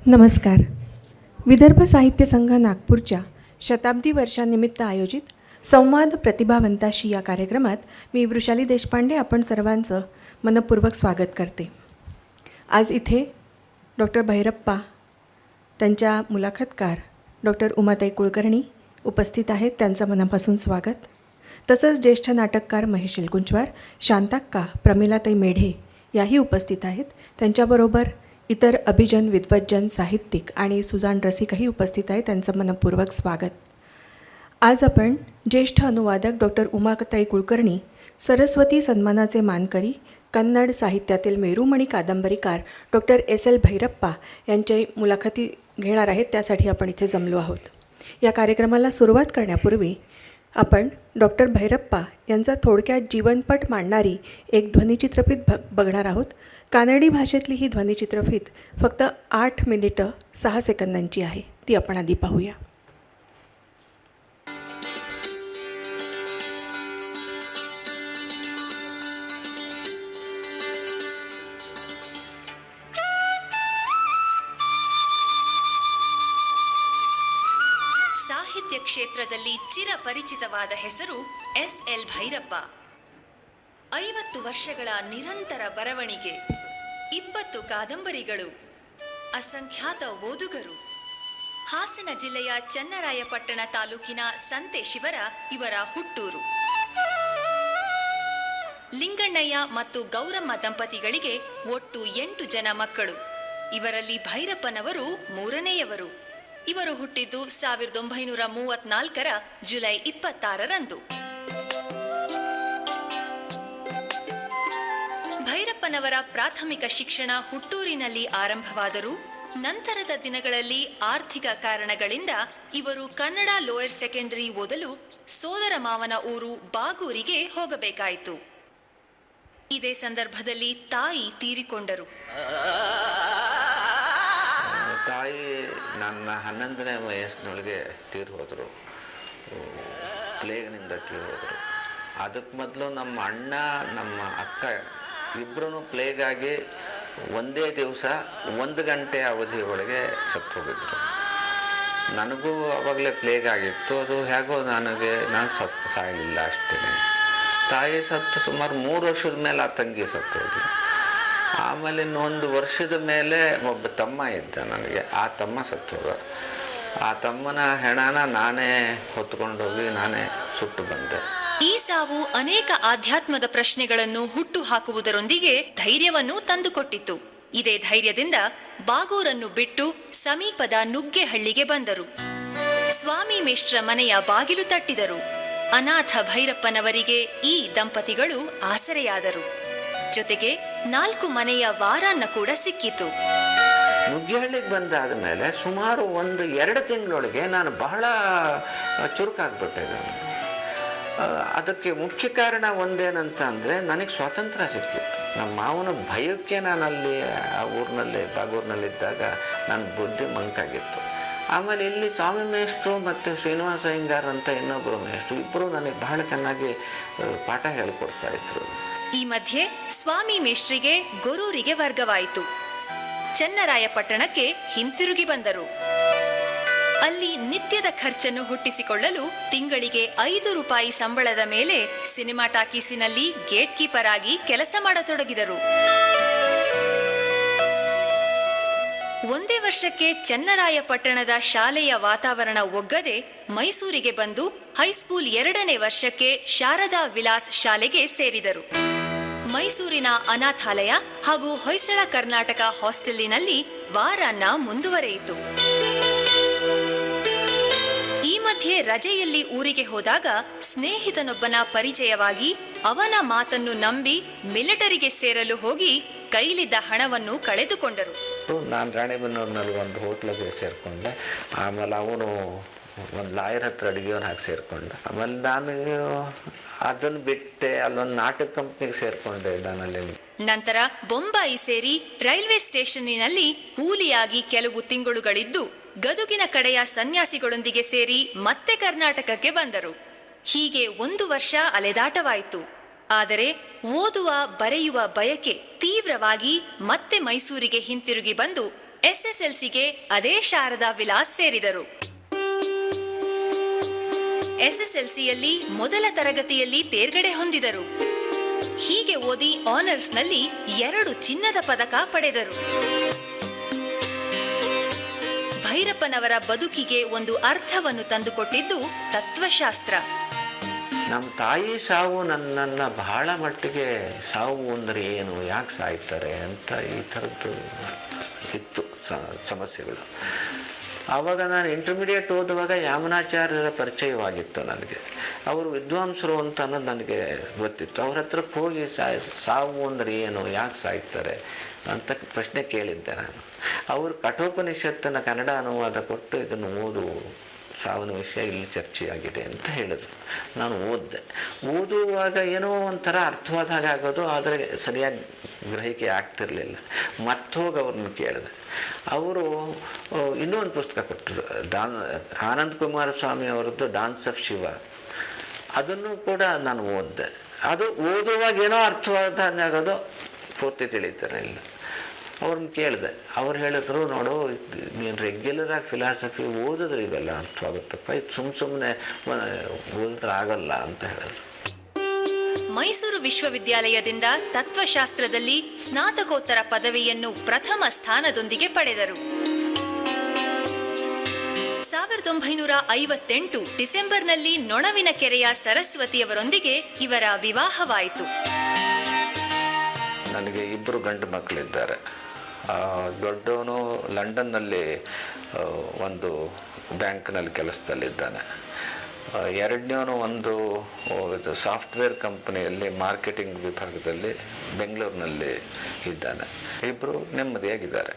नमस्कार. विदर्भ साहित्य संघ नागपूरच्या शताब्दी वर्षानिमित्त आयोजित संवाद प्रतिभावंताशी या कार्यक्रमात मी वृषाली देशपांडे आपण सर्वांचं मनपूर्वक स्वागत करते. आज इथे डॉक्टर भैरप्पा, त्यांच्या मुलाखतकार डॉक्टर उमाताई कुलकर्णी उपस्थित आहेत. त्यांचं मनापासून स्वागत. तसंच ज्येष्ठ नाटककार महेश एलकुंचवार, शांताक्का, प्रमिलाताई मेढे याही उपस्थित आहेत. त्यांच्याबरोबर इतर अभिजन, विद्वज्जन, साहित्यिक आणि सुजाण रसिकही उपस्थित आहेत. त्यांचं मनपूर्वक स्वागत. आज आपण ज्येष्ठ अनुवादक डॉक्टर उमाताई कुलकर्णी, सरस्वती सन्मानाचे मानकरी, कन्नड साहित्यातील मेरुमणी कादंबरीकार Dr.S.L भैरप्पा यांची मुलाखती घेणार आहेत. त्यासाठी आपण इथे जमलो आहोत. या कार्यक्रमाला सुरुवात करण्यापूर्वी आपण डॉक्टर भैरप्पा यांचा थोडक्यात जीवनपट मांडणारी एक ध्वनिचित्रफीत बघणार आहोत. कानडी भाषेतली ही ध्वनिचित्रफीत फक्त 8 मिनिटं 6 सेकंदांची आहे. ती आपण आधी पाहूया. ಸಾಹಿತ್ಯ ಕ್ಷೇತ್ರದಲ್ಲಿ ಚಿರಪರಿಚಿತವಾದ ಹೆಸರು ಎಸ್.ಎಲ್. ಭೈರಪ್ಪ. 50 ವರ್ಷಗಳ ನಿರಂತರ ಬರವಣಿಗೆ, 20 ಕಾದಂಬರಿಗಳು, ಅಸಂಖ್ಯಾತ ಓದುಗರು. ಹಾಸನ ಜಿಲ್ಲೆಯ ಚನ್ನರಾಯಪಟ್ಟಣ ತಾಲೂಕಿನ ಸಂತೆ ಶಿವರ ಇವರ ಹುಟ್ಟೂರು. ಲಿಂಗಣ್ಣಯ್ಯ ಮತ್ತು ಗೌರಮ್ಮ ದಂಪತಿಗಳಿಗೆ ಒಟ್ಟು 8 ಜನ ಮಕ್ಕಳು. ಇವರಲ್ಲಿ ಭೈರಪ್ಪನವರು 3ನೇಯವರು. ಇವರು ಹುಟ್ಟಿದ್ದು 1934ರ ಜುಲೈ 26ರಂದು. ಭೈರಪ್ಪನವರ ಪ್ರಾಥಮಿಕ ಶಿಕ್ಷಣ ಹುಟ್ಟೂರಿನಲ್ಲಿ ಆರಂಭವಾದರೂ ನಂತರದ ದಿನಗಳಲ್ಲಿ ಆರ್ಥಿಕ ಕಾರಣಗಳಿಂದ ಇವರು ಕನ್ನಡ ಲೋಯರ್ ಸೆಕೆಂಡರಿ ಓದಲು ಸೋದರ ಮಾವನ ಊರು ಬಾಗೂರಿಗೆ ಹೋಗಬೇಕಾಯಿತು. ಇದೇ ಸಂದರ್ಭದಲ್ಲಿ ತಾಯಿ ತೀರಿಕೊಂಡರು. ತಾಯಿ ನನ್ನ 11ನೇ ವಯಸ್ಸಿನೊಳಗೆ ತೀರಿ ಹೋದರು. ಪ್ಲೇಗ್ನಿಂದ ತೀರಿ ಹೋದರು. ಅದಕ್ಕೆ ಮೊದಲು ನಮ್ಮ ಅಣ್ಣ, ನಮ್ಮ ಅಕ್ಕ ಇಬ್ಬರೂ ಪ್ಲೇಗಾಗಿ ಒಂದೇ ದಿವಸ 1 ಗಂಟೆ ಅವಧಿ ಒಳಗೆ ಸತ್ತು ಹೋಗಿದ್ರು. ನನಗೂ ಆವಾಗಲೇ ಪ್ಲೇಗ್ ಆಗಿತ್ತು. ಅದು ಹೇಗೋ ನಾನು ಸಾಯಲಿಲ್ಲ ಅಷ್ಟೇ. ತಾಯಿ ಸತ್ತು ಸುಮಾರು 3 ವರ್ಷದ ಮೇಲೆ ಆ ತಂಗಿ ಸತ್ತು ಹೋದ್ಲು. ಆಮೇಲೆ ಇನ್ನೊಂದು ವರ್ಷದ ಮೇಲೆ ಒಬ್ಬ ತಮ್ಮ ಇದ್ದ ನನಗೆ. ಆ ತಮ್ಮ ಸತ್ತು ಹೋದ. ಆ ತಮ್ಮನ ಹೆಣನ ನಾನೇ ಹೊತ್ಕೊಂಡೋಗಿ ನಾನೇ ಸುಟ್ಟು ಬಂದೆ. ಈ ಸಾವು ಅನೇಕ ಆಧ್ಯಾತ್ಮದ ಪ್ರಶ್ನೆಗಳನ್ನು ಹುಟ್ಟು ಹಾಕುವುದರೊಂದಿಗೆ ಧೈರ್ಯವನ್ನು ತಂದುಕೊಟ್ಟಿತು. ಇದೇ ಧೈರ್ಯದಿಂದ ಬಾಗೂರನ್ನು ಬಿಟ್ಟು ಸಮೀಪದ ನುಗ್ಗೆಹಳ್ಳಿಗೆ ಬಂದರು. ಸ್ವಾಮಿ ಮೇಷ್ಟ್ರ ಮನೆಯ ಬಾಗಿಲು ತಟ್ಟಿದರು. ಅನಾಥ ಭೈರಪ್ಪನವರಿಗೆ ಈ ದಂಪತಿಗಳು ಆಸರೆಯಾದರು. ಜೊತೆಗೆ 4 ಮನೆಯ ವಾರಾನ್ನ ಕೂಡ ಸಿಕ್ಕಿತು. ನುಗ್ಗೆಹಳ್ಳಿಗೆ ಬಂದಾದ ಮೇಲೆ ಸುಮಾರು 1-2 ತಿಂಗಳೊಳಗೆ ನಾನು ಬಹಳ ಚುರುಕಾಗ್ಬಿಟ್ಟೆ. ಅದಕ್ಕೆ ಮುಖ್ಯ ಕಾರಣ ಒಂದೇನಂತ ಅಂದರೆ, ನನಗೆ ಸ್ವಾತಂತ್ರ್ಯ ಸಿಕ್ಕಿತ್ತು. ನಮ್ಮ ಮಾವನ ಭಯಕ್ಕೆ ನಾನಲ್ಲಿ ಆ ಊರಿನಲ್ಲಿ ಬಾಗೂರಿನಲ್ಲಿದ್ದಾಗ ನನ್ನ ಬುದ್ಧಿ ಮಂಕಾಗಿತ್ತು. ಆಮೇಲೆ ಇಲ್ಲಿ ಸ್ವಾಮಿ ಮೇಷ್ಟ್ರು ಮತ್ತು ಶ್ರೀನಿವಾಸ ಅಯ್ಯಂಗಾರ್ ಅಂತ ಇನ್ನೊಬ್ಬರು ಮೇಷ್ಟ್ರು ಇಬ್ಬರು ನನಗೆ ಬಹಳ ಚೆನ್ನಾಗಿ ಪಾಠ ಹೇಳಿಕೊಡ್ತಾ ಇದ್ರು. ಈ ಮಧ್ಯೆ ಸ್ವಾಮಿ ಮೇಷ್ಟ್ರಿಗೆ ಗೊರೂರಿಗೆ ವರ್ಗವಾಯಿತು. ಚನ್ನರಾಯಪಟ್ಟಣಕ್ಕೆ ಹಿಂತಿರುಗಿ ಬಂದರು. ಅಲ್ಲಿ ನಿತ್ಯದ ಖರ್ಚನ್ನು ಹುಟ್ಟಿಸಿಕೊಳ್ಳಲು ತಿಂಗಳಿಗೆ 5 ರೂಪಾಯಿ ಸಂಬಳದ ಮೇಲೆ ಸಿನಿಮಾ ಟಾಕೀಸಿನಲ್ಲಿ ಗೇಟ್ ಕೀಪರ್ ಆಗಿ ಕೆಲಸ ಮಾಡತೊಡಗಿದರು. ಒಂದೇ ವರ್ಷಕ್ಕೆ ಚನ್ನರಾಯಪಟ್ಟಣದ ಶಾಲೆಯ ವಾತಾವರಣ ಒಗ್ಗದೆ ಮೈಸೂರಿಗೆ ಬಂದು ಹೈಸ್ಕೂಲ್ 2ನೇ ವರ್ಷಕ್ಕೆ ಶಾರದಾ ವಿಲಾಸ್ ಶಾಲೆಗೆ ಸೇರಿದರು. ಮೈಸೂರಿನ ಅನಾಥಾಲಯ ಹಾಗೂ ಹೊಯ್ಸಳ ಕರ್ನಾಟಕ ಹಾಸ್ಟೆಲಿನಲ್ಲಿ ವಾರಾನ್ನ ಮುಂದುವರೆಯಿತು. ಈ ಮಧ್ಯೆ ರಜೆಯಲ್ಲಿ ಊರಿಗೆ ಹೋದಾಗ ಸ್ನೇಹಿತನೊಬ್ಬನ ಪರಿಚಯವಾಗಿ ಅವನ ಮಾತನ್ನು ನಂಬಿ ಮಿಲಿಟರಿಗೆ ಸೇರಲು ಹೋಗಿ ಕೈಲಿದ್ದ ಹಣವನ್ನು ಕಳೆದುಕೊಂಡರು. ನಾನು ರಾಣಿಬೆನ್ನೂರಿನಲ್ಲಿ ಒಂದು ಹೋಟ್ಲಿಗೆ ಸೇರಿಕೊಂಡೆ. ಆಮೇಲೆ ಅವನು ಒಂದು ಲಾಯರ್ ಹತ್ರ ಅಡುಗೆಯವನು ಹಾಕಿ ಸೇರಿಕೊಂಡೆ. ಆಮೇಲೆ ನಾನು ಅದನ್ನು ಬಿಟ್ಟೆ ಅಲ್ಲೊಂದು ನಾಟಕ ಕಂಪ್ನಿಗೆ ಸೇರಿಕೊಂಡೆ ನಾನಲ್ಲಿ. ನಂತರ ಬೊಂಬಾಯಿ ಸೇರಿ ರೈಲ್ವೆ ಸ್ಟೇಷನ್ನಿನಲ್ಲಿ ಕೂಲಿಯಾಗಿ ಕೆಲವು ತಿಂಗಳುಗಳಿದ್ದು ಗದುಗಿನ ಕಡೆಯ ಸನ್ಯಾಸಿಗಳೊಂದಿಗೆ ಸೇರಿ ಮತ್ತೆ ಕರ್ನಾಟಕಕ್ಕೆ ಬಂದರು. ಹೀಗೆ 1 ವರ್ಷ ಅಲೆದಾಟವಾಯಿತು. ಆದರೆ ಓದುವ ಬರೆಯುವ ಬಯಕೆ ತೀವ್ರವಾಗಿ ಮತ್ತೆ ಮೈಸೂರಿಗೆ ಹಿಂತಿರುಗಿ ಬಂದು SSLCಗೆ ಅದೇ ಶಾರದಾ ವಿಲಾಸ್ ಸೇರಿದರು. SSLCಯಲ್ಲಿ ಮೊದಲ ತರಗತಿಯಲ್ಲಿ ತೇರ್ಗಡೆ ಹೊಂದಿದರು. ಹೀಗೆ ಓದಿ ಆನರ್ಸ್ನಲ್ಲಿ 2 ಚಿನ್ನದ ಪದಕ ಪಡೆದರು. ಭೈರಪ್ಪನವರ ಬದುಕಿಗೆ ಒಂದು ಅರ್ಥವನ್ನು ತಂದುಕೊಟ್ಟಿದ್ದು ತತ್ವಶಾಸ್ತ್ರ. ನಮ್ಮ ತಾಯಿ ಸಾವು ನನ್ನನ್ನು ಬಹಳ ಮಟ್ಟಿಗೆ, ಸಾವು ಅಂದರೆ ಏನು, ಯಾಕೆ ಸಾಯ್ತಾರೆ ಅಂತ ಈ ಥರದ್ದು ಇತ್ತು ಸಮಸ್ಯೆಗಳು. ಆವಾಗ ನಾನು ಇಂಟರ್ಮೀಡಿಯೇಟ್ ಓದುವಾಗ ಯಾಮನಾಚಾರ್ಯರ ಪರಿಚಯವಾಗಿತ್ತು ನನಗೆ. ಅವರು ವಿದ್ವಾಂಸರು ಅಂತ ಅನ್ನೋದು ನನಗೆ ಗೊತ್ತಿತ್ತು. ಅವ್ರ ಹತ್ರಕ್ಕೆ ಹೋಗಿ ಸಾವು ಅಂದರೆ ಏನು, ಯಾಕೆ ಸಾಯ್ತಾರೆ ಅಂತ ಪ್ರಶ್ನೆ ಕೇಳಿದ್ದೆ ನಾನು. ಅವರು ಕಠೋಪನಿಷತ್ತನ್ನು ಕನ್ನಡ ಅನುವಾದ ಕೊಟ್ಟು ಇದನ್ನು ಓದು, ಸಾವಿನ ವಿಷಯ ಇಲ್ಲಿ ಚರ್ಚೆಯಾಗಿದೆ ಅಂತ ಹೇಳಿದ್ರು. ನಾನು ಓದುವಾಗ ಏನೋ ಒಂಥರ ಅರ್ಥವಾದ ಹಾಗೆ ಆಗೋದು, ಆದರೆ ಸರಿಯಾಗಿ ಗ್ರಹಿಕೆ ಆಗ್ತಿರಲಿಲ್ಲ. ಮತ್ತೋಗಿ ಅವ್ರನ್ನ ಕೇಳಿದೆ. ಅವರು ಇನ್ನೊಂದು ಪುಸ್ತಕ ಕೊಟ್ಟರು, ಆನಂದ್ ಕುಮಾರಸ್ವಾಮಿ ಅವರದ್ದು ಡಾನ್ಸ್ ಆಫ್ ಶಿವ. ಅದನ್ನು ಕೂಡ ನಾನು ಓದಿದೆ. ಅದು ಓದುವಾಗ ಏನೋ ಅರ್ಥವಾದ ಹಾಗೆ ಆಗೋದು, ಪೂರ್ತಿ ತಿಳಿತಾರಿಲ್ಲ. ಅವ್ರನ್ನ ಕೇಳಿದೆ. ಅವ್ರು ಹೇಳಿದ್ರು, ನೋಡು, ನೀನು ರೆಗ್ಯುಲರಾಗಿ ಫಿಲಾಸಫಿ ಓದಿದ್ರೆ ಇವೆಲ್ಲ ಅರ್ಥವಾಗುತ್ತಪ್ಪ, ಇದು ಸುಮ್ಮನೆ ಓದಿದ್ರೆ ಆಗಲ್ಲ ಅಂತ ಹೇಳಿದ್ರು. ಮೈಸೂರು ವಿಶ್ವವಿದ್ಯಾಲಯದಿಂದ ತತ್ವಶಾಸ್ತ್ರದಲ್ಲಿ ಸ್ನಾತಕೋತ್ತರ ಪದವಿಯನ್ನು ಪ್ರಥಮ ಸ್ಥಾನದೊಂದಿಗೆ ಪಡೆದರು. 1958 ಡಿಸೆಂಬರ್ನಲ್ಲಿ ನೊಣವಿನ ಕೆರೆಯ ಸರಸ್ವತಿಯವರೊಂದಿಗೆ ಇವರ ವಿವಾಹವಾಯಿತು. ನನಗೆ 2 ಗಂಡು ಮಕ್ಕಳಿದ್ದಾರೆ. ದೊಡ್ಡವನು ಲಂಡನ್ನಲ್ಲಿ ಒಂದು ಬ್ಯಾಂಕ್ನಲ್ಲಿ ಕೆಲಸದಲ್ಲಿದ್ದಾನೆ. ಎರಡನೇವನು ಒಂದು ಸಾಫ್ಟ್ವೇರ್ ಕಂಪನಿಯಲ್ಲಿ ಮಾರ್ಕೆಟಿಂಗ್ ವಿಭಾಗದಲ್ಲಿ ಬೆಂಗಳೂರಿನಲ್ಲಿ ಇದ್ದಾನೆ. 2 ನೆಮ್ಮದಿಯಾಗಿದ್ದಾರೆ.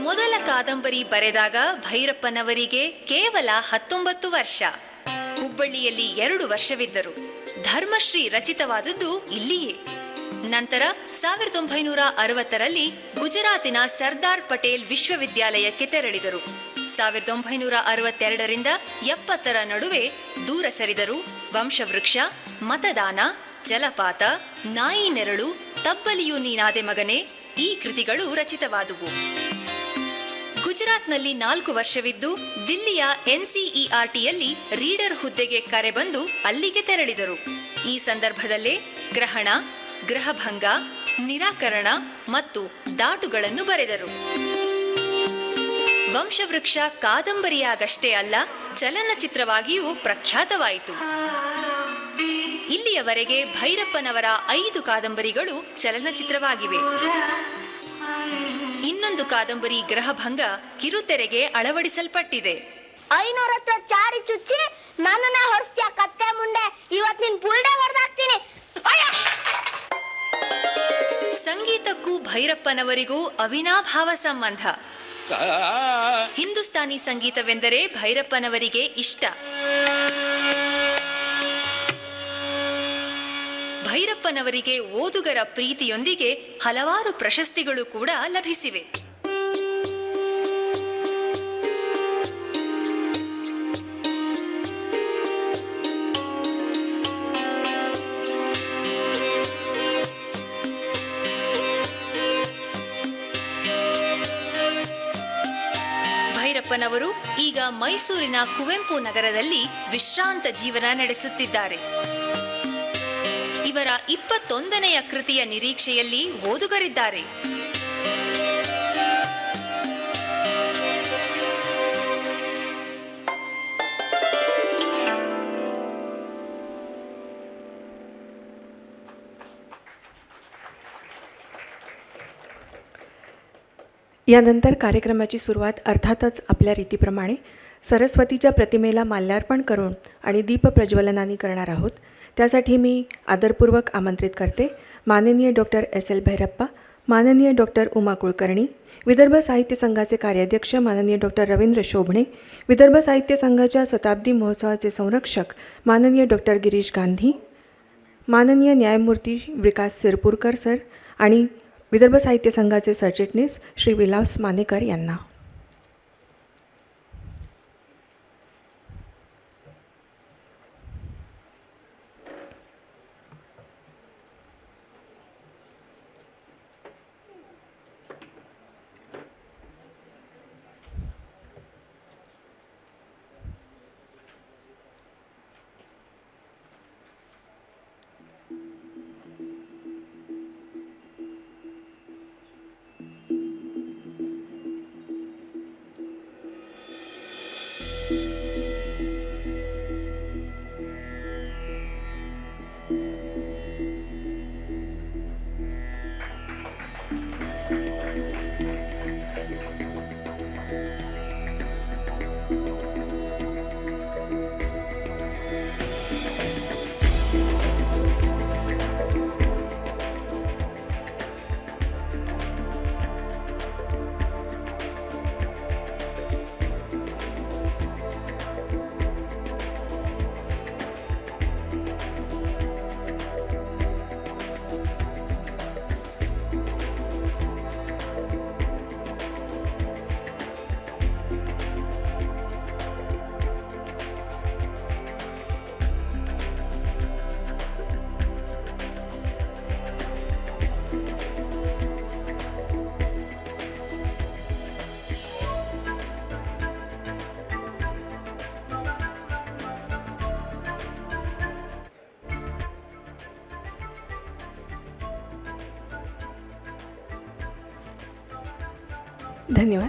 ಮೊದಲ ಕಾದಂಬರಿ ಬರೆದಾಗ ಭೈರಪ್ಪನವರಿಗೆ ಕೇವಲ 19 ವರ್ಷ. ಹುಬ್ಬಳ್ಳಿಯಲ್ಲಿ 2 ವರ್ಷವಿದ್ದರು. ಧರ್ಮಶ್ರೀ ರಚಿತವಾದದ್ದು ಇಲ್ಲಿಯೇ. ನಂತರ 1960ರಲ್ಲಿ ಗುಜರಾತಿನ ಸರ್ದಾರ್ ಪಟೇಲ್ ವಿಶ್ವವಿದ್ಯಾಲಯಕ್ಕೆ ತೆರಳಿದರು. 1962ರಿಂದ 70ರ ನಡುವೆ ದೂರ ಸರಿದರು. ವಂಶವೃಕ್ಷ, ಮತದಾನ, ಜಲಪಾತ, ನಾಯಿ ನೆರಳು, ತಬ್ಬಲಿಯು ನೀನಾದೆ ಮಗನೇ ಈ ಕೃತಿಗಳು ರಚಿತವಾದುವು. ಗುಜರಾತ್ನಲ್ಲಿ 4 ವರ್ಷವಿದ್ದು ದಿಲ್ಲಿಯ NCERTಯಲ್ಲಿ ರೀಡರ್ ಹುದ್ದೆಗೆ ಕರೆ ಬಂದು ಅಲ್ಲಿಗೆ ತೆರಳಿದರು. ಈ ಸಂದರ್ಭದಲ್ಲೇ ಗ್ರಹಣ, ಗ್ರಹಭಂಗ, ನಿರಾಕರಣ ಮತ್ತು ದಾಟುಗಳನ್ನು ಬರೆದರು. ವಂಶವೃಕ್ಷ ಕಾದಂಬರಿಯಾಗಷ್ಟೇ ಅಲ್ಲ, ಚಲನಚಿತ್ರವಾಗಿಯೂ ಪ್ರಖ್ಯಾತವಾಯಿತು. ಇಲ್ಲಿಯವರೆಗೆ ಭೈರಪ್ಪನವರ 5 ಕಾದಂಬರಿಗಳು ಚಲನಚಿತ್ರವಾಗಿವೆ. ಇನ್ನೊಂದು ಕಾದಂಬರಿ ಗ್ರಹಭಂಗ ಕಿರುತೆರೆಗೆ ಅಳವಡಿಸಲ್ಪಟ್ಟಿದೆ. 500 ಹತ್ರ ಚಾಡಿ ಚುಚ್ಚಿ ನನ್ನನ್ನ ಹೊರಸ್ತ್ಯಾ ಕತ್ತೆ ಮುಂಡೆ, ಇವತ್ತು ನಿನ್ ಬುಲ್ಡೆ ಹೊಡೆದಾಕ್ತೀನಿ. ಸಂಗೀತಕ್ಕೂ ಭೈರಪ್ಪನವರಿಗೂ ಅವಿನಾಭಾವ ಸಂಬಂಧ. ಹಿಂದೂಸ್ತಾನಿ ಸಂಗೀತವೆಂದರೆ ಭೈರಪ್ಪನವರಿಗೆ ಇಷ್ಟ. ಭೈರಪ್ಪನವರಿಗೆ ಓದುಗರ ಪ್ರೀತಿಯೊಂದಿಗೆ ಹಲವಾರು ಪ್ರಶಸ್ತಿಗಳು ಕೂಡ ಲಭಿಸಿವೆ. ಭೈರಪ್ಪನವರು ಈಗ ಮೈಸೂರಿನ ಕುವೆಂಪು ನಗರದಲ್ಲಿ ವಿಶ್ರಾಂತ ಜೀವನ ನಡೆಸುತ್ತಿದ್ದಾರೆ. ಇವರ 21ನೆಯ ಕೃತಿಯ ನಿರೀಕ್ಷೆಯಲ್ಲಿ ಓದುಗರಿದ್ದಾರೆ. यानंतर कार्यक्रमाची सुरुवात अर्थातच आपल्या रीतीप्रमाणे सरस्वतीच्या प्रतिमेला माल्यार्पण करून आणि दीपप्रज्वलनाने करणार आहोत. त्यासाठी मी आदरपूर्वक आमंत्रित करते माननीय Dr.S.L भैरप्पा, माननीय डॉक्टर उमा कुलकर्णी, विदर्भ साहित्य संघाचे कार्याध्यक्ष माननीय डॉक्टर रवींद्र शोभणे, विदर्भ साहित्य संघाच्या शताब्दी महोत्सवाचे संरक्षक माननीय डॉक्टर गिरीश गांधी, माननीय न्यायमूर्ती विकास सिरपूरकर सर आणि विदर्भ साहित्य संघाचे सरचिटणीस श्री विलास मानेकर यांना. धन्यवाद.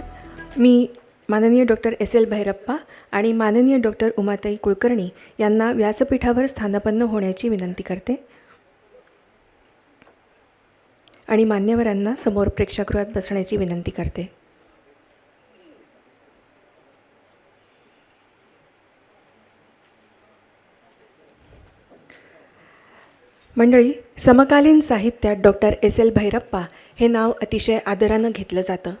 मी माननीय Dr.S.L भैरप्पा आणि माननीय डॉक्टर उमाताई कुलकर्णी यांना व्यासपीठावर स्थानापन्न होण्याची विनंती करते आणि मान्यवरांना समोर प्रेक्षागृहात बसण्याची विनंती करते. मंडळी, समकालीन साहित्यात Dr.S.L भैरप्पा हे नाव अतिशय आदरानं घेतलं जातं.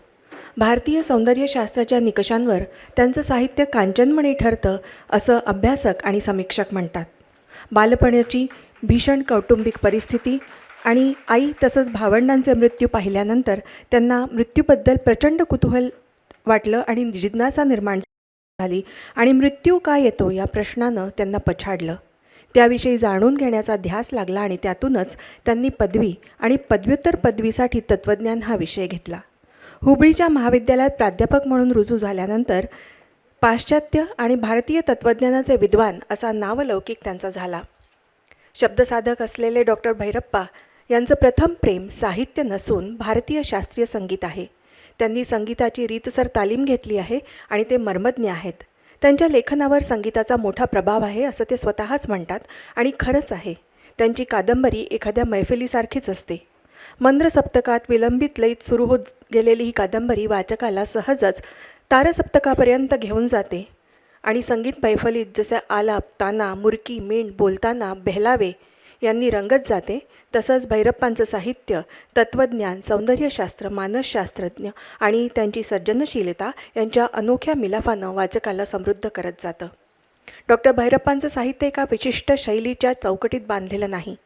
भारतीय सौंदर्यशास्त्राच्या निकषांवर त्यांचं साहित्य कांचनमणी ठरतं असं अभ्यासक आणि समीक्षक म्हणतात. बालपणाची भीषण कौटुंबिक परिस्थिती आणि आई तसंच भावंडांचे मृत्यू पाहिल्यानंतर त्यांना मृत्यूबद्दल प्रचंड कुतूहल वाटलं आणि जिज्ञासा निर्माण झाली आणि मृत्यू का येतो या प्रश्नानं त्यांना पछाडलं. त्याविषयी जाणून घेण्याचा ध्यास लागला आणि त्यातूनच त्यांनी पदवी आणि पदव्युत्तर पदवीसाठी तत्त्वज्ञान हा विषय घेतला. हुबळीच्या महाविद्यालयात प्राध्यापक म्हणून रुजू झाल्यानंतर पाश्चात्य आणि भारतीय तत्त्वज्ञानाचे विद्वान असा नावलौकिक त्यांचा झाला. शब्दसाधक असलेले डॉक्टर भैरप्पा यांचं प्रथम प्रेम साहित्य नसून भारतीय शास्त्रीय संगीत आहे. त्यांनी संगीताची रीतसर तालीम घेतली आहे आणि ते मर्मज्ञ आहेत. त्यांच्या लेखनावर संगीताचा मोठा प्रभाव आहे असं ते स्वतःच म्हणतात आणि खरंच आहे. त्यांची कादंबरी एखाद्या मैफिलीसारखीच असते. मंद्र सप्तकात विलंबित लयीत सुरू होत गेलेली ही कादंबरी वाचकाला सहजच तारसप्तकापर्यंत घेऊन जाते आणि संगीत मैफलीत जसे आलाप, ताना, मुरकी, मीण, बोलताना, बेहलावे यांनी रंगत जाते, तसंच भैरप्पांचं साहित्य तत्त्वज्ञान, सौंदर्यशास्त्र, मानसशास्त्रज्ञ आणि त्यांची सर्जनशीलता यांच्या अनोख्या मिलाफानं वाचकाला समृद्ध करत जातं. डॉक्टर भैरप्पांचं साहित्य एका विशिष्ट शैलीच्या चौकटीत बांधलेलं नाही.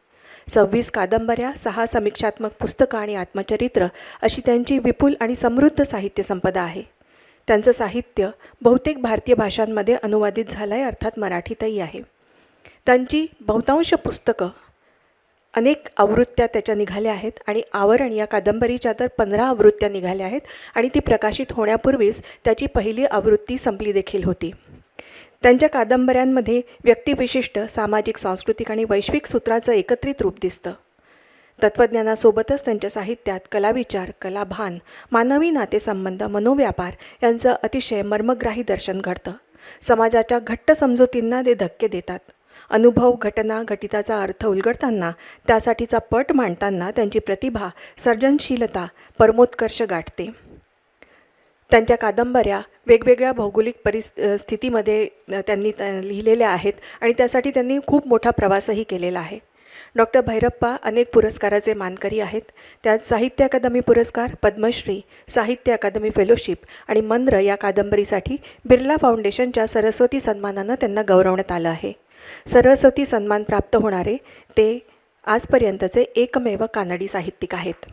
26 कादंबऱ्या, 6 समीक्षात्मक पुस्तकं आणि आत्मचरित्र अशी त्यांची विपुल आणि समृद्ध साहित्य संपदा आहे. त्यांचं साहित्य बहुतेक भारतीय भाषांमध्ये अनुवादित झालं आहे, अर्थात मराठीतही आहे. त्यांची बहुतांश पुस्तकं अनेक आवृत्त्या त्याच्या निघाल्या आहेत आणि आवरण या कादंबरीच्या तर 15 आवृत्त्या निघाल्या आहेत आणि ती प्रकाशित होण्यापूर्वीच त्याची पहिली आवृत्ती संपली देखील होती. त्यांच्या कादंबऱ्यांमध्ये व्यक्तिविशिष्ट, सामाजिक, सांस्कृतिक आणि वैश्विक सूत्राचं एकत्रित रूप दिसतं. तत्त्वज्ञानासोबतच त्यांच्या साहित्यात कलाविचार, कलाभान, मानवी नातेसंबंध, मनोव्यापार यांचं अतिशय मर्मग्राही दर्शन घडतं. समाजाच्या घट्ट समजुतींना ते धक्के देतात. अनुभव, घटना, घटिताचा अर्थ उलगडताना, त्यासाठीचा पट मांडताना त्यांची प्रतिभा, सर्जनशीलता परमोत्कर्ष गाठते. त्यांच्या कादंबऱ्या वेगवेगळ्या भौगोलिक परिस्थितीमध्ये त्यांनी लिहिलेल्या आहेत आणि त्यासाठी त्यांनी खूप मोठा प्रवासही केलेला आहे. डॉक्टर भैरप्पा अनेक पुरस्काराचे मानकरी आहेत. त्यात साहित्य अकादमी पुरस्कार, पद्मश्री, साहित्य अकादमी फेलोशिप आणि मंद्र या कादंबरीसाठी बिर्ला फाउंडेशनच्या सरस्वती सन्मानानं त्यांना गौरवण्यात आलं आहे. सरस्वती सन्मान प्राप्त होणारे ते आजपर्यंतचे एकमेव कानडी साहित्यिक आहेत.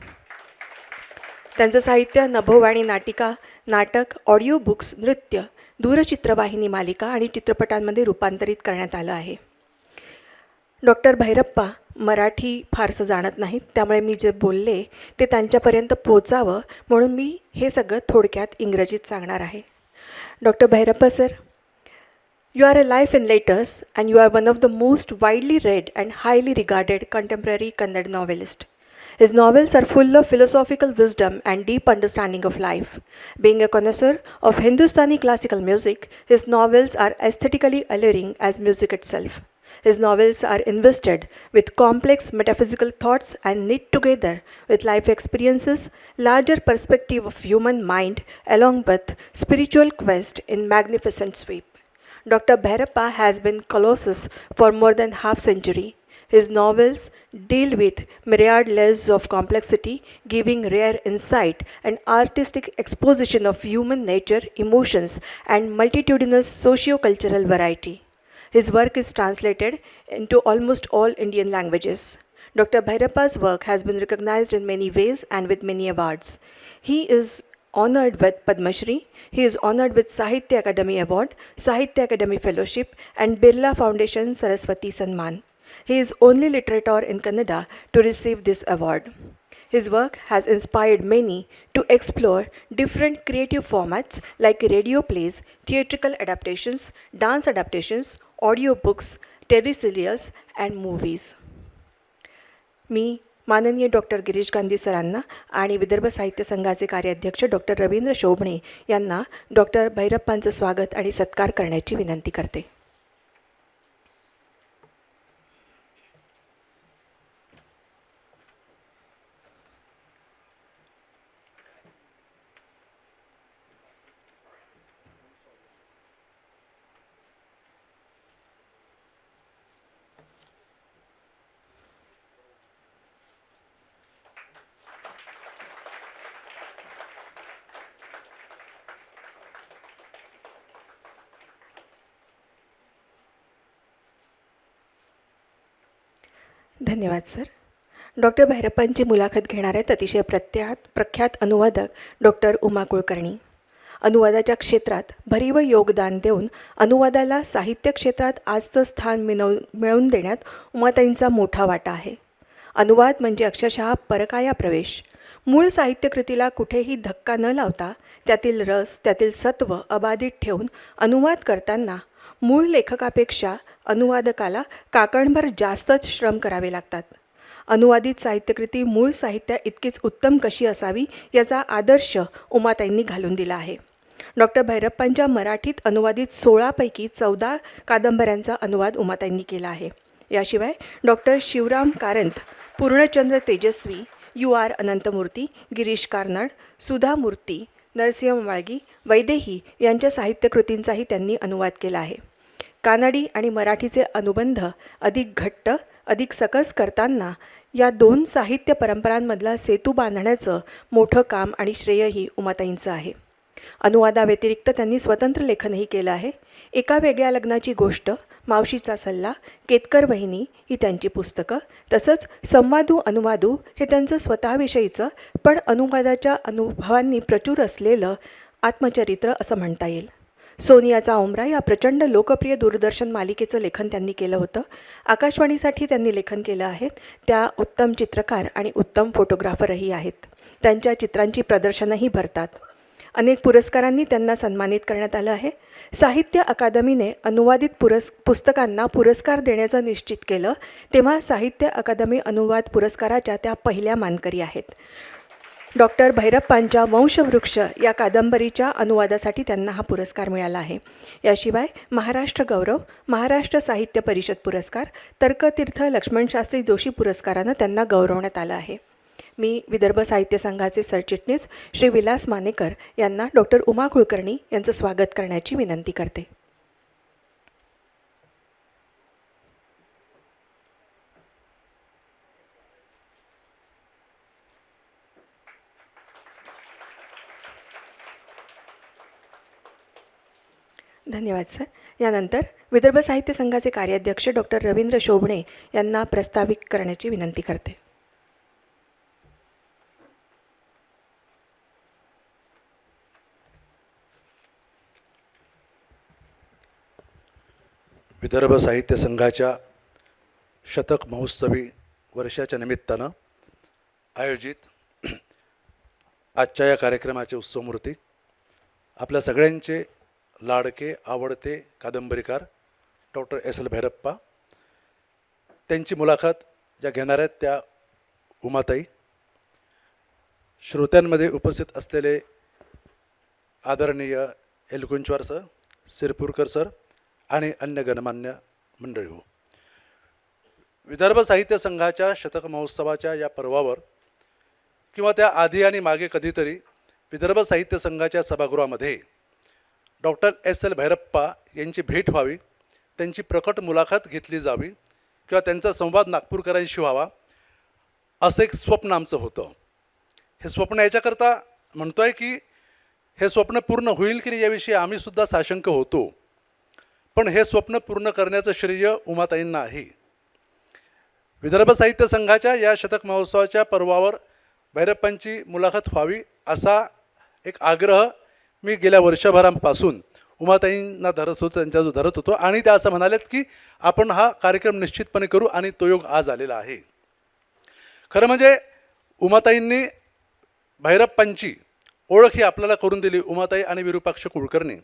त्यांचं साहित्य नभोवाणी नाटिका, नाटक, ऑडिओ बुक्स, नृत्य, दूरचित्रवाहिनी मालिका आणि चित्रपटांमध्ये रूपांतरित करण्यात आलं आहे. डॉक्टर भैरप्पा मराठी फारसं जाणत नाहीत, त्यामुळे मी जे बोलले ते त्यांच्यापर्यंत पोचावं म्हणून मी हे सगळं थोडक्यात इंग्रजीत सांगणार आहे. Doctor Bhyrappa sir, You are a life in letters and you are one of the most widely read and highly regarded contemporary Kannada novelist. His novels are full of philosophical wisdom and deep understanding of life. Being a connoisseur of Hindustani classical music, his novels are aesthetically alluring as music itself. His novels are invested with complex metaphysical thoughts and knit together with life experiences, larger perspective of human mind along with spiritual quest in magnificent sweep. Dr. Bhayerappa has been colossus for more than half century. His novels deal with myriad layers of complexity, giving rare insight and artistic exposition of human nature, emotions, and multitudinous socio-cultural variety. His work is translated into almost all Indian languages. Dr. Bhayerappa's work has been recognized in many ways and with many awards. He is honored with Padma Shri. He is honored with Sahitya Akademi Award, Sahitya Akademi Fellowship and Birla Foundation Saraswati Sanman. He is only literature in Kannada to receive this award. His work has inspired many to explore different creative formats like radio plays, theatrical adaptations, dance adaptations, audio books, TV serials and movies. मी माननीय doctor Girish Gandhi सरांना आणि विदर्भ साहित्य संघाचे कार्याध्यक्ष doctor Ravindra Shobhane यांना doctor भैरप्पांचं स्वागत आणि सत्कार करण्याची विनंती करते. धन्यवाद सर. डॉक्टर भैरप्पांची मुलाखत घेणार आहेत अतिशय प्रख्यात अनुवादक डॉक्टर उमा कुलकर्णी. अनुवादाच्या क्षेत्रात भरीव योगदान देऊन अनुवादाला साहित्य क्षेत्रात आजचं स्थान मिळवून देण्यात उमाताईंचा मोठा वाटा आहे. अनुवाद म्हणजे अक्षरशः परकाया प्रवेश. मूळ साहित्यकृतीला कुठेही धक्का न लावता त्यातील रस, त्यातील सत्व अबाधित ठेवून अनुवाद करताना मूळ लेखकापेक्षा अनुवादकाला काकणभर जास्तच श्रम करावे लागतात. अनुवादित साहित्यकृती मूळ साहित्या इतकीच उत्तम कशी असावी याचा आदर्श उमाताईंनी घालून दिला आहे. डॉक्टर भैरप्पांच्या मराठीत अनुवादित 16 पैकी 14 कादंबऱ्यांचा अनुवाद उमाताईंनी केला आहे. याशिवाय डॉक्टर शिवराम कारंत, पूर्णचंद्र तेजस्वी, U.R. अनंतमूर्ती, गिरीश कार्नाड, सुधा मूर्ती, नरसिंह माळगी, वैदेही यांच्या साहित्यकृतींचाही त्यांनी अनुवाद केला आहे. कानडी आणि मराठीचे अनुबंध अधिक घट्ट, अधिक सकस करताना या दोन साहित्य परंपरांमधला सेतू बांधण्याचं मोठं काम आणि श्रेयही उमाताईंचं आहे. अनुवादाव्यतिरिक्त त्यांनी स्वतंत्र लेखनही केलं आहे. एका वेगळ्या लग्नाची गोष्ट, मावशीचा सल्ला, केतकर वहिनी ही त्यांची पुस्तकं, तसंच संवादू अनुवादू हे त्यांचं स्वतःविषयीचं पण अनुवादाच्या अनुभवांनी प्रचूर असलेलं आत्मचरित्र असं म्हणता येईल. सोनियाचा ओमरा या प्रचंड लोकप्रिय दूरदर्शन मालिकेचं लेखन त्यांनी केलं होतं. आकाशवाणीसाठी त्यांनी लेखन केलं आहे. त्या उत्तम चित्रकार आणि उत्तम फोटोग्राफरही आहेत. त्यांच्या चित्रांची प्रदर्शनंही भरतात. अनेक पुरस्कारांनी त्यांना सन्मानित करण्यात आलं आहे. साहित्य अकादमीने अनुवादित पुस्तकांना पुरस्कार देण्याचं निश्चित केलं तेव्हा साहित्य अकादमी अनुवाद पुरस्काराच्या त्या पहिल्या मानकरी आहेत. डॉक्टर भैरप्पांच्या वंशवृक्ष या कादंबरीच्या अनुवादासाठी त्यांना हा पुरस्कार मिळाला आहे. याशिवाय महाराष्ट्र गौरव, महाराष्ट्र साहित्य परिषद पुरस्कार, तर्कतीर्थ लक्ष्मणशास्त्री जोशी पुरस्कारानं त्यांना गौरवण्यात आलं आहे. मी विदर्भ साहित्य संघाचे सरचिटणीस श्री विलास मानेकर यांना डॉक्टर उमा कुलकर्णी यांचं स्वागत करण्याची विनंती करते. धन्यवाद सर. यानंतर विदर्भ साहित्य संघाचे कार्याध्यक्ष डॉक्टर रवींद्र शोभणे यांना प्रस्तावित करण्याची विनंती करते. विदर्भ साहित्य संघाच्या शतक महोत्सवी वर्षाच्या निमित्तानं आयोजित आजच्या या कार्यक्रमाचे उत्सवमूर्ती आपल्या सगळ्यांचे लाडके आवडते कादंबरीकार Dr.S.L भैरप्पा, त्यांची मुलाखत ज्या घेणार आहेत त्या उमाताई, श्रोत्यांमध्ये उपस्थित असलेले आदरणीय एलकुंचवार सर, सिरपूरकर सर आणि अन्य गणमान्य मंडळी हो. विदर्भ साहित्य संघाच्या शतक महोत्सवाच्या या पर्वावर किंवा त्या आधी आणि मागे कधीतरी विदर्भ साहित्य संघाच्या सभागृहामध्ये Dr.S.L भैरप्पा यांची भेट व्हावी, त्यांची प्रकट मुलाखत घेतली जावी किंवा त्यांचा संवाद नागपूरकरांशी व्हावा असं एक स्वप्न आमचं होतं. हे स्वप्न याच्याकरता म्हणतोय की हे स्वप्न पूर्ण होईल की नाही याविषयी आम्हीसुद्धा साशंक होतो, पण हे स्वप्न पूर्ण करण्याचं श्रेय उमाताईंना आहे. विदर्भ साहित्य संघाच्या या शतक महोत्सवाच्या पर्वावर भैरप्पांची मुलाखत व्हावी असा एक आग्रह मी गेल्या वर्षभरापासून उमाताईंना त्यांच्याजवळ धरत होतो आणि त्या असं म्हणालेत की आपण हा कार्यक्रम निश्चितपणे करू आणि तो योग आज आलेला आहे. खरं म्हणजे उमाताईंनी भैरप्पांची ओळख ही आपल्याला करून दिली. उमाताई आणि विरूपाक्ष कुलकर्णी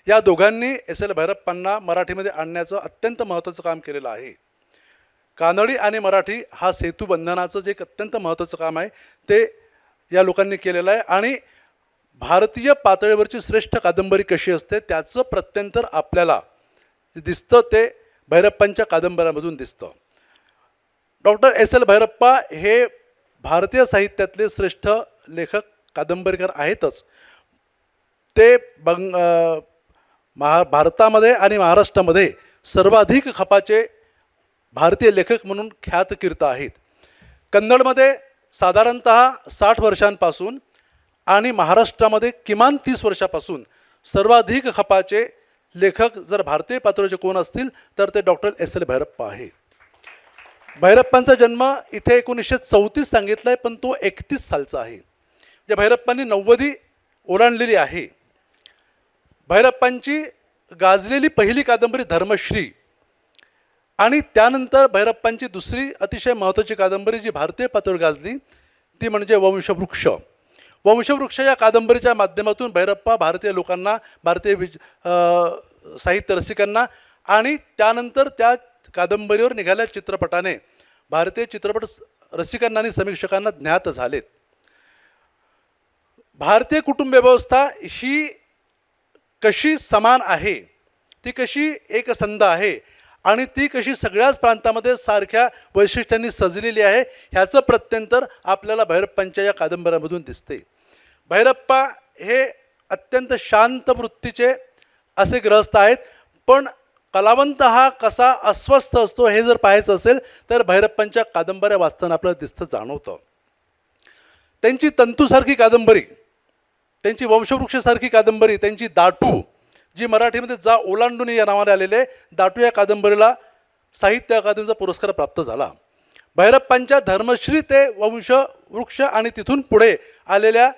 या दोघांनी S.L भैरप्पांना मराठीमध्ये आणण्याचं अत्यंत महत्त्वाचं काम केलेलं आहे. कानडी आणि मराठी हा सेतूबंधनाचं जे एक अत्यंत महत्त्वाचं काम आहे ते या लोकांनी केलेलं आहे. आणि भारतीय पातळीवरची श्रेष्ठ कादंबरी कशी असते त्याचं प्रत्यंतर आपल्याला दिसतं ते भैरप्पांच्या कादंबऱ्यांमधून दिसतं. डॉक्टर.S.L भैरप्पा हे भारतीय साहित्यातले श्रेष्ठ लेखक कादंबरीकार आहेतच. ते भारतामध्ये आणि महाराष्ट्रामध्ये सर्वाधिक खपाचे भारतीय लेखक म्हणून ख्यातकीर्त आहेत. कन्नडमध्ये साधारणतः 60 वर्षांपासून आणि महाराष्ट्रामध्ये किमान 30 वर्षापासून सर्वाधिक खपाचे लेखक जर भारतीय पातळीचे कोण असतील तर ते डॉक्टर.S.L भैरप्पा आहे. भैरप्पांचा जन्म इथे 1934 सांगितला आहे, पण तो 31 सालचा आहे. जे भैरप्पांनी 90 ओलांडलेली आहे. भैरप्पांची गाजलेली पहिली कादंबरी धर्मश्री आणि त्यानंतर भैरप्पांची दुसरी अतिशय महत्त्वाची कादंबरी जी भारतीय पातळीवर गाजली ती म्हणजे वंशवृक्ष. वंशवृक्ष या कादंबरीच्या माध्यमातून भैरप्पा भारतीय लोकांना, भारतीय साहित्य रसिकांना आणि त्यानंतर त्या कादंबरीवर निघाल्या चित्रपटाने भारतीय चित्रपट रसिकांना आणि समीक्षकांना ज्ञात झालेत. भारतीय कुटुंब व्यवस्था ही कशी समान आहे, ती कशी एकसंध आहे आणि ती कशी सगळ्याच प्रांतामध्ये सारख्या वैशिष्ट्यांनी सजलेली आहे ह्याचं प्रत्यंतर आपल्याला भैरप्पांच्या या कादंबऱ्यांमधून दिसते. भैरप्पा हे अत्यंत शांत वृत्तीचे असे ग्रहस्थ आहेत, पण कलावंत हा कसा अस्वस्थ असतो हे जर पाहायचं असेल तर भैरप्पांच्या कादंबऱ्या वाचताना आपल्याला दिसतं, जाणवतं. त्यांची तंतूसारखी कादंबरी, त्यांची वंशवृक्षासारखी कादंबरी, त्यांची दाटू जी मराठीमध्ये जा ओलांडून या नावाने आलेले दाटू या कादंबरीला साहित्य अकादमीचा पुरस्कार प्राप्त झाला. भैरप्पांच्या धर्मश्री ते वंशवृक्ष आणि तिथून पुढे आलेल्या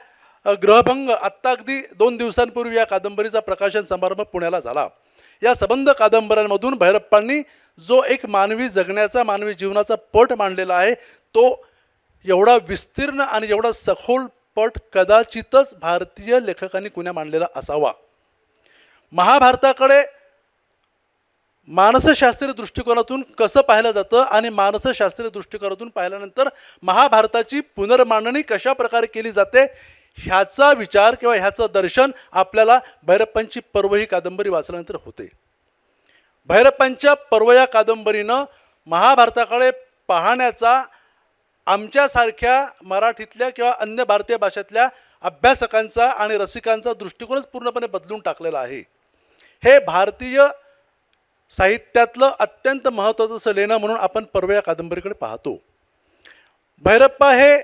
ग्रहभंग आत्ता अगदी 2 दिवसांपूर्वी या कादंबरीचा प्रकाशन समारंभ पुण्याला झाला. या संबंध कादंबऱ्यांमधून भैरप्पांनी जो एक मानवी जगण्याचा, मानवी जीवनाचा पट मांडलेला आहे तो एवढा विस्तीर्ण आणि एवढा सखोल पट कदाचितच भारतीय लेखकांनी कुण्या मांडलेला असावा. महाभारताकडे मानसशास्त्रीय दृष्टिकोनातून कसं पाहिलं जातं आणि मानसशास्त्रीय दृष्टिकोनातून पाहिल्यानंतर महाभारताची पुनर्मांडणी कशा प्रकारे केली जाते ह्याचा विचार किंवा ह्याचं दर्शन आपल्याला भैरप्पांची पर्व ही कादंबरी वाचल्यानंतर होते. भैरप्पांच्या पर्व या कादंबरीनं महाभारताकडे पाहण्याचा आमच्यासारख्या मराठीतल्या किंवा अन्य भारतीय भाषेतल्या अभ्यासकांचा आणि रसिकांचा दृष्टिकोनच पूर्णपणे बदलून टाकलेला आहे. हे भारतीय साहित्यातलं अत्यंत महत्त्वाचं असं लेणं म्हणून आपण पर्व या कादंबरीकडे पाहतो. भैरप्पा हे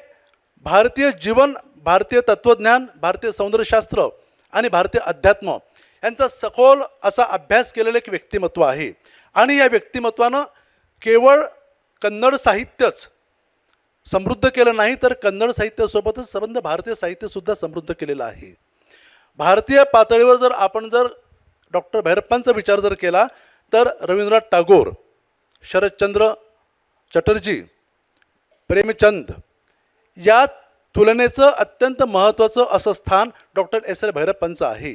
भारतीय जीवन, भारतीय तत्त्वज्ञान, भारतीय सौंदर्यशास्त्र आणि भारतीय अध्यात्म यांचा सखोल असा अभ्यास केलेलं एक व्यक्तिमत्व आहे. आणि या व्यक्तिमत्वानं केवळ कन्नड साहित्यच समृद्ध केलं नाही तर कन्नड साहित्यासोबतच संबंध भारतीय साहित्यसुद्धा समृद्ध केलेलं आहे. भारतीय पातळीवर जर आपण डॉक्टर भैरप्पांचा विचार केला तर रवींद्रनाथ टागोर, शरदचंद्र चटर्जी, प्रेमचंद या तुलनेचं अत्यंत महत्त्वाचं असं स्थान डॉक्टर.S.L भैरप्पांचं आहे.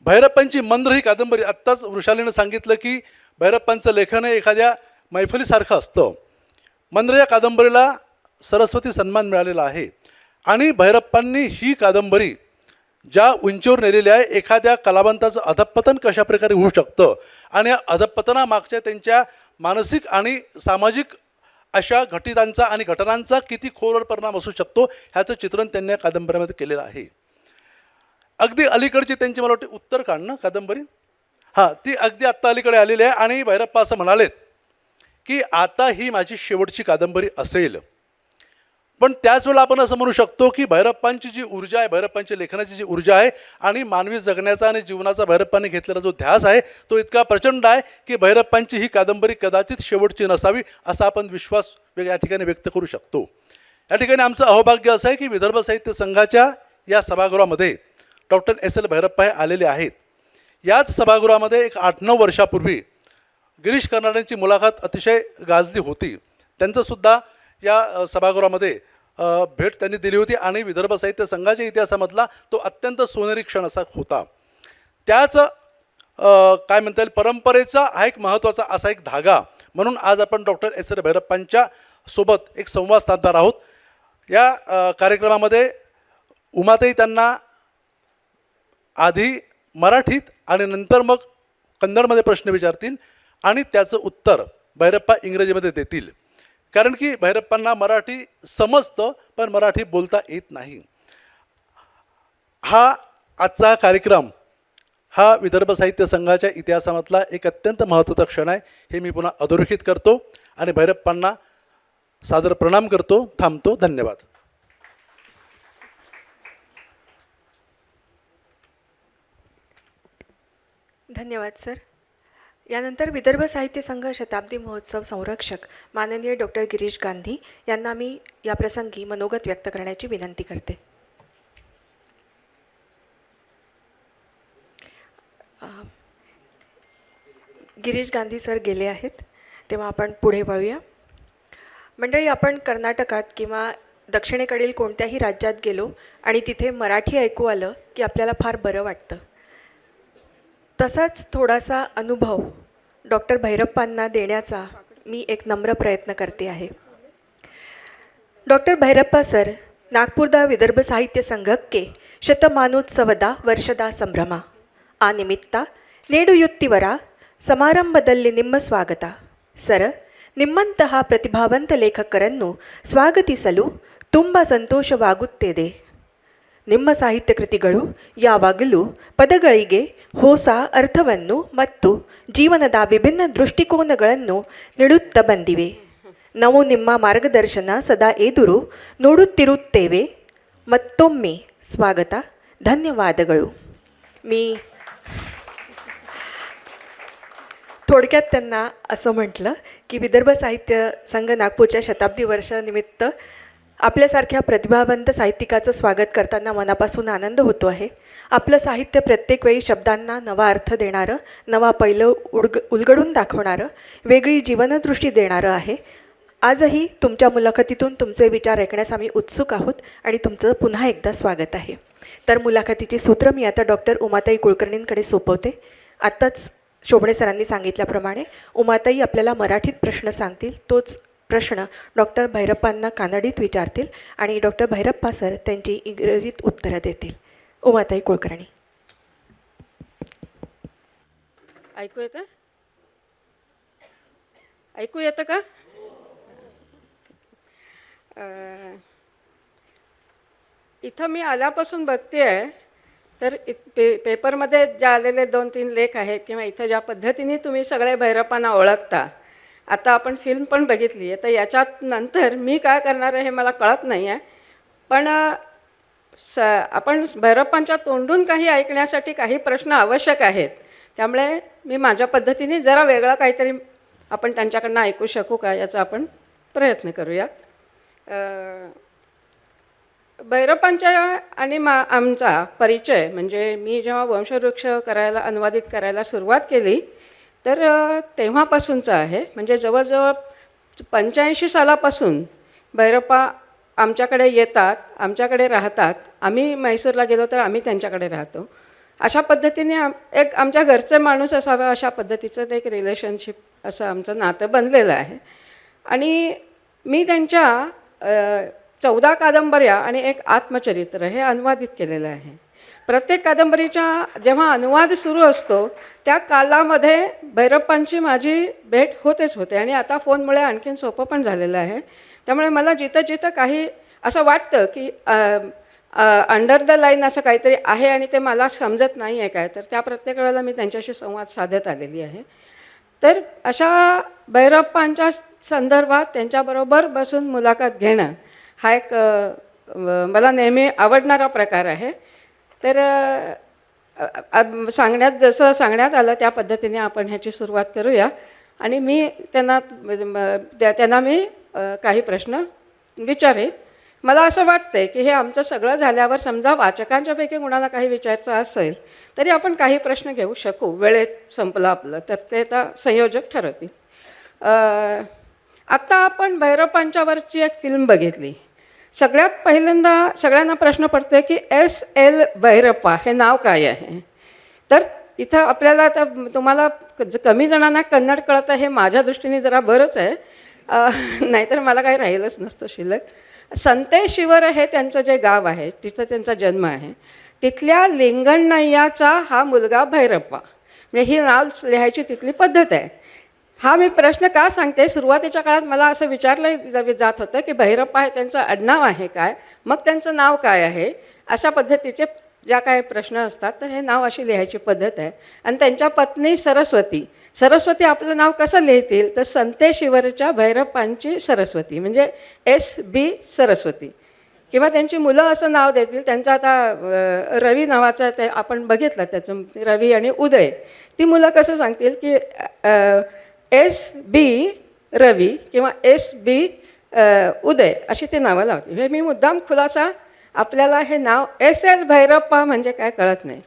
भैरप्पांची मंद्र ही कादंबरी, आत्ताच वृषालीनं सांगितलं की भैरप्पांचं लेखन हे एखाद्या मैफलीसारखं असतं. मंद्र या कादंबरीला सरस्वती सन्मान मिळालेला आहे आणि भैरप्पांनी ही कादंबरी ज्या उंचीवर नेलेली आहे, एखाद्या कलावंताचं अधःपतन कशा प्रकारे होऊ शकतं आणि या अधःपतनामागच्या त्यांच्या मानसिक आणि सामाजिक अशा घटितांचा आणि घटनांचा किती खोलवर परिणाम असू शकतो ह्याचं चित्रण त्यांनी या कादंबरीमध्ये केलेलं आहे. अगदी अलीकडची त्यांची मला वाटते उत्तरकांड ना कादंबरी, हां ती अगदी आत्ता अलीकडे आलेली आहे आणि भैरप्पा असं म्हणालेत की आता ही माझी शेवटची कादंबरी असेल. पण त्याच वेळेला आपण असं म्हणू शकतो की भैरप्पांची जी ऊर्जा आहे, भैरप्पांच्या लेखनाची जी ऊर्जा आहे आणि मानवी जगण्याचा आणि जीवनाचा भैरप्पांनी घेतलेला जो ध्यास आहे तो इतका प्रचंड आहे की भैरप्पांची ही कादंबरी कदाचित शेवटची नसावी असा आपण विश्वास या ठिकाणी व्यक्त करू शकतो. या ठिकाणी आमचं अहोभाग्य असं आहे की विदर्भ साहित्य संघाच्या या सभागृहामध्ये डॉक्टर.S.L भैरप्पा हे आलेले आहेत. याच सभागृहामध्ये एक 8-9 वर्षापूर्वी गिरीश कर्नाडांची मुलाखत अतिशय गाजली होती. त्यांचंसुद्धा या सभागृहामध्ये भेट त्यांनी दिली होती आणि विदर्भ साहित्य संघाच्या इतिहासामधला तो अत्यंत सोनेरी क्षण असा होता. त्याच काय म्हणता येईल परंपरेचा हा एक महत्त्वाचा असा एक धागा म्हणून आज आपण Dr.S.L भैरप्पांच्या सोबत एक संवाद साधणार आहोत. या कार्यक्रमामध्ये उमाताई त्यांना आधी मराठीत आणि नंतर मग कन्नडमध्ये प्रश्न विचारतील आणि त्याचं उत्तर भैरप्पा इंग्रजीमध्ये देतील. कारण की भैरप्पांना मराठी समजतं पण मराठी बोलता येत नाही. हा आजचा कार्यक्रम हा विदर्भ साहित्य संघाच्या इतिहासामधला एक अत्यंत महत्त्वाचा क्षण आहे हे मी पुन्हा अधोरेखित करतो आणि भैरप्पांना सादर प्रणाम करतो. थांबतो. धन्यवाद. धन्यवाद सर. यानंतर विदर्भ साहित्य संघ शताब्दी महोत्सव संरक्षक माननीय डॉक्टर गिरीश गांधी यांना मी या प्रसंगी मनोगत व्यक्त करण्याची विनंती करते. गिरीश गांधी सर गेले आहेत तेव्हा आपण पुढे वळूया. मंडळी, आपण कर्नाटकात किंवा दक्षिणेकडील कोणत्याही राज्यात गेलो आणि तिथे मराठी ऐकू आलं की आपल्याला फार बरं वाटतं. तसाच थोडासा अनुभव डॉक्टर भैरप्पांना देण्याचा मी एक नम्र प्रयत्न करते आहे. डॉक्टर भैरप्पा सर ನಾಗ್ಪುರದ ವಿದರ್ಭ ಸಾಹಿತ್ಯ ಸಂಘಕ್ಕೆ ಶತಮಾನೋತ್ಸವದ ವರ್ಷದ ಸಂಭ್ರಮ. ಆ ನಿಮಿತ್ತ ನೇಡುಯುತ್ತಿವರ ಸಮಾರಂಭದಲ್ಲಿ ನಿಮ್ಮ ಸ್ವಾಗತ. ಸರ್, ನಿಮ್ಮಂತಹ ಪ್ರತಿಭಾವಂತ ಲೇಖಕರನ್ನು ಸ್ವಾಗತಿಸಲು ತುಂಬ ಸಂತೋಷವಾಗುತ್ತಿದೆ. ನಿಮ್ಮ ಸಾಹಿತ್ಯ ಕೃತಿಗಳು ಯಾವಾಗಲೂ ಪದಗಳಿಗೆ ಹೊಸ ಅರ್ಥವನ್ನು ಮತ್ತು ಜೀವನದ ವಿಭಿನ್ನ ದೃಷ್ಟಿಕೋನಗಳನ್ನು ನೀಡುತ್ತಾ ಬಂದಿವೆ. ನಾವು ನಿಮ್ಮ ಮಾರ್ಗದರ್ಶನ ಸದಾ ಎದುರು ನೋಡುತ್ತಿರುತ್ತೇವೆ. ಮತ್ತೊಮ್ಮೆ ಸ್ವಾಗತ. ಧನ್ಯವಾದಗಳು. मी थोडक्यात त्यांना असं म्हटलं की विदर्भ साहित्य संघ नागपूरच्या शताब्दी वर्षानिमित्त आपल्यासारख्या प्रतिभावंत साहित्यिकाचं स्वागत करताना मनापासून आनंद होतो आहे. आपलं साहित्य प्रत्येक वेळी शब्दांना नवा अर्थ देणारं, नवा पैलू उलगडून दाखवणारं, वेगळी जीवनदृष्टी देणारं आहे. आजही तुमच्या मुलाखतीतून तुमचे विचार ऐकण्यास आम्ही उत्सुक आहोत आणि तुमचं पुन्हा एकदा स्वागत आहे. तर मुलाखतीची सूत्र मी आता डॉक्टर उमाताई कुलकर्णींकडे सोपवते. आत्ताच शोभणे सरांनी सांगितल्याप्रमाणे उमाताई आपल्याला मराठीत प्रश्न सांगतील. तोच प्रश्न डॉक्टर भैरप्पांना कानडीत विचारतील आणि डॉक्टर भैरप्पा सर त्यांची इंग्रजीत उत्तरं देतील. उमाताई कुलकर्णी. ऐकू येतं? ऐकू येतं का? इथं मी आल्यापासून बघते आहे तर पेपरमध्ये जे आलेले 2-3 लेख आहेत किंवा इथं ज्या पद्धतीने तुम्ही सगळे भैरप्पांना ओळखता, आता आपण फिल्म पण बघितली आहे, तर याच्यात नंतर मी काय करणार आहे हे मला कळत नाही आहे. पण आपण भैरप्पांच्या तोंडून काही ऐकण्यासाठी काही प्रश्न आवश्यक आहेत. त्यामुळे मी माझ्या पद्धतीने जरा वेगळं काहीतरी आपण त्यांच्याकडनं ऐकू शकू का याचा आपण प्रयत्न करूया. भैरप्पांच्या आणि आमचा परिचय म्हणजे मी जेव्हा वंशवृक्ष अनुवादित करायला सुरुवात केली तर तेव्हापासूनचं आहे. म्हणजे जवळजवळ 85 सालापासून भैरप्पा आमच्याकडे येतात, आमच्याकडे राहतात. आम्ही म्हैसूरला गेलो तर आम्ही त्यांच्याकडे राहतो. अशा पद्धतीने एक आमच्या घरचे माणूस असावा अशा पद्धतीचं एक रिलेशनशिप असं आमचं नातं बनलेलं आहे. आणि मी त्यांच्या 14 कादंबऱ्या आणि एक आत्मचरित्र हे अनुवादित केलेलं आहे. प्रत्येक कादंबरीच्या जेव्हा अनुवाद सुरू असतो त्या कालामध्ये भैरप्पांची माझी भेट होतेच होते आणि आता फोनमुळे आणखीन सोपं पण झालेलं आहे. त्यामुळे मला जिथं जिथं काही असं वाटतं की अंडर द लाईन असं काहीतरी आहे आणि ते मला समजत नाही आहे काय, तर त्या प्रत्येक वेळेला मी त्यांच्याशी संवाद साधत आलेली आहे. तर अशा भैरप्पांच्या संदर्भात त्यांच्याबरोबर बसून मुलाखत घेणं हा एक मला नेहमी आवडणारा प्रकार आहे. तर जसं सांगण्यात आलं त्या पद्धतीने आपण ह्याची सुरुवात करूया. आणि मी त्यांना मी काही प्रश्न विचारेन. मला असं वाटतंय की हे आमचं सगळं झाल्यावर समजा वाचकांच्यापैकी कोणाला काही विचारायचं असेल तरी आपण काही प्रश्न घेऊ शकू. वेळेत संपलं आपलं तर ते आता संयोजक ठरवतील. आत्ता आपण भैरप्पांच्यावरची एक फिल्म बघितली. सगळ्यात पहिल्यांदा सगळ्यांना प्रश्न पडतोय की S.L. भैरप्पा हे नाव काय आहे. तर इथं आपल्याला आता तुम्हाला कमी जणांना कन्नड कळतं हे माझ्या दृष्टीने जरा बरंच आहे. नाहीतर मला काही राहिलंच नसतं शिल्लक. संतेशिवर हे त्यांचं जे गाव आहे, तिथं त्यांचा जन्म आहे. तिथल्या लिंगण्णय्याचा हा मुलगा भैरप्पा. म्हणजे ही नाव लिहायची तिथली पद्धत आहे. हा मी प्रश्न का सांगते, सुरुवातीच्या काळात मला असं विचारलं जात होतं की भैरप्पा हे त्यांचं आडनाव आहे काय, मग त्यांचं नाव काय आहे, अशा पद्धतीचे ज्या काही प्रश्न असतात, तर हे नाव अशी लिहायची पद्धत आहे. आणि त्यांच्या पत्नी सरस्वती, सरस्वती आपलं नाव कसं लिहितील, तर संतेशिवरच्या भैरप्पांची सरस्वती, म्हणजे SB सरस्वती. किंवा त्यांची मुलं असं नाव देतील. त्यांचं आता रवी नावाचं ते आपण बघितलं, त्याचं रवी आणि उदय. ती मुलं कसं सांगतील की SB रवी किंवा SB उदय अशी ती नावं लावतील. हे मी मुद्दाम खुलासा, आपल्याला हे नाव SL भैरप्पा म्हणजे काय कळत नाही.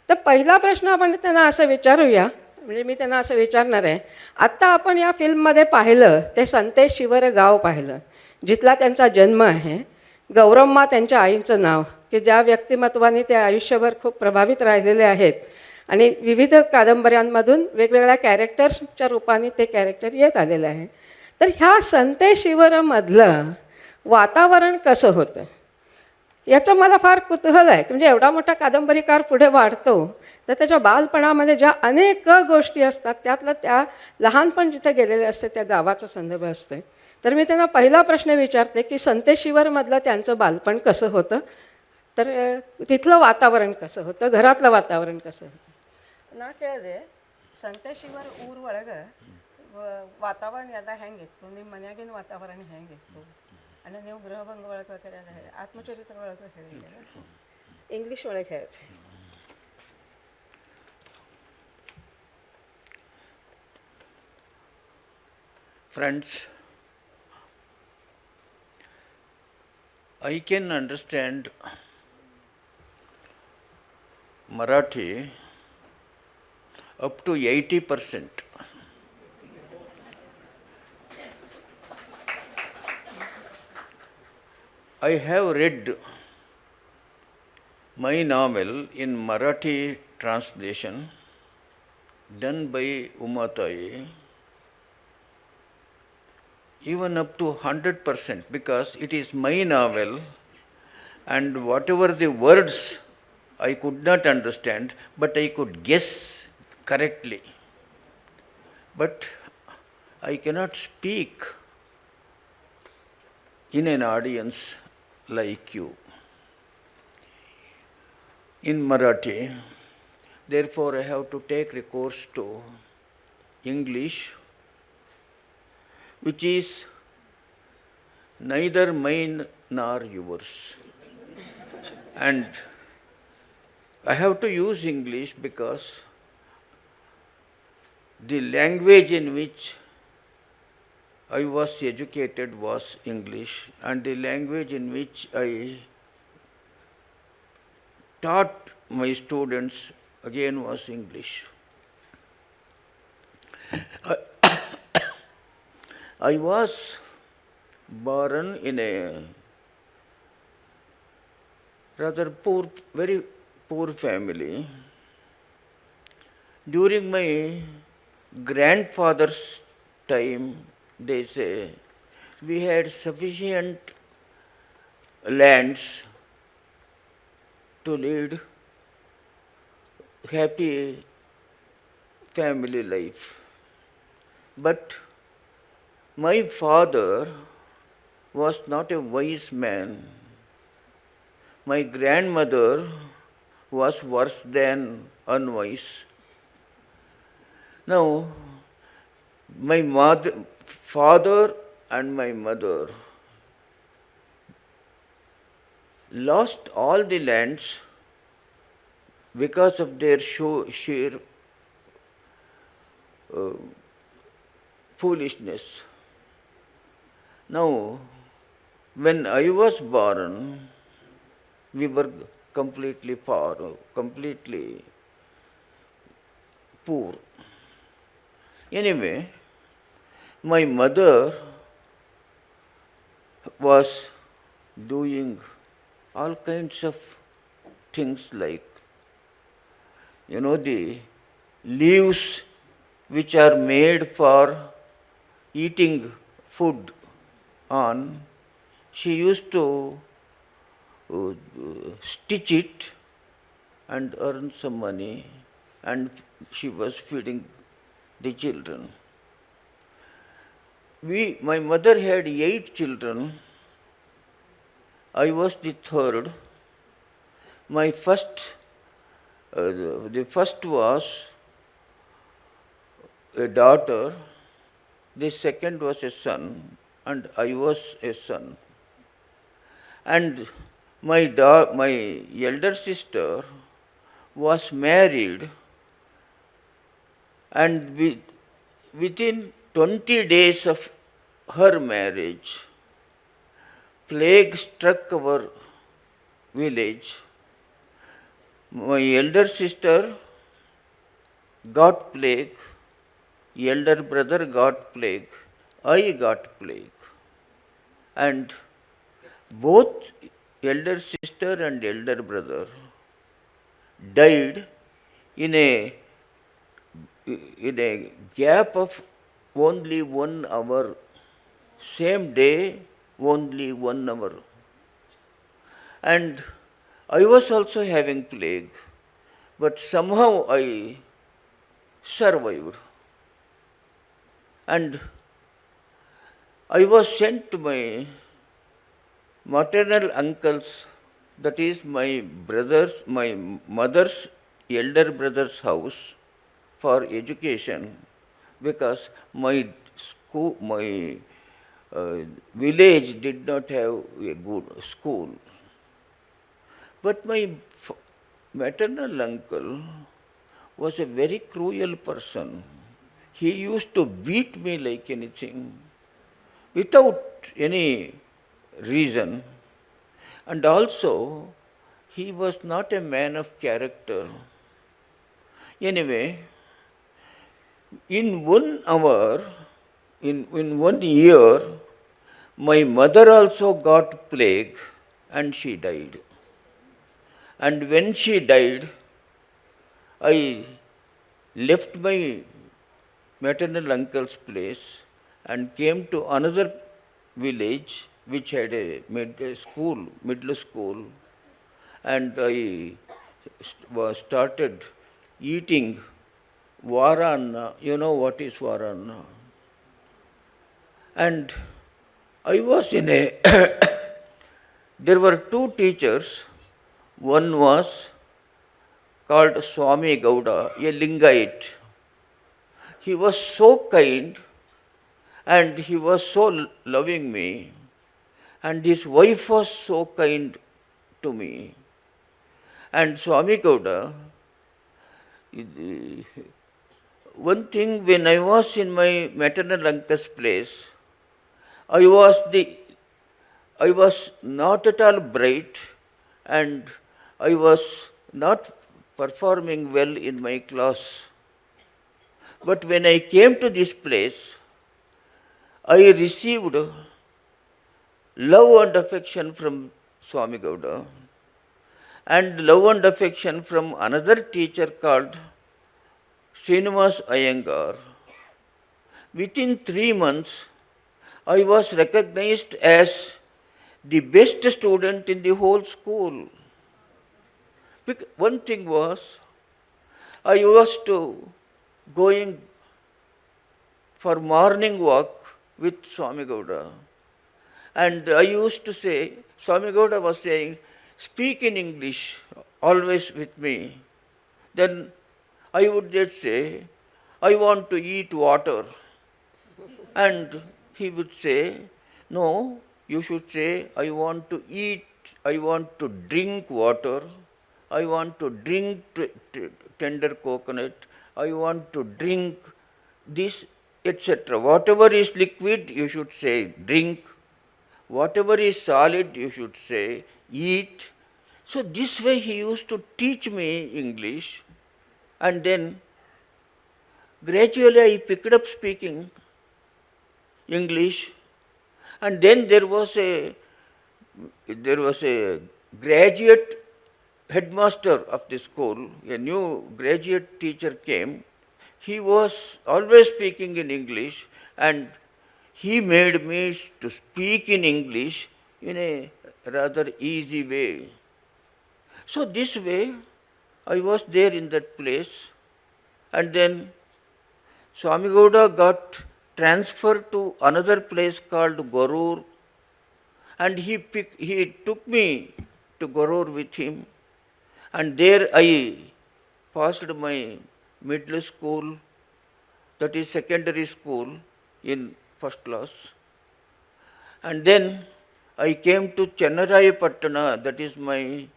तर पहिला प्रश्न आपण त्यांना असं विचारूया, म्हणजे मी त्यांना असं विचारणार आहे. आत्ता आपण या फिल्ममध्ये पाहिलं ते संतेशिवर गाव पाहिलं, जिथला त्यांचा जन्म आहे. गौरम्मा त्यांच्या आईचं नाव, की ज्या व्यक्तिमत्वाने ते आयुष्यभर खूप प्रभावित राहिलेले आहेत आणि विविध कादंबऱ्यांमधून वेगवेगळ्या कॅरेक्टर्सच्या रूपाने ते कॅरेक्टर येत आलेलं आहे. तर ह्या संतेशिवरमधलं वातावरण कसं होतं याचं मला फार कुतूहल आहे. म्हणजे एवढा मोठा कादंबरीकार पुढे वाढतो, तर त्याच्या बालपणामध्ये ज्या अनेक गोष्टी असतात, त्यातलं त्या लहानपण जिथे गेलेले असते त्या गावाचा संदर्भ असतो. तर मी त्यांना पहिला प्रश्न विचारते की संतेशिवरमधलं त्यांचं बालपण कसं होतं, तर तिथलं वातावरण कसं होतं, घरातलं वातावरण कसं होतं. ನಾ ಕೇಳಿದೆ, ಸಂತೆಶಿವರ ಊರ ಒಳಗೆ ವಾತಾವರಣ ಎಲ್ಲ ಹೆಂಗಿತ್ತು, ನಿಮ್ಮ ಮನ್ಯಾಗಿನ ವಾತಾವರಣ ಹೆಂಗಿತ್ತು, ಅಂದರೆ ನೀವು ಗೃಹಭಂಗ ಒಳಗೆ ಎಲ್ಲ ಹೇಳಿ, ಆತ್ಮಚರಿತ್ರ ಒಳಗೆ ಹೇಳಿದ್ದೀರ, ಇಂಗ್ಲೀಷ್ ಒಳಗೆ ಹೇಳ್ರಿ. Friends, I can understand Marathi up to 80%. I have read my novel in Marathi translation done by Umatai, even up to 100%, because it is my novel and whatever the words I could not understand, but I could guess correctly. But I cannot speak in an audience like you in Marathi. Therefore, I have to take recourse to English, which is neither mine nor yours. And I have to use English because the language in which I was educated was English, and the language in which I taught my students again was English. I was born in a rather poor, very poor family. During my grandfather's time, they say, we had sufficient lands to lead happy family life. But my father was not a wise man. My grandmother was worse than unwise. Now, my father and my mother lost all the lands because of their sheer foolishness. Now, when I was born, we were completely poor. Anyway, my mother was doing all kinds of things like, the leaves which are made for eating food on, she used to uh, stitch it and earn some money, and she was feeding the children. My mother had 8 children. I was the third. My the first was a daughter, the second was a son, and I was a son. And my elder sister was married, and within 20 days of her marriage, plague struck our village. My elder sister got plague, elder brother got plague, I got plague. And both elder sister and elder brother died in a gap of only 1 hour. Same day, only 1 hour. And I was also having plague, but somehow I survived. And I was sent to my maternal uncle's, that is my mother's elder brother's house for education, because my village did not have a good school. But my maternal uncle was a very cruel person. He used to beat me like anything without any reason. And also, he was not a man of character. Anyway, in 1 hour, in 1 year, my mother also got plague and she died. And when she died, I left my maternal uncle's place and came to another village which had a middle school, and I started eating varanna. You know what is varanna? And I was in a there were 2 teachers. One was called Swami Gowda, a Lingayite. He was so kind and he was so loving me, and his wife was so kind to me. And Swami Gowda, one thing, when I was in my maternal uncle's place, I was not at all bright, and I was not performing well in my class. But when I came to this place, I received love and affection from Swami Gowda, and love and affection from another teacher called Srinivas Iyengar. Within 3 months, I was recognized as the best student in the whole school. One thing was, I used to going for morning walk with Swami Gowda, and I used to say, Swami Gowda was saying, speak in English always with me. Then I would just say, I want to eat water. And he would say, no, you should say, I want to eat, I want to drink water, I want to drink tender coconut, I want to drink this, etc. Whatever is liquid, you should say drink. Whatever is solid, you should say eat. So this way he used to teach me English, and then gradually I picked up speaking English, and then there was a graduate headmaster of the school. A new graduate teacher came he was always speaking in English, and he made me to speak in English in a rather easy way. So this way, I was there in that place, and then Swami Gowda got transferred to another place called Gorur, and he took me to Gorur with him, and there I passed my middle school, that is secondary school, in first class. And then I came to Chennarayapatna, that is my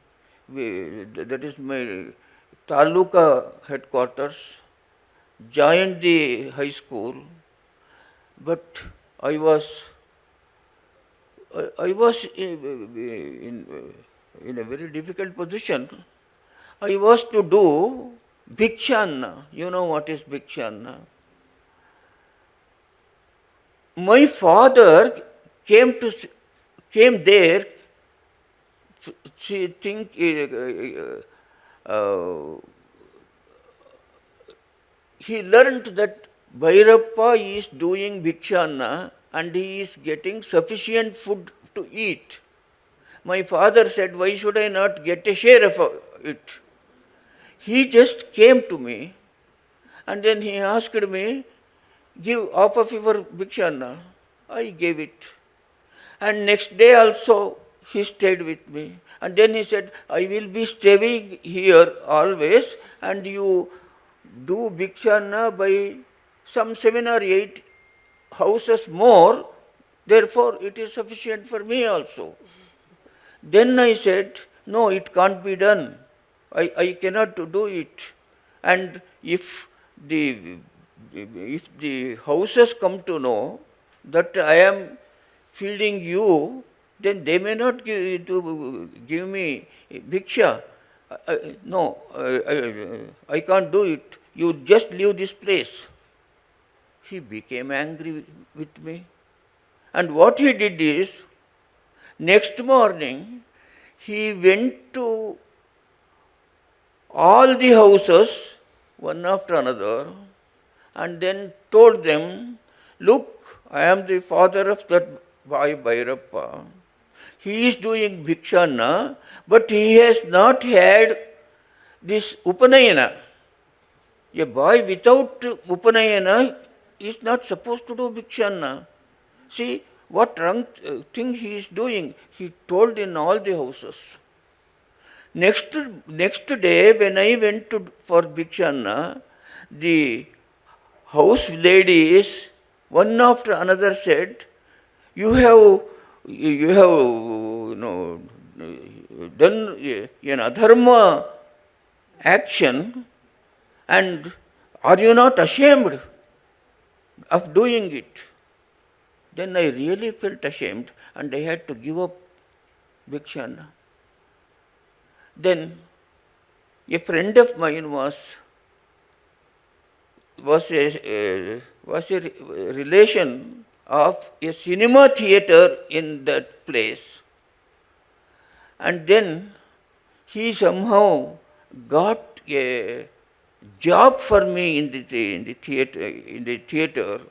taluka headquarters, joined the high school, but I was in a very difficult position. I was to do Bhikshanna. You know what is Bhikshanna? My father came there. She think he learned that Bhayerappa is doing Bhikshanna and he is getting sufficient food to eat. My father said, why should I not get a share of it? He just came to me and then he asked me, give half of your Bhikshanna. I gave it. And next day also he stayed with me. And then he said, I will be staying here always, and you do Bhikshanna by some 7 or 8 houses more, therefore it is sufficient for me also. Then I said, no, it can't be done. I cannot do it. And if the houses come to know that I am feeding you, then they may not give me bhiksha. No, I can't do it. You just leave this place. He became angry with me. And what he did is, next morning, he went to all the houses, one after another, and then told them, look, I am the father of that boy Bhayerappa. He is doing Bhikshanna, but he has not had this Upanayana. A boy without Upanayana is not supposed to do Bhikshanna. See what wrong thing he is doing. He told in all the houses. Next day, when I went for Bhikshanna, the house ladies, one after another, said, you have done an adharma action, and are you not ashamed of doing it? Then I really felt ashamed, and I had to give up Bhikshanna. Then a friend of mine was a relation of a cinema theater in that place. And then he somehow got a job for me in the theater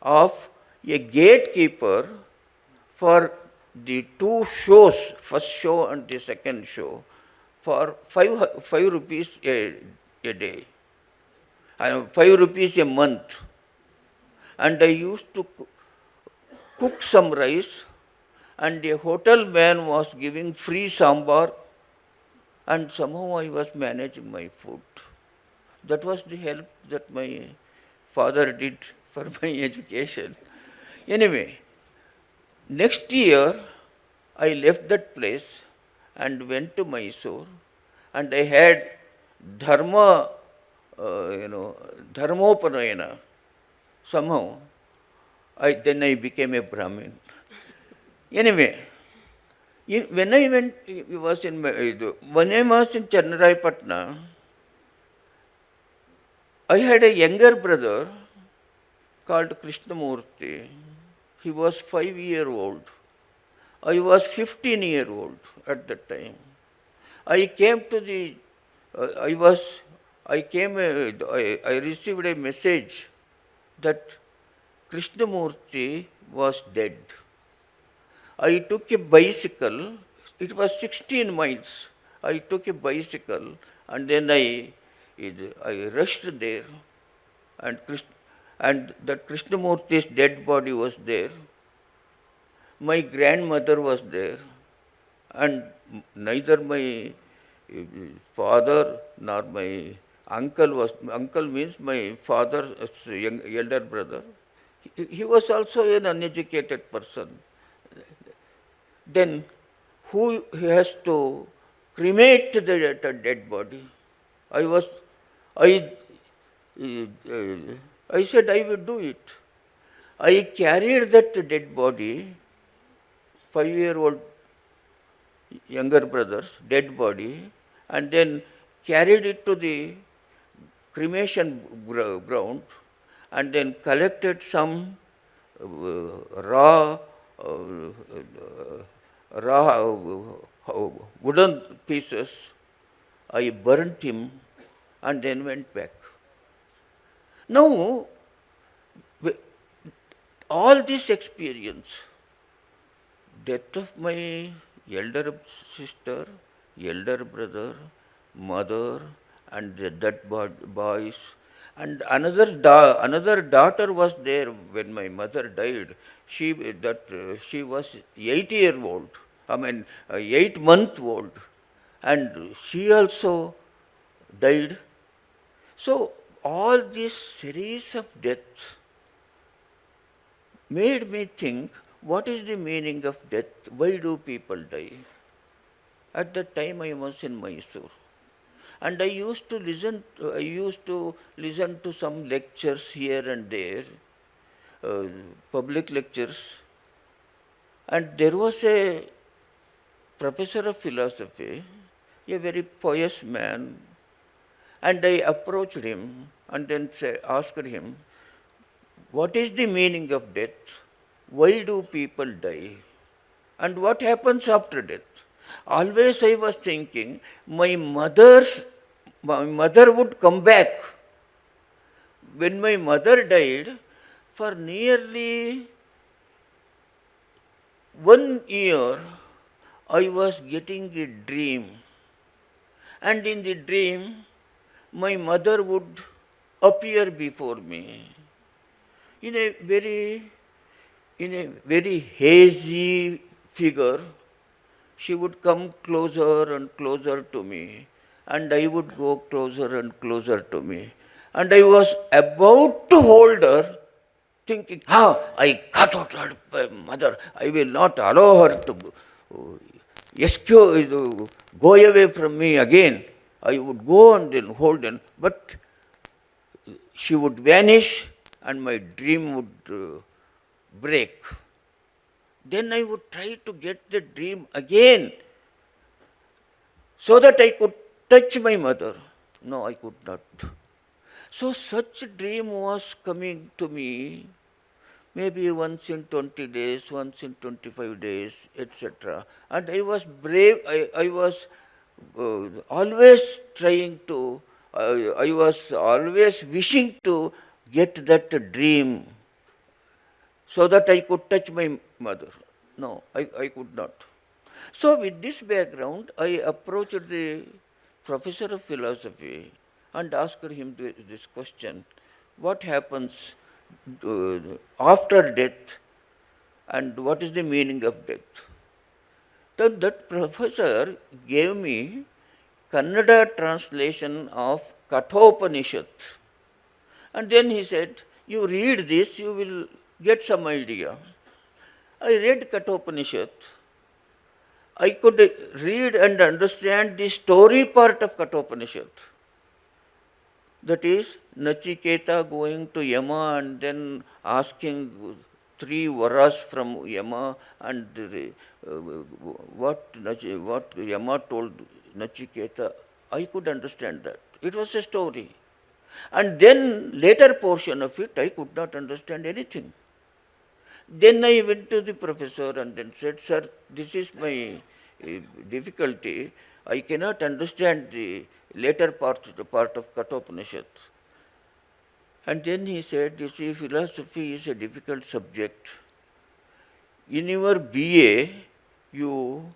of a gatekeeper for the 2 shows, first show and the second show, for 5 rupees a day, and 5 rupees a month. And I used to cook some rice, and a hotel man was giving free sambar, and somehow I was managing my food. That was the help that my father did for my education. Anyway, next year I left that place and went to Mysore, and I had dharmopanayana. Somehow, then I became a Brahmin. Anyway, when I was in Chennarayapatna, I had a younger brother called Krishnamurti. He was 5-year-old. I was 15-year-old at that time. I came to I was I received a message that Krishnamurti was dead. I took a bicycle, it was 16 miles. I took a bicycle and then I rushed there, and that Krishnamurti's dead body was there. My grandmother was there, and neither my father nor my uncle means my father's elder brother. He was also an uneducated person. Then who has to cremate the dead body? I was, I, I said I would do it. I carried that dead body, 5-year-old younger brother's dead body, and then carried it to the cremation ground, and then collected some raw wooden pieces. I burnt him and then went back. Now, all this experience, death of my elder sister, elder brother, mother, and that boys, and another daughter was there when my mother died. She was 8-year-old. I mean, 8-month-old, and she also died. So all this series of deaths made me think, what is the meaning of death? Why do people die? At that time I was in Mysore, and I used to listen to some lectures here and there, public lectures, and there was a professor of philosophy, a very pious man, and I approached him and then asked him, what is the meaning of death? Why do people die? And what happens after death? Always I was thinking, my mother would come back. When my mother died, for nearly 1 year, I was getting a dream. And in the dream, my mother would appear before me in a very hazy figure. She would come closer and closer to me, and I would go closer and closer to me. And I was about to hold her, thinking, I cut out her mother. I will not allow her to go away from me again. I would go and then hold her, but she would vanish and my dream would break. Then I would try to get the dream again so that I could touch my mother. No, I could not. So such dream was coming to me maybe once in 20 days, once in 25 days, etc. And I was brave, I was always trying to, I was always wishing to get that dream so that I could touch my mother. No, I could not. So with this background, I approached the professor of philosophy and asked him this question, what happens after death and what is the meaning of death? Then that professor gave me Kannada translation of Kathopanishad. And then he said, you read this, you will get some idea. I read Kathopanishad. I could read and understand the story part of Kathopanishad. That is, Nachiketa going to Yama and then asking 3 varas from Yama, and what Yama told Nachiketa, I could understand that. It was a story. And then later portion of it, I could not understand anything. Then I went to the professor and then said, sir, this is my difficulty. I cannot understand the later part of Kathopanishad. And then he said, you see, philosophy is a difficult subject. In your BA, you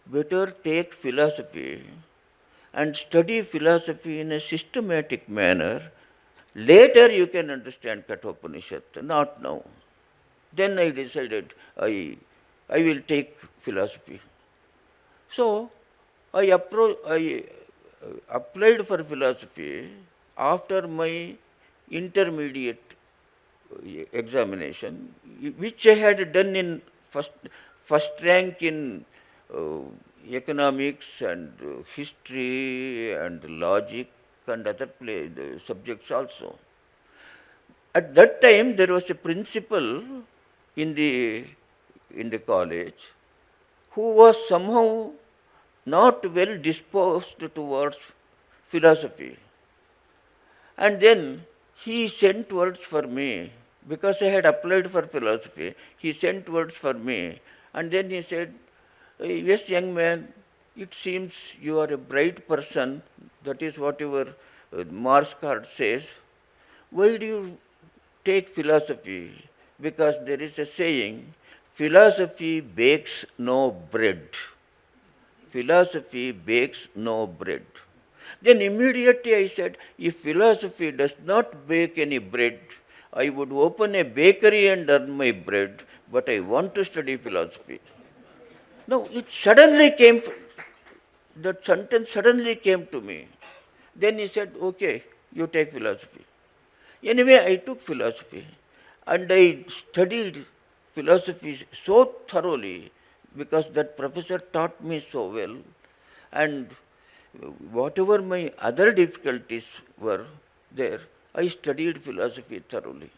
better take philosophy and study philosophy in a systematic manner. Later you can understand Kathopanishad, not now. Then I decided I will take philosophy. So I applied for philosophy after my intermediate examination, which I had done in first rank in economics and history and logic and other subjects also. At that time, there was a principal in the college who was somehow not well disposed towards philosophy. And then he sent words for me, because I had applied for philosophy. He sent words for me, and then he said, yes, young man, it seems you are a bright person. That is what your marks card says. Why do you take philosophy? Because there is a saying, philosophy bakes no bread. Philosophy bakes no bread. Then immediately I said, if philosophy does not bake any bread, I would open a bakery and earn my bread, but I want to study philosophy. No, it suddenly came, that sentence suddenly came to me. Then he said, okay, you take philosophy. Anyway, I took philosophy and I studied philosophy so thoroughly because that professor taught me so well, and whatever my other difficulties were there, I studied philosophy thoroughly.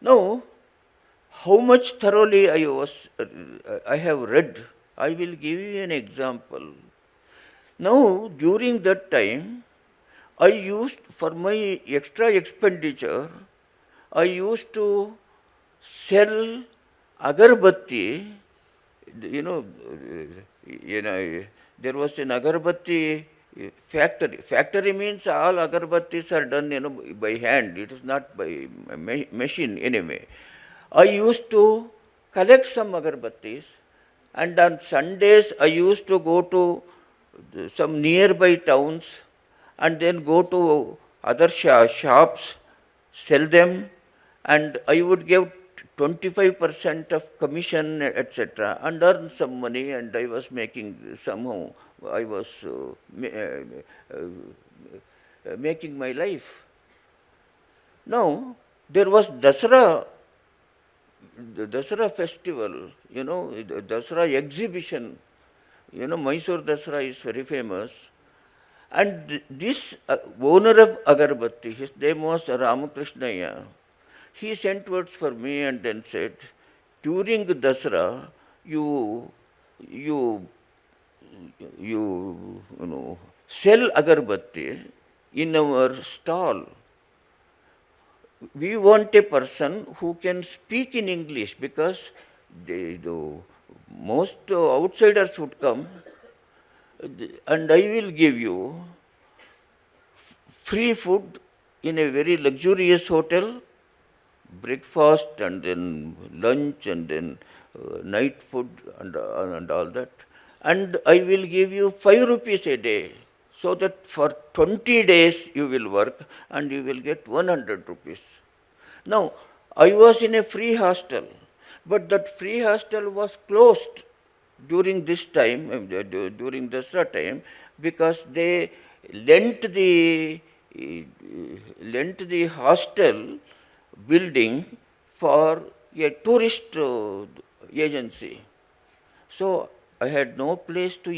Now, how much thoroughly I have read, I will give you an example. Now, during that time, I used, for my extra expenditure, I used to sell agarbatti. You know, there was an agarbatti factory. Factory means all agarbattis are done, by hand. It is not by machine anyway. I used to collect some agarbattis, and on Sundays I used to go to some nearby towns and then go to other shops, sell them, and I would give 25% of commission, etc., and earn some money, and I was making somehow, I was making my life. Now, there was the Dasara festival, the Dasara exhibition. Mysore Dasara is very famous. And this owner of agarbatti, his name was Ramakrishnaya, he sent words for me and then said, during Dasara, you sell agarbatti in our stall. We want a person who can speak in English, because most outsiders would come, and I will give you free food in a very luxurious hotel, breakfast and then lunch and then night food and all that. And I will give you 5 rupees a day, so that for 20 days you will work and you will get 100 rupees. Now, I was in a free hostel, but that free hostel was closed during this time, during Dasara time, because they lent the hostel building for a tourist agency. So I had no place to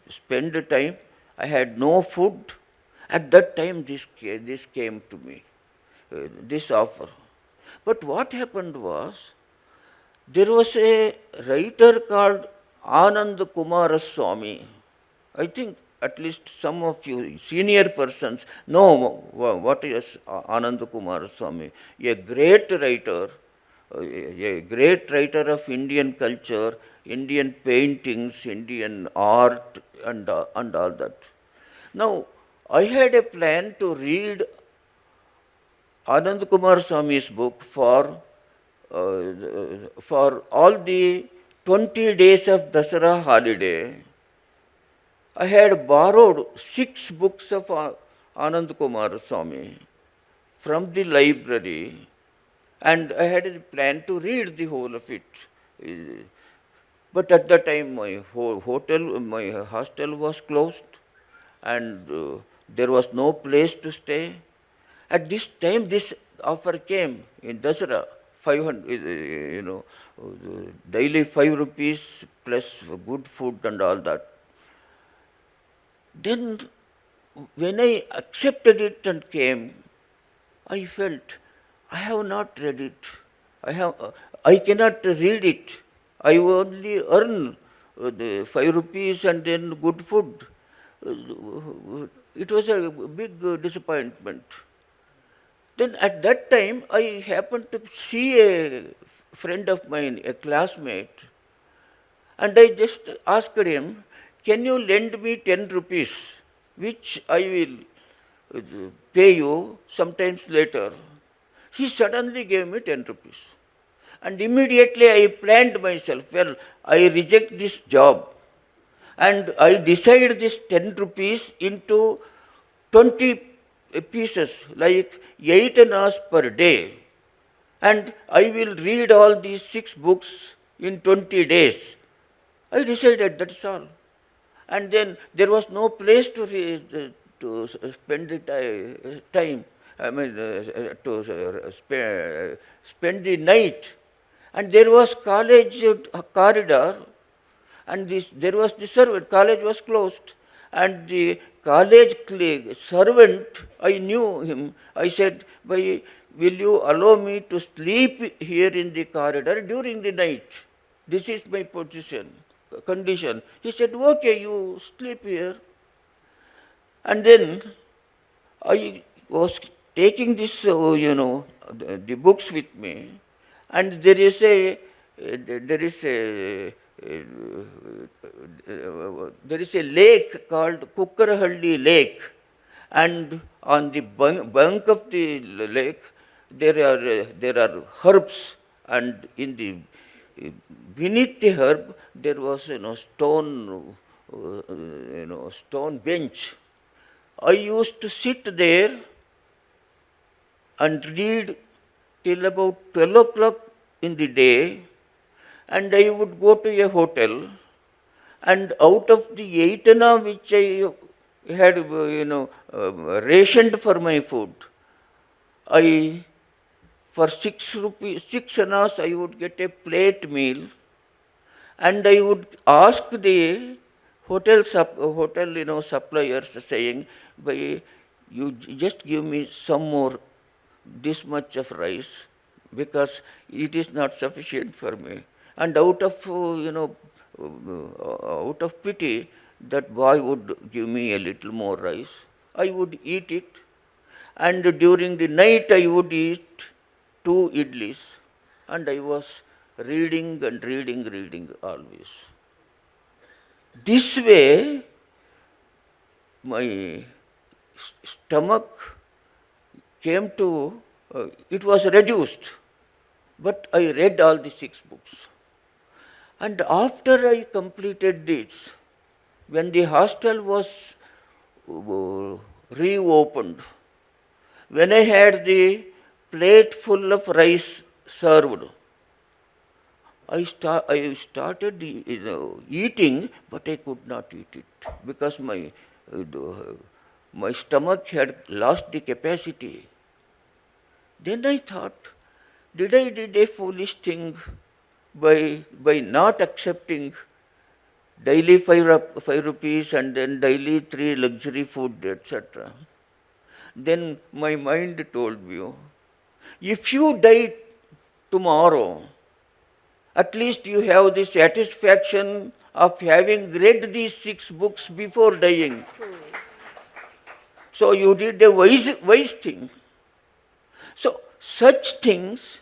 spend the time. I had no food. At that time, this came to me, this offer. But what happened was, there was a writer called Anand Kumaraswamy. I think at least some of you senior persons know what is Anand Kumaraswamy, a great writer a great writer of Indian culture, Indian paintings, Indian art, and all that. Now, I had a plan to read Anand Kumar Swami's book for all the 20 days of Dasara holiday. I had borrowed 6 books of Anand Kumar Swami from the library, and I had a plan to read the whole of it. But at that time, my hostel was closed, and there was no place to stay. At this time, this offer came in Dasara, 500, daily 5 rupees plus good food and all that. Then, when I accepted it and came, I felt I have not read it. I cannot read it. I only earn the 5 rupees and then good food. It was a big disappointment. Then at that time, I happened to see a friend of mine, a classmate, and I just asked him, can you lend me 10 rupees, which I will pay you sometimes later? He suddenly gave me 10 rupees. And immediately I planned myself, well, I reject this job. And I decide this 10 rupees into 20 pieces, like 8 hours per day. And I will read all these 6 books in 20 days. I decided, that's all. And then there was no place to spend the time. I mean, spend the night. And there was college corridor, and there was the servant. College was closed, and the college servant, I knew him. I said, will you allow me to sleep here in the corridor during the night? This is my condition. He said, okay, you sleep here. And then I was taking this, the books with me, and there is a lake called Kukkarahalli Lake, and on the bank of the lake there are herbs, and in the beneath the herb there was stone bench. I used to sit there and read till about 12 o'clock in the day, and I would go to a hotel, and out of the 8 anna which I had, rationed for my food, for 6 annas, I would get a plate meal, and I would ask the hotel suppliers, saying, you just give me some more, this much of rice, because it is not sufficient for me. And out of pity, that boy would give me a little more rice. I would eat it, and during the night I would eat 2 idlis, and I was reading and reading always. This way, my stomach came to, it was reduced, but I read all the 6 books. And after I completed this, when the hostel was reopened, when I had the plate full of rice served, I started eating, but I could not eat it because my stomach had lost the capacity. Then I thought, did I did a foolish thing by not accepting daily 5 rupees and then daily 3 luxury food, etc. Then my mind told me, if you die tomorrow, at least you have the satisfaction of having read these 6 books before dying. So you did a wise thing. So such things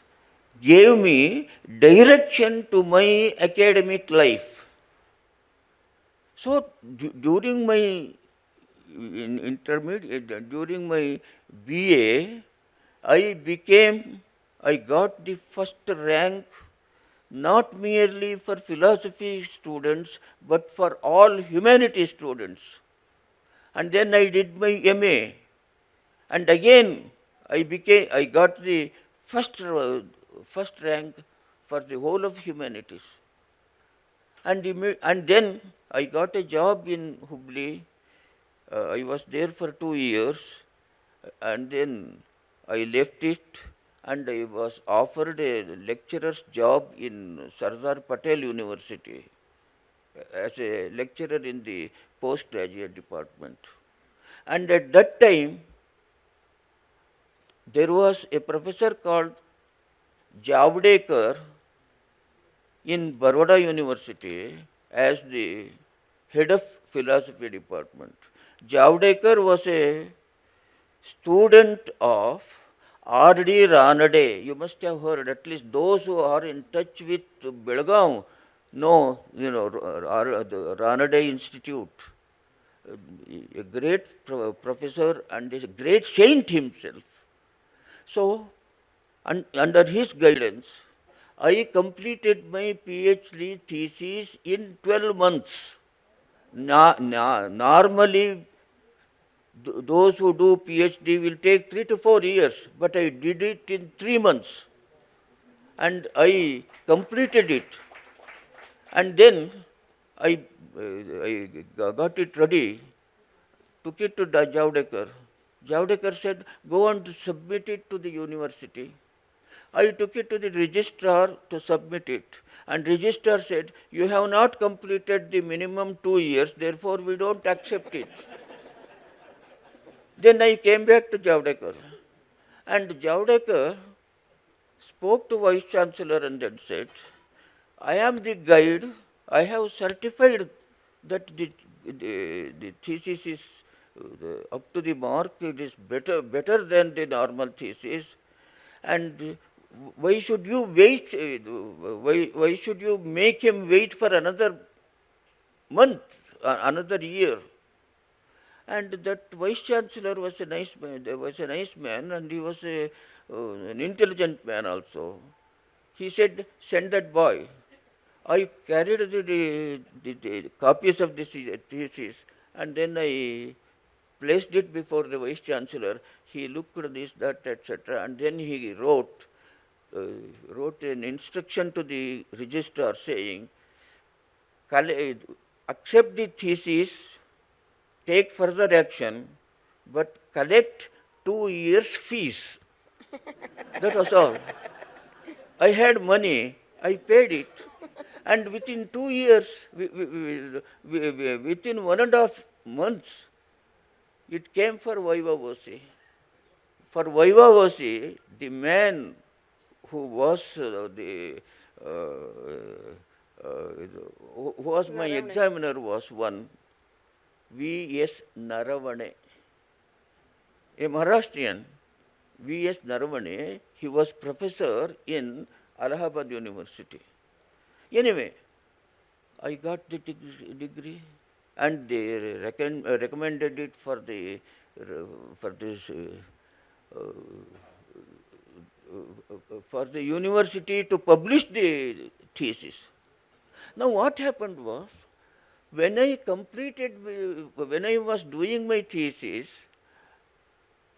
gave me direction to my academic life. So during my during my BA, I got the first rank not merely for philosophy students, but for all humanity students. And then I did my MA, and again I got the first rank for the whole of humanities. And then I got a job in Hubli. I was there for 2 years, and then I left it, and I was offered a lecturer's job in Sardar Patel University as a lecturer in the postgraduate department. And at that time, there was a professor called Javdekar in Baroda University as the head of philosophy department. Javdekar was a student of R.D. Ranade. You must have heard, at least those who are in touch with Belgaum know, the Ranade Institute. A great professor and a great saint himself. So, under his guidance, I completed my PhD thesis in 12 months. Normally, those who do PhD will take 3 to 4 years, but I did it in 3 months. And I completed it. And then I got it ready, took it to Javdekar. Javdekar said, go and submit it to the university. I took it to the registrar to submit it. And registrar said, you have not completed the minimum 2 years, therefore we don't accept it. Then I came back to Javdekar. And Javdekar spoke to Vice Chancellor and then said, I am the guide. I have certified that the thesis is up to the mark. It is better than the normal thesis. And why should you wait? Why should you make him wait for another month, another year? And that vice chancellor was a nice man. Was a nice man, and he was an intelligent man also. He said, "Send that boy." I carried the copies of this thesis, and then I placed it before the vice chancellor. He looked at this, that, etc., and then he wrote an instruction to the registrar saying, accept the thesis, take further action, but collect 2 years fees. That was all. I had money, I paid it, and within 2 years, within 1.5 months, it came for Viva Voce. For Viva Voce, the man who was who was my examiner was one, V.S. Naravane, a Maharashtrian. V.S. Naravane, he was professor in Allahabad University. Anyway, I got the degree, and they recommended it for this for the university to publish the thesis. Now, what happened was, when I was doing my thesis,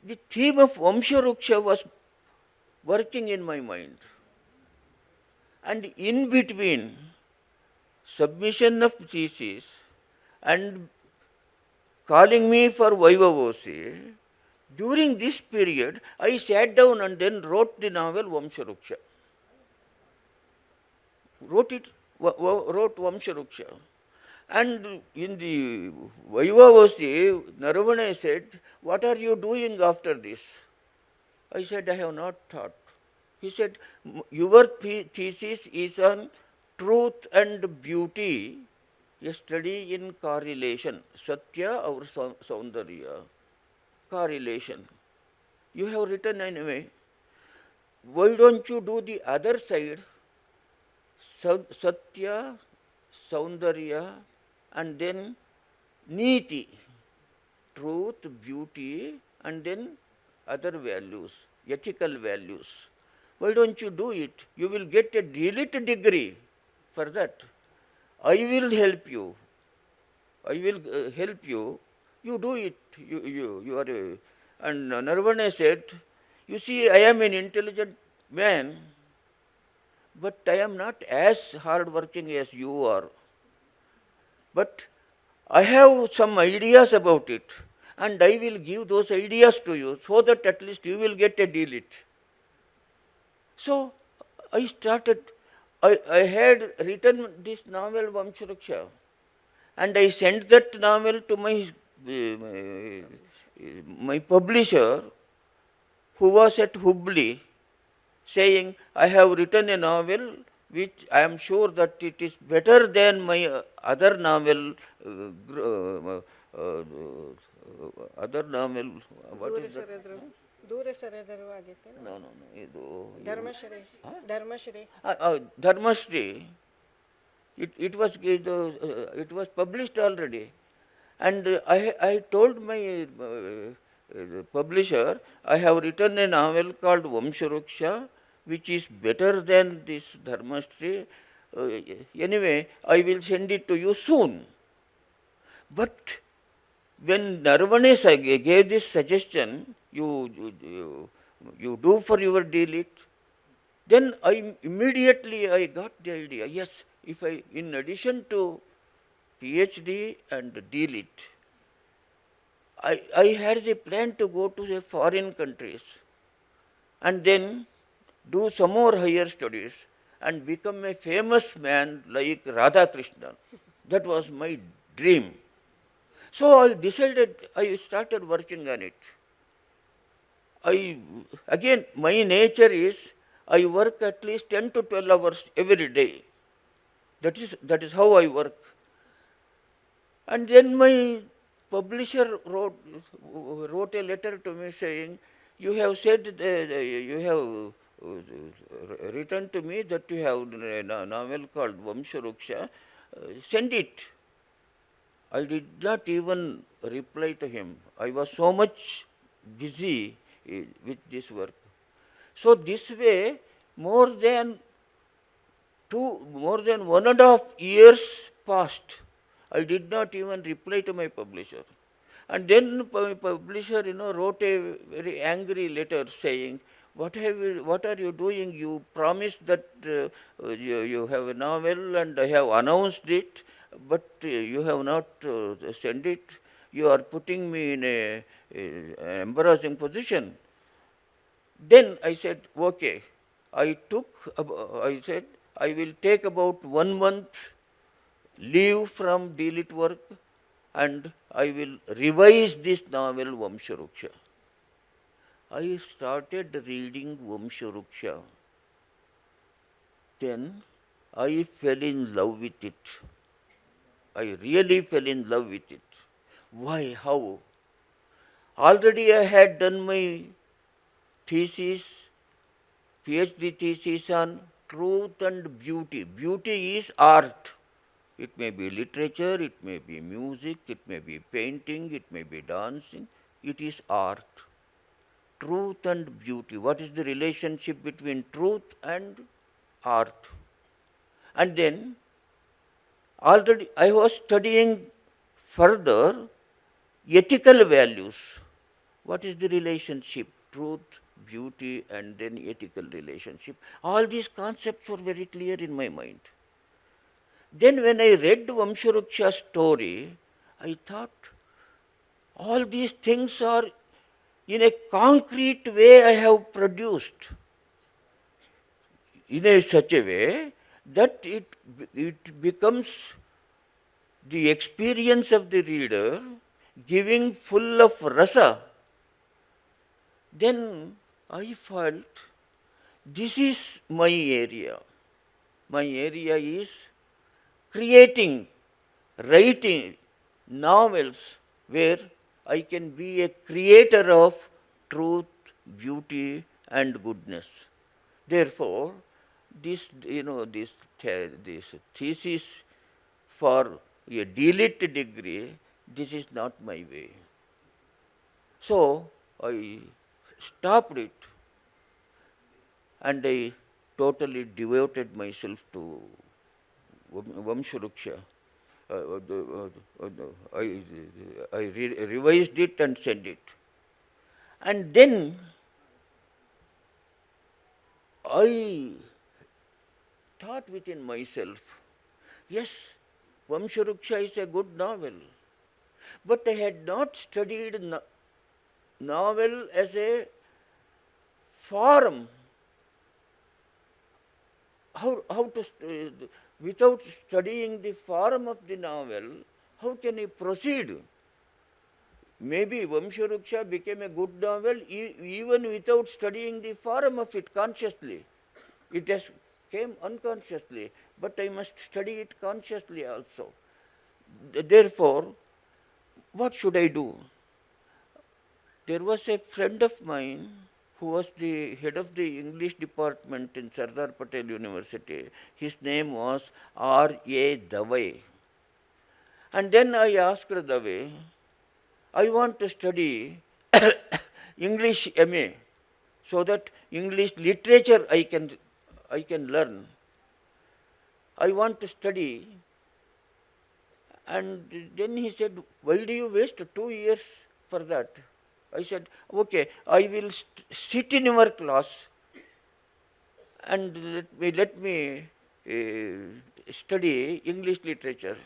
the theme of Vamsharuksha was working in my mind. And in between submission of thesis and calling me for Viva Voce, during this period, I sat down and then wrote the novel Vamsharuksha. Wrote Vamsharuksha. And in the Viva Voce, Naravane said, what are you doing after this? I said, I have not thought. He said, your thesis is on truth and beauty, a study in correlation, Satya or Saundarya, correlation. You have written anyway. why don't you do the other side? Satya, Saundarya, and then Niti, truth, beauty, and then other values, ethical values. Why don't you do it? You will get a DLit degree for that. I will help you. I will help you. You do it. You are. And Narvane said, "You see, I am an intelligent man, but I am not as hard working as you are. But I have some ideas about it, and I will give those ideas to you so that at least you will get a DLit." So I started, I had written this novel Vamsharaksha, and I sent that novel to my publisher, who was at Hubli, saying, "I have written a novel which I am sure that it is better than my other novel, other novel, what is that? ದೂರ ಸರಿದರು ಆಗೈತೆ No, no, no, ಇದು Dharmashree Dharmashree Dharmashri. It was published already. And I told my publisher, I have written a novel called Vamsharuksha, which is better than this Dharmashri. Anyway, I will send it to you soon. But when Narvane gave this suggestion, you do for your DLit, then immediately I got the idea. Yes, if I, in addition to PhD and DLit, I had the plan to go to the foreign countries and then do some more higher studies and become a famous man like Radha Krishnan. That was my dream. So I decided, I started working on it. Again, my nature is, I work at least 10 to 12 hours every day. That is how I work. And then my publisher wrote a letter to me saying, "You have said, you have written to me that you have a novel called Vamsharuksha. Send it." I did not even reply to him. I was so much busy with this work. So this way, more than 1.5 years passed. I did not even reply to my publisher. And then my publisher, wrote a very angry letter saying, what are you doing? You promised that you have a novel and I have announced it, but you have not sent it. You are putting me in an embarrassing position. Then I said, okay. I said, I will take about 1 month leave from DLit work and I will revise this novel Vamsharuksha. I started reading Vamsharuksha. Then I fell in love with it. I really fell in love with it. Why? How? Already I had done my thesis, PhD thesis on truth and beauty. Beauty is art. It may be literature, it may be music, it may be painting, it may be dancing. It is art. Truth and beauty. What is the relationship between truth and art? And then, already I was studying further ethical values. What is the relationship? Truth, beauty, and then ethical relationship. All these concepts were very clear in my mind. Then when I read Vamsharuksha's story, I thought, all these things are in a concrete way I have produced in such a way that it becomes the experience of the reader giving full of rasa. Then I felt, this is my area. My area is creating, writing novels where I can be a creator of truth, beauty, and goodness. Therefore, this this thesis for a D.Lit degree, this is not my way. So I stopped it and I totally devoted myself to Vamsharuksha. I revised it and sent it. And then I thought within myself, yes, Vamsharuksha is a good novel, but I had not studied novel as a form. How to, without studying the form of the novel, how can I proceed? Maybe Vamsharuksha became a good novel even without studying the form of it consciously. It has came unconsciously, but I must study it consciously also. Therefore, what should I do? There was a friend of mine who was the head of the English department in Sardar Patel University. His name was R.A. Dave. And then I asked Dave, I want to study English MA so that English literature I can learn. I want to study. And then he said, why do you waste 2 years for that? I said, okay, I will sit in your class and let me study English literature.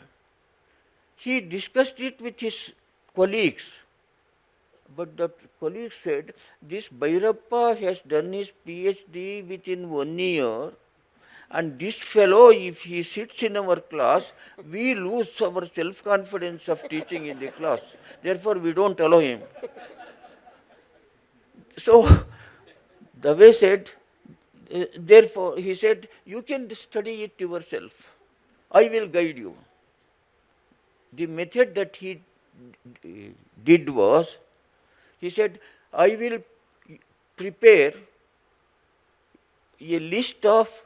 He discussed it with his colleagues, but the colleagues said, this Bhayerappa has done his PhD within 1 year, and this fellow, if he sits in our class, we lose our self-confidence of teaching in the class. Therefore, we don't allow him. So, Dave said, therefore, he said, you can study it yourself. I will guide you. The method that he did was, he said, I will prepare a list of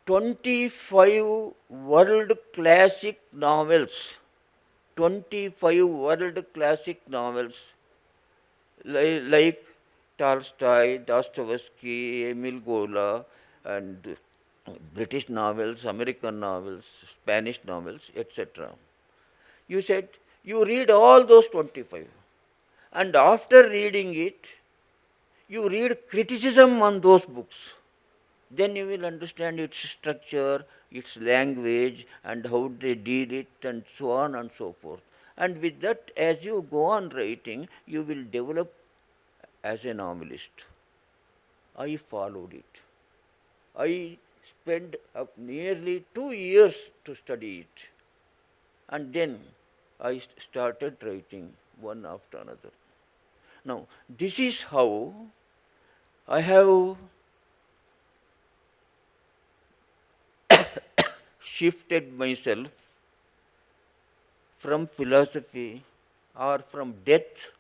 25 world classic novels. 25 world classic novels like Tolstoy, Dostoevsky, Emil Gola, and British novels, American novels, Spanish novels, etc. You said, you read all those 25. And after reading it, you read criticism on those books. Then you will understand its structure, its language, and how they did it, and so on and so forth. And with that, as you go on writing, you will develop as a novelist. I followed it. I spent nearly 2 years to study it. And then I started writing one after another. Now, this is how I have shifted myself from philosophy or from death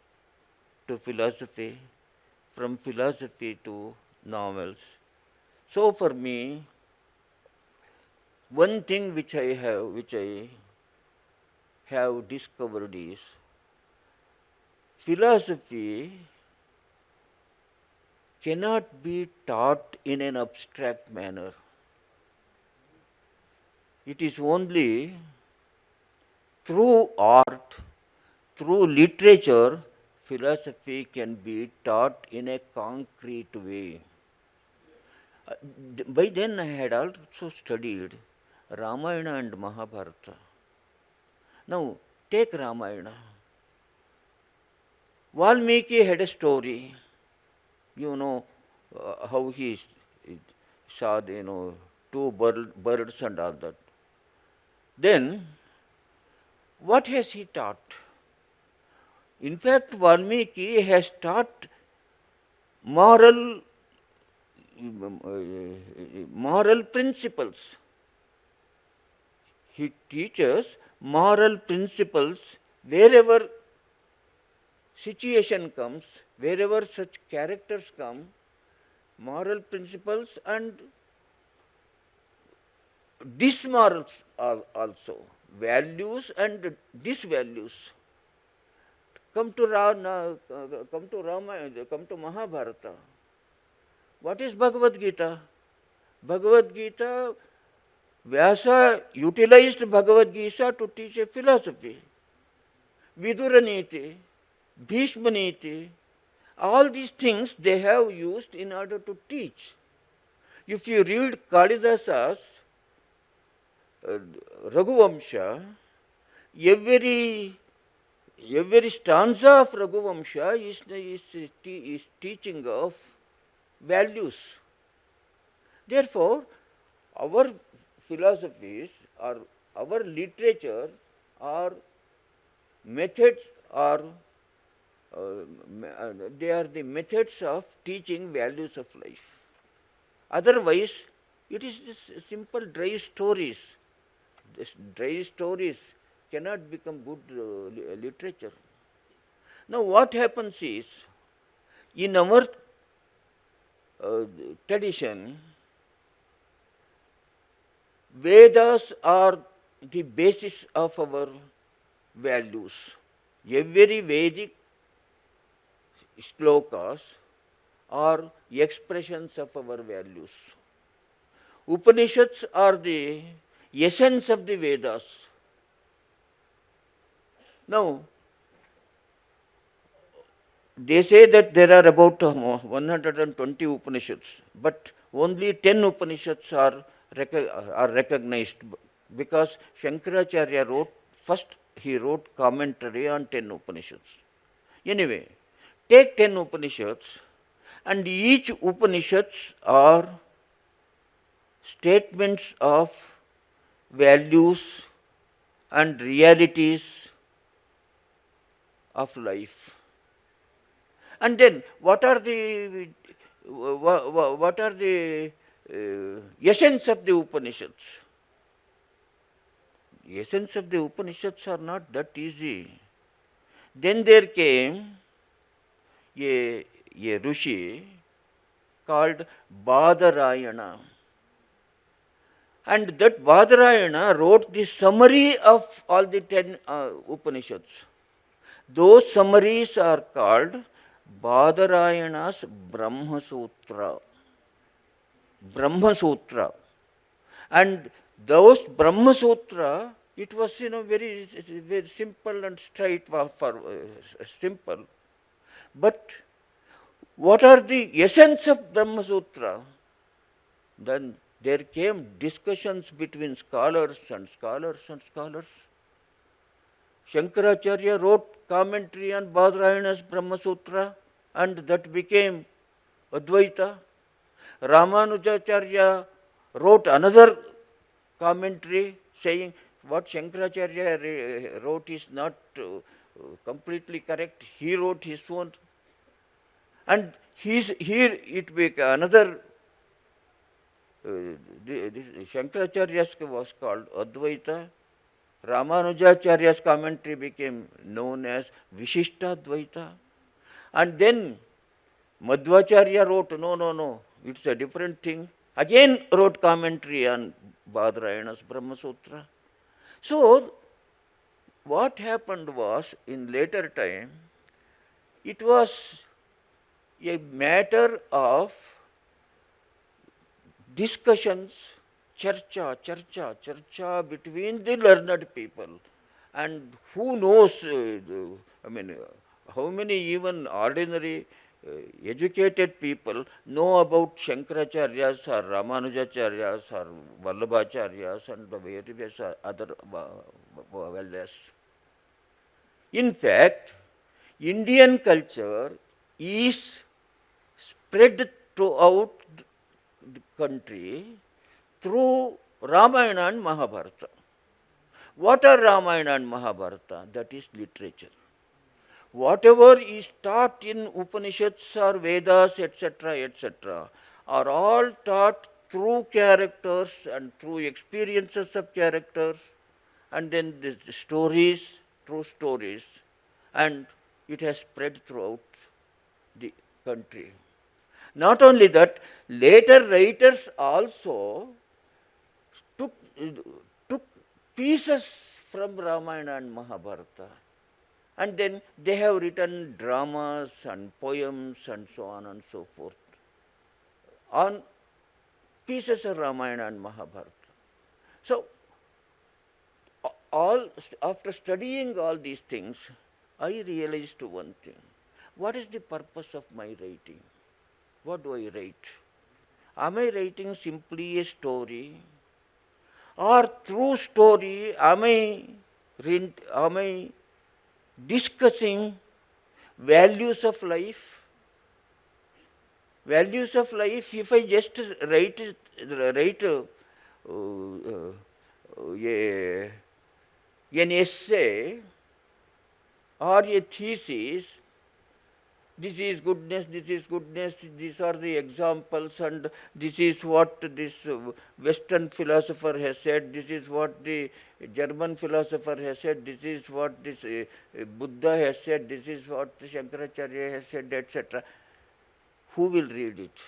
to philosophy, from philosophy to novels. So for me, one thing which I have discovered is philosophy cannot be taught in an abstract manner. It is only through art, through literature, philosophy can be taught in a concrete way. By then I had also studied Ramayana and Mahabharata. Now, take Ramayana. Valmiki had a story. You know how he saw the, two birds and all that. Then, what has he taught? In fact, Valmiki has taught moral principles. He teaches moral principles wherever situation comes, wherever such characters come, moral principles and dismorals also, values and disvalues. Come to come to Mahabharata. What is Bhagavad Gita? Bhagavad Gita, Vyasa utilized Bhagavad Gita to teach a philosophy. Vidura Niti, Bhishma Niti, all these things they have used in order to teach. If you read Kalidasa's Raghuvamsha, every stanza of Raghuvamsha is teaching of values. Therefore, our philosophies or our literature or methods are they are the methods of teaching values of life. Otherwise, it is this simple dry stories. This dry stories cannot become good literature. Now, what happens is, in our tradition, Vedas are the basis of our values. Every Vedic shlokas are expressions of our values. Upanishads are the essence of the Vedas. Now, they say that there are about 120 Upanishads, but only 10 Upanishads are recognized because Shankaracharya he wrote commentary on 10 Upanishads. Anyway, take 10 Upanishads, and each Upanishads are statements of values and realities of life. And then, what are the essence of the Upanishads? The essence of the Upanishads are not that easy. Then there came a Rishi called Badarayana. And that Badarayana wrote the summary of all the 10 Upanishads. Those summaries are called Badarayana's Brahma Sutra. Brahma Sutra. And those Brahma Sutra, it was very simple and straight simple. But what are the essence of Brahma Sutra? Then there came discussions between scholars and scholars and scholars. Shankaracharya wrote commentary on Badarayana's Brahma Sutra, and that became Advaita. Ramanujacharya wrote another commentary saying what Shankaracharya wrote is not completely correct. He wrote his own. And here it became another, Shankaracharya's was called Advaita. Ramanujacharya's commentary became known as Vishishtadvaita. And then Madhvacharya wrote, no, it's a different thing. Again wrote commentary on Badarayana's Brahma Sutra. So, what happened was, in later time, it was a matter of discussions, charcha between the learned people. And who knows, how many even ordinary educated people know about Shankaracharya's or Ramanujacharya's or Vallabhacharyas and the various other Vallas. In fact, Indian culture is spread throughout the country through Ramayana and Mahabharata. What are Ramayana and Mahabharata? That is literature. Whatever is taught in Upanishads or Vedas, etc., are all taught through characters and through experiences of characters, and then the stories, through stories, and it has spread throughout the country. Not only that, later writers also took, took pieces from Ramayana and Mahabharata. And then they have written dramas and poems and so on and so forth on pieces of Ramayana and Mahabharata. So, after studying all these things, I realized one thing. What is the purpose of my writing? What do I write? Am I writing simply a story? Or through story, am I discussing values of life? Values of life, if I just write an essay or a thesis, this is goodness, these are the examples, and this is what this Western philosopher has said, this is what the German philosopher has said, this is what this Buddha has said, this is what Shankaracharya has said, etc. Who will read it?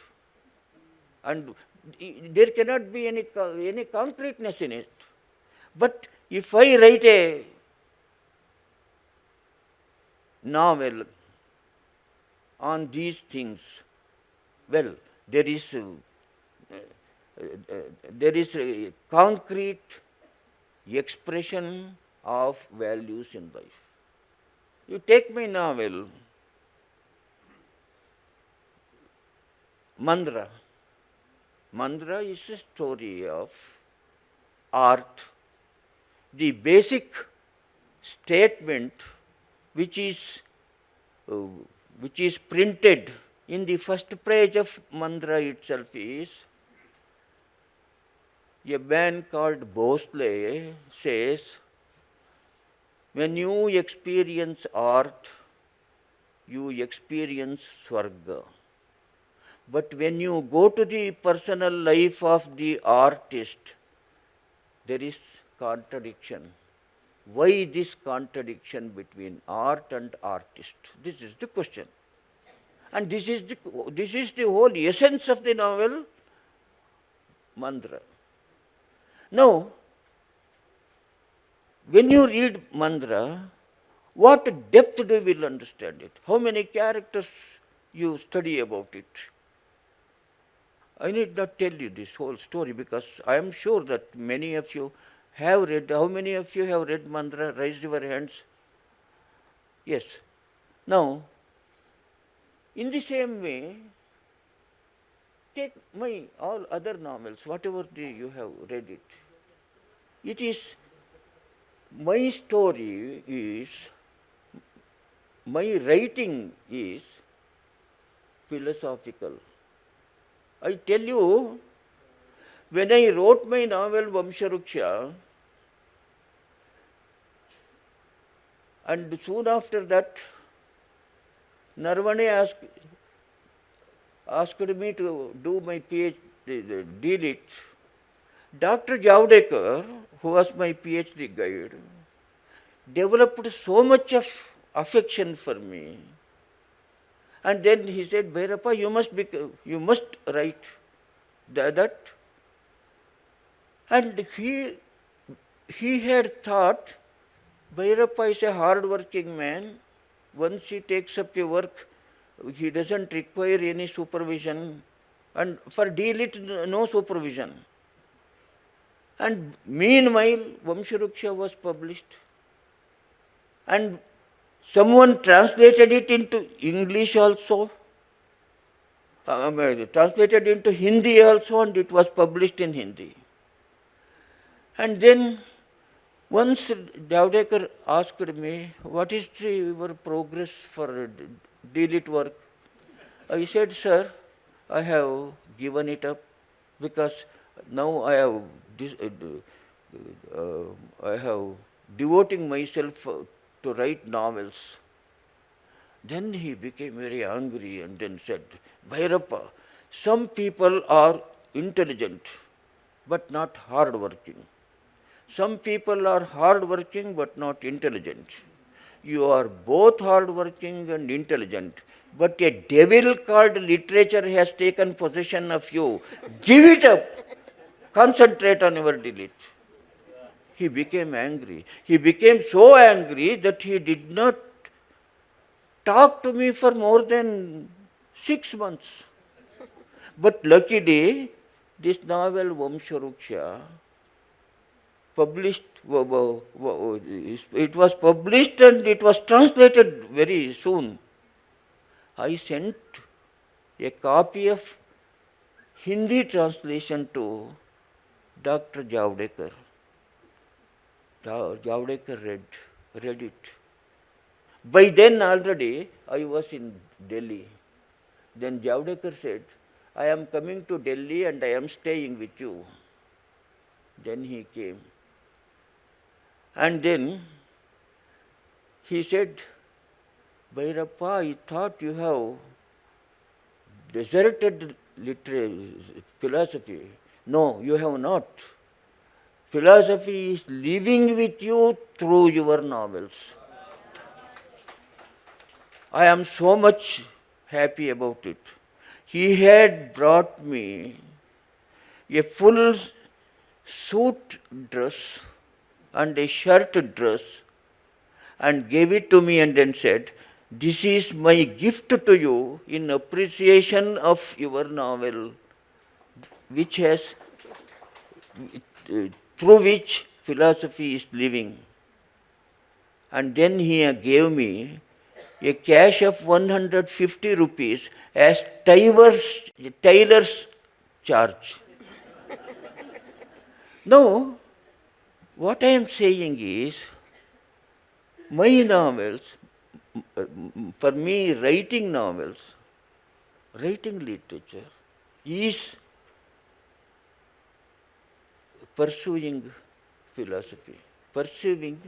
And there cannot be any concreteness in it. But if I write a novel on these things, well, there is a concrete expression of values in life. You take my novel, Mandra. Mandra is a story of art. The basic statement which is printed in the first page of Mandra itself is, a man called Bhosle says, when you experience art, you experience Swarga. But when you go to the personal life of the artist, there is contradiction. Why this contradiction between art and artist? This is the question. And this is the whole essence of the novel, Mandra. Now, when you read Mandra, what depth do you will understand it? How many characters you study about it? I need not tell you this whole story because I am sure that many of you have read. How many of you have read Mandra? Raise your hands. Yes. Now, in the same way, take my all other novels, whatever you have read it. It is, my story is, my writing is philosophical. I tell you, when I wrote my novel Vamsharuksha, and soon after that, Narvane asked me to do my PhD, deal it. Dr. Javadekar, who was my PhD guide, developed so much of affection for me. And then he said, Bhayerappa, you must write that. And he had thought, Bhayerappa is a hard-working man. Once he takes up a work, he doesn't require any supervision. And for deal it, no supervision. And meanwhile, Vamsharuksha was published. And someone translated it into English also, translated into Hindi also, and it was published in Hindi. And then once Javadekar asked me, what is your progress for delete work? I said, sir, I have given it up because now I have devoting myself to write novels. Then he became very angry and then said, Bhayerappa, some people are intelligent but not hard-working. Some people are hard-working but not intelligent. You are both hard-working and intelligent. but a devil called literature has taken possession of you. Give it up. Concentrate on your delete. He became angry. He became so angry that he did not talk to me for more than 6 months. But luckily, this novel Vamsharuksha published, it was published and it was translated very soon. I sent a copy of Hindi translation to Dr. Javadekar. Javadekar read it. By then already I was in Delhi. Then Javadekar said, I am coming to Delhi and I am staying with you. Then he came. And then he said, Bhayerappa, I thought you have deserted philosophy. No, you have not. Philosophy is living with you through your novels. I am so much happy about it. He had brought me a full suit dress and a shirt dress and gave it to me and then said, this is my gift to you in appreciation of your novel, which has, through which philosophy is living. And then he gave me a cash of 150 rupees as tailor's charge. Now, what I am saying is, my novels, for me, writing novels, writing literature is pursuing philosophy, pursuing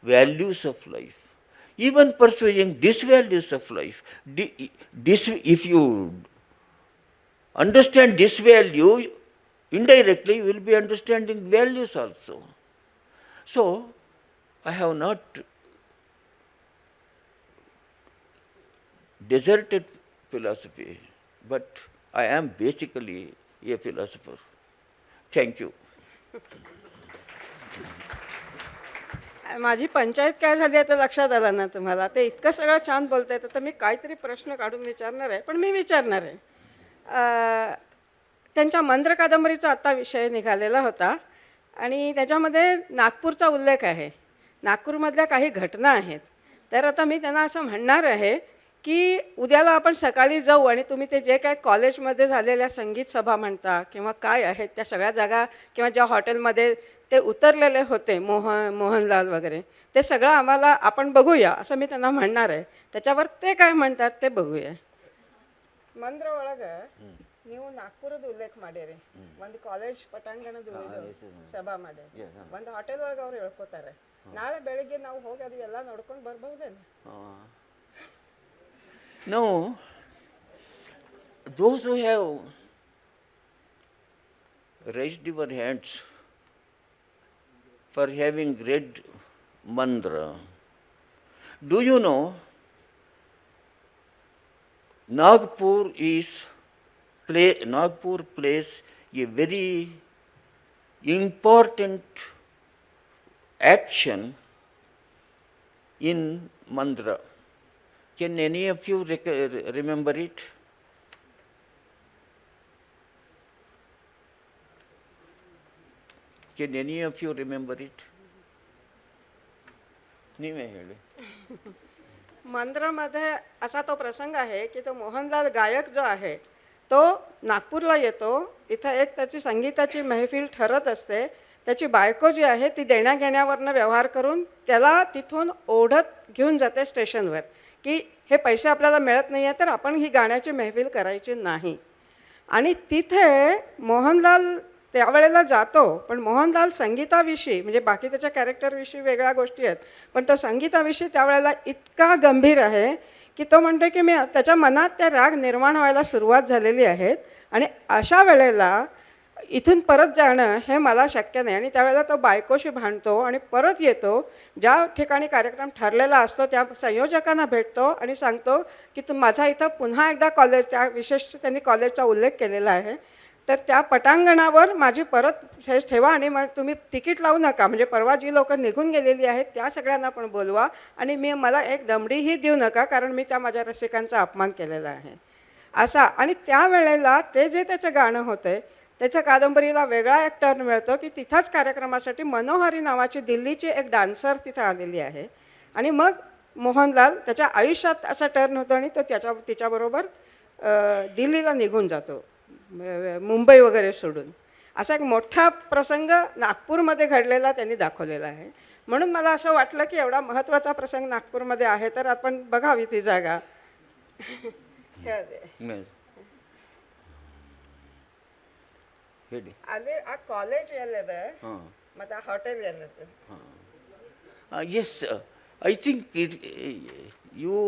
values of life, even pursuing disvalues of life. If you understand this value, indirectly you will be understanding values also. So, I have not deserted philosophy, but I am basically a philosopher. Thank you. माझी पंचायत काय झाली आता लक्षात आलं ना तुम्हाला. ते इतकं सगळं छान बोलता येतं तर मी काहीतरी प्रश्न काढून विचारणार आहे, पण मी विचारणार आहे. त्यांच्या मंद्र कादंबरीचा आत्ता विषय निघालेला होता आणि त्याच्यामध्ये नागपूरचा उल्लेख आहे. नागपूरमधल्या काही घटना आहेत. तर आता मी त्यांना असं म्हणणार आहे की उद्याला आपण सकाळी जाऊ आणि तुम्ही ते जे काय कॉलेजमध्ये झालेल्या संगीत सभा म्हणता किंवा काय आहेत त्या सगळ्या जागा किंवा ज्या हॉटेलमध्ये ते उतरलेले होते मोहनलाल वगैरे, ते सगळं आम्हाला आपण बघूया असं मी त्यांना म्हणणार आहे. त्याच्यावर ते काय म्हणतात ते बघूया. ಮಂದ್ರ ಒಳಗೆ ನೀವು ನಾಗ್ಪುರದ ಉಲ್ಲೇಖ ಮಾಡಿರಿ. ಒಂದು ಕಾಲೇಜ್ ಪಟಾಂಗಣದ ಸಭಾ ಮಾಡಿ ಒಂದು ಹೋಟೆಲ್ ಒಳಗೆ ಅವ್ರು ಹೇಳ್ಕೊತಾರೆ. ನಾಳೆ ಬೆಳಿಗ್ಗೆ ನಾವು ಹೋಗಿ ಅದು ಎಲ್ಲ ನೋಡ್ಕೊಂಡು ಬರ್ಬಹುದೇನು? No, those who have raised your hands for having read mantra, do you know Nagpur plays a very important action in mantra. Can any of you remember it? Can any of you remember it? ನೀವೇ ಹೇಳಿ. मंद्रामध्ये असा तो प्रसंग आहे की तो मोहनलाल गायक जो आहे तो नागपूरला येतो. इथं एक त्याची संगीताची महफिल ठरत असते. त्याची बायको जी आहे ती देण्याघेण्यावरनं व्यवहार करून त्याला तिथून ओढत घेऊन जाते स्टेशनवर की हे पैसे आपल्याला मिळत नाही आहे तर आपण ही गाण्याची महफिल करायची नाही. आणि तिथे मोहनलाल त्यावेळेला जातो. पण मोहनलाल संगीताविषयी म्हणजे बाकी त्याच्या कॅरेक्टरविषयी वेगळ्या गोष्टी आहेत, पण तो संगीताविषयी त्यावेळेला इतका गंभीर आहे की तो म्हणतो की मी त्याच्या मनात त्या राग निर्माण व्हायला सुरुवात झालेली आहेत. आणि अशा वेळेला इथून परत जाणं हे मला शक्य नाही. आणि त्यावेळेला तो बायकोशी भांडतो आणि परत येतो. ज्या ठिकाणी कार्यक्रम ठरलेला असतो त्या संयोजकांना भेटतो आणि सांगतो की माझा इथं पुन्हा एकदा कॉलेज, त्या विशेष त्यांनी कॉलेजचा उल्लेख केलेला आहे, तर त्या पटांगणावर माझी परत हे ठेवा आणि मग तुम्ही तिकीट लावू नका, म्हणजे परवा जी लोकं निघून गेलेली आहेत त्या सगळ्यांना पण बोलवा आणि मला एक दमडीही देऊ नका, कारण मी त्या माझ्या रसिकांचा अपमान केलेला आहे असा. आणि त्यावेळेला ते जे त्याचं गाणं होतं त्याच्या कादंबरीला वेगळा एक टर्न मिळतो की तिथंच कार्यक्रमासाठी मनोहरी नावाची दिल्लीची एक डान्सर तिथं आलेली आहे आणि मग मोहनलाल त्याच्या आयुष्यात असा टर्न होतो आणि तो तिच्याबरोबर दिल्लीला निघून जातो, मुंबई वगैरे सोडून. असा एक मोठा प्रसंग नागपूरमध्ये घडलेला त्यांनी दाखवलेला आहे. म्हणून मला असं वाटलं की एवढा महत्त्वाचा प्रसंग नागपूरमध्ये आहे तर आपण बघावी ती जागा. ಅದೇ ಆ ಕಾಲೇಜ್ ಎಲ್ಲಿದೆ ಮತ್ತು ಆ ಹೋಟೆಲ್ ಎಲ್ಲಿದೆ? Yes, I think you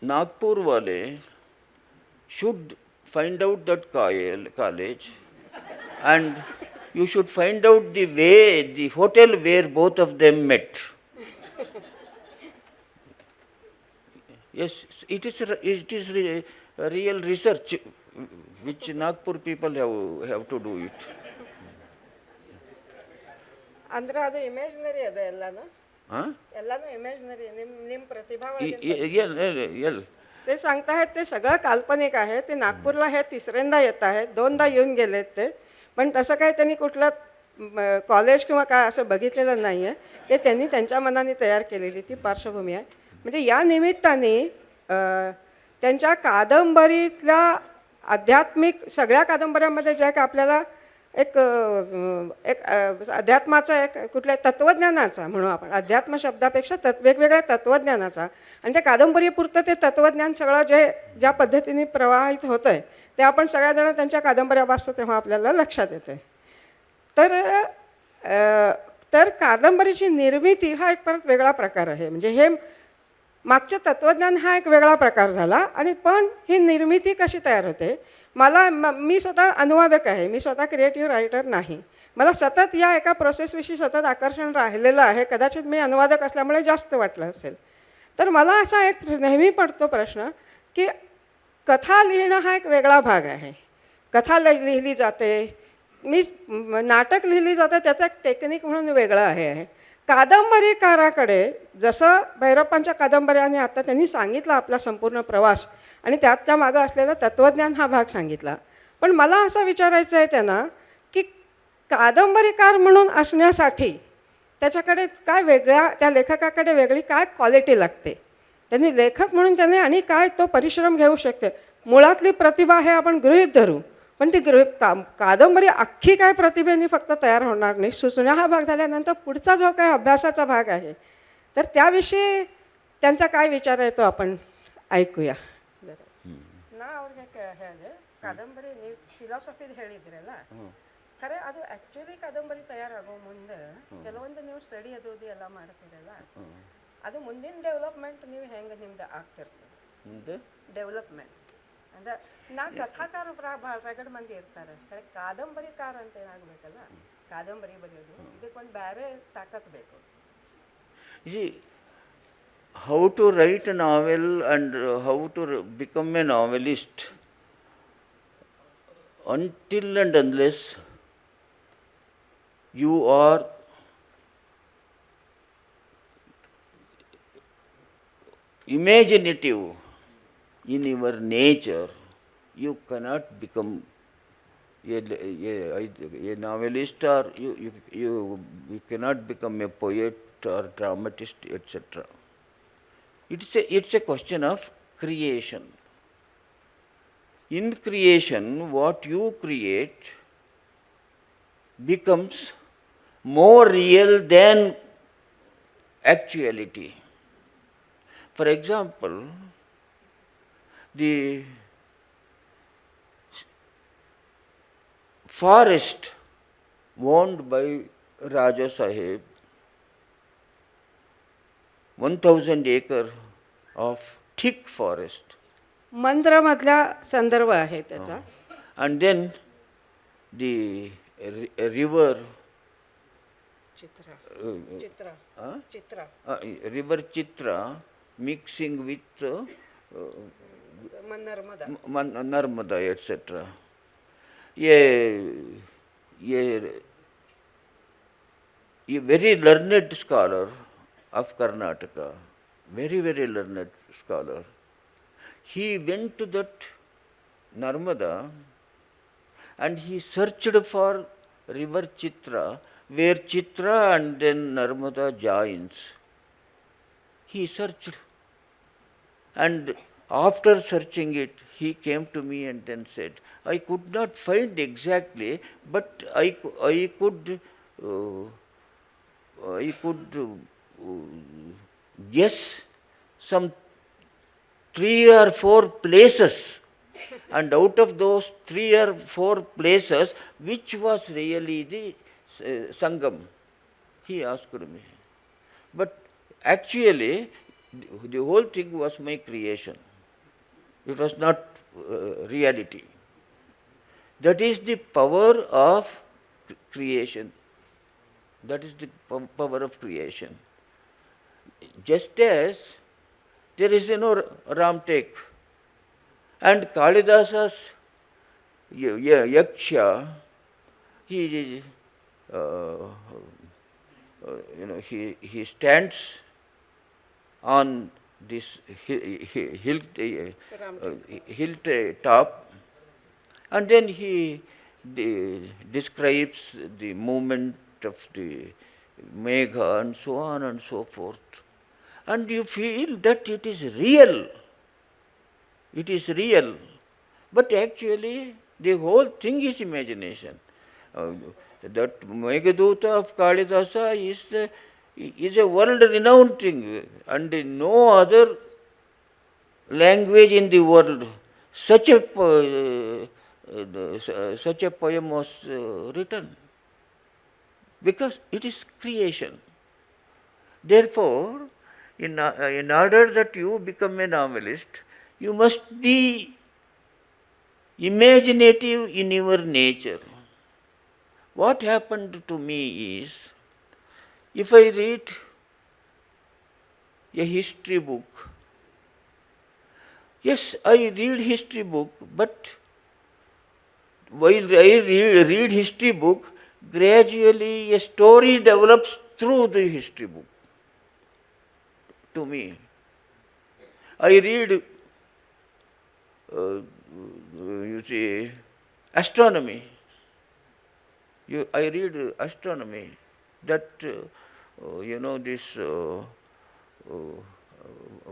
Nagpur wale should find out that college and you should find out the hotel where both of them met. Yes, it is real research which Nagpur people have to do it. ಅಂದ್ರೆ ಅದು imaginary ಇದೆ ಎಲ್ಲಾನು? ಎಲ್ಲಾನು imaginary, ನಿಮ್ಮ प्रतिभा ते सांगतायत ते सगळं काल्पनिक आहे. ते नागपूरला हे तिसऱ्यांदा येत आहेत, दोनदा येऊन गेलेत ते, पण तसं काही त्यांनी कुठलं कॉलेज किंवा काय असं बघितलेलं नाही आहे. ते त्यांनी त्यांच्या मनाने तयार केलेली ती पार्श्वभूमी आहे. म्हणजे या निमित्ताने त्यांच्या कादंबरीतल्या आध्यात्मिक सगळ्या कादंबऱ्यांमध्ये जे का आपल्याला एक अध्यात्माचा एक कुठल्या तत्त्वज्ञानाचा म्हणू आपण, अध्यात्म शब्दापेक्षा वेगवेगळ्या तत्त्वज्ञानाचा, आणि त्या कादंबरीपुरतं ते तत्त्वज्ञान सगळं ज्या पद्धतीने प्रवाहित होतं आहे ते आपण सगळ्याजण त्यांच्या कादंबऱ्या वाचतो तेव्हा आपल्याला लक्षात येते. तर कादंबरीची निर्मिती हा एक परत वेगळा प्रकार आहे. म्हणजे हे मागचं तत्त्वज्ञान हा एक वेगळा प्रकार झाला, आणि पण ही निर्मिती कशी तयार होते. मी स्वतः अनुवादक आहे, मी स्वतः क्रिएटिव्ह रायटर नाही. मला सतत या एका प्रोसेसविषयी सतत आकर्षण राहिलेलं आहे. कदाचित मी अनुवादक असल्यामुळे जास्त वाटलं असेल. तर मला असा एक नेहमी पडतो प्रश्न की कथा लिहिणं हा एक वेगळा भाग आहे. कथा लिहिली जाते, नाटक लिहिली जाते, त्याचं एक टेक्निक म्हणून वेगळं आहे. कादंबरीकाराकडे जसं भैरप्पांच्या कादंबऱ्याने आता त्यांनी सांगितला आपला संपूर्ण प्रवास आणि त्या मागं असलेलं तत्त्वज्ञान हा भाग सांगितला. पण मला असं विचारायचं आहे त्यांना की कादंबरीकार म्हणून असण्यासाठी त्याच्याकडे काय वेगळ्या, त्या लेखकाकडे वेगळी काय क्वालिटी लागते, त्यांनी लेखक म्हणून त्याने आणि काय तो परिश्रम घेऊ शकते. मुळातली प्रतिभा हे आपण गृहीत धरू, पण ती कादंबरी अख्खी काय प्रतिभेने फक्त तयार होणार नाही. सुचण्या हा भाग झाल्यानंतर पुढचा जो काय अभ्यासाचा भाग आहे तर त्याविषयी त्यांचा काय विचार आहे तो आपण ऐकूया. ನಾ ಅವ್ರಿಗೆ ಹೇಳಿದೆ ಕಾದಂಬರಿ ನೀವು ಫಿಲಾಸಫಿದು ಹೇಳಿದ್ರಲ್ಲ, ಖರೆ ಅದು ಆ್ಯಕ್ಚುಲಿ ಕಾದಂಬರಿ ತಯಾರಾಗೋ ಮುಂದೆ ಕೆಲವೊಂದು ನೀವು ಸ್ಟಡಿ ಅದು ಎಲ್ಲ ಮಾಡ್ತೀರಲ್ಲ, ಅದು ಮುಂದಿನ ಡೆವಲಪ್ಮೆಂಟ್ ನೀವು ಹೆಂಗೆ ನಿಮ್ದು ಆಗ್ತಿರ್ತದೆ ಡೆವಲಪ್ಮೆಂಟ್ ಅಂದ್ರೆ ನಾ ಕಥಾಕಾರ ರಗಡ್ ಮಂದಿ ಇರ್ತಾರೆ, ಖರೆ ಕಾದಂಬರಿಕಾರ ಅಂತ ಏನಾಗಬೇಕಲ್ಲ, ಕಾದಂಬರಿ ಬರೆಯೋದು ಇದಕ್ಕೊಂದು ಬೇರೆ ತಾಕತ್ತು ಬೇಕು. How to write a novel and how to become a novelist, until and unless you are imaginative in your nature, you cannot become a novelist, or you cannot become a poet or dramatist, etc. It's a question of creation. In creation, what you create becomes more real than actuality. For example, the forest owned by Raja Sahib, 1000 acre of thick forest. मंत्रमधला संदर्भ आहे त्याचा. And then the river, चित्र uh, चित्र uh, चित्र river Chitra mixing with Narmada Narmada, etc. A, a, a very learned scholar of Karnataka, very, very learned scholar, he went to that Narmada and he searched for river Chitra, where Chitra and then Narmada joins. He searched, and after searching it, he came to me and then said, I could not find exactly, but I could guess some 3 or 4 places, and out of those 3 or 4 places, which was really the Sangam? He asked me. But actually, the whole thing was my creation. It was not reality. That is the power of creation. That is the power of creation. Just as there is Ramtek, and Kalidasa's Yaksha, he he stands on this hill top, and then he describes the movement of the Megha and so on and so forth. And you feel that it is real. It is real. But actually, the whole thing is imagination. That Meghaduta of Kalidasa is a world-renowned thing, and no other language in the world such a poem was written, because it is creation. Therefore, in order that you become a novelist, you must be imaginative in your nature. What happened to me is, if I read a history book, yes, I read history book, but while I read history book, gradually a story develops through the history book to me. I read, you see, astronomy. I read astronomy, that, this,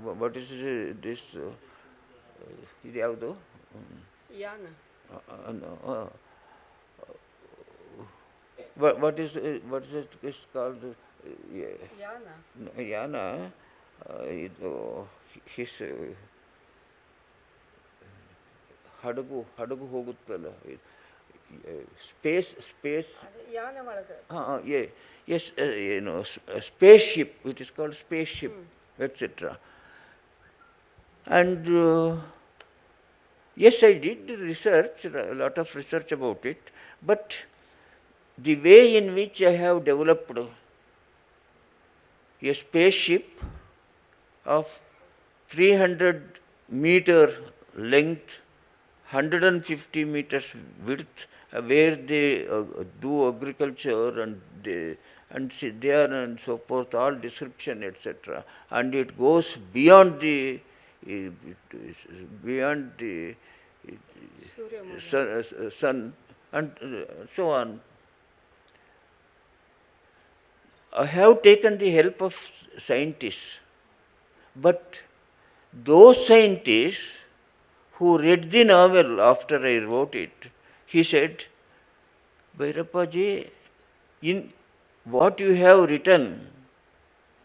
what is this, ಇದು ಯಾವುದು? यान what is it is called? यान Yana, ಇದು his ಹಡಗು ಹೋಗುತ್ತಲ್ಲ, space यान ಒಳಗೆ yes, spaceship, it is called spaceship, etc. And yes, I did research, a lot of research about it, but the way in which I have developed a spaceship of 300-meter length, 150 meters width, where they do agriculture and sit there and so forth, all description, etc. And it goes beyond the sun and so on. I have taken the help of scientists, but those scientists who read the novel after I wrote it, he said, Bhayerappa ji, in what you have written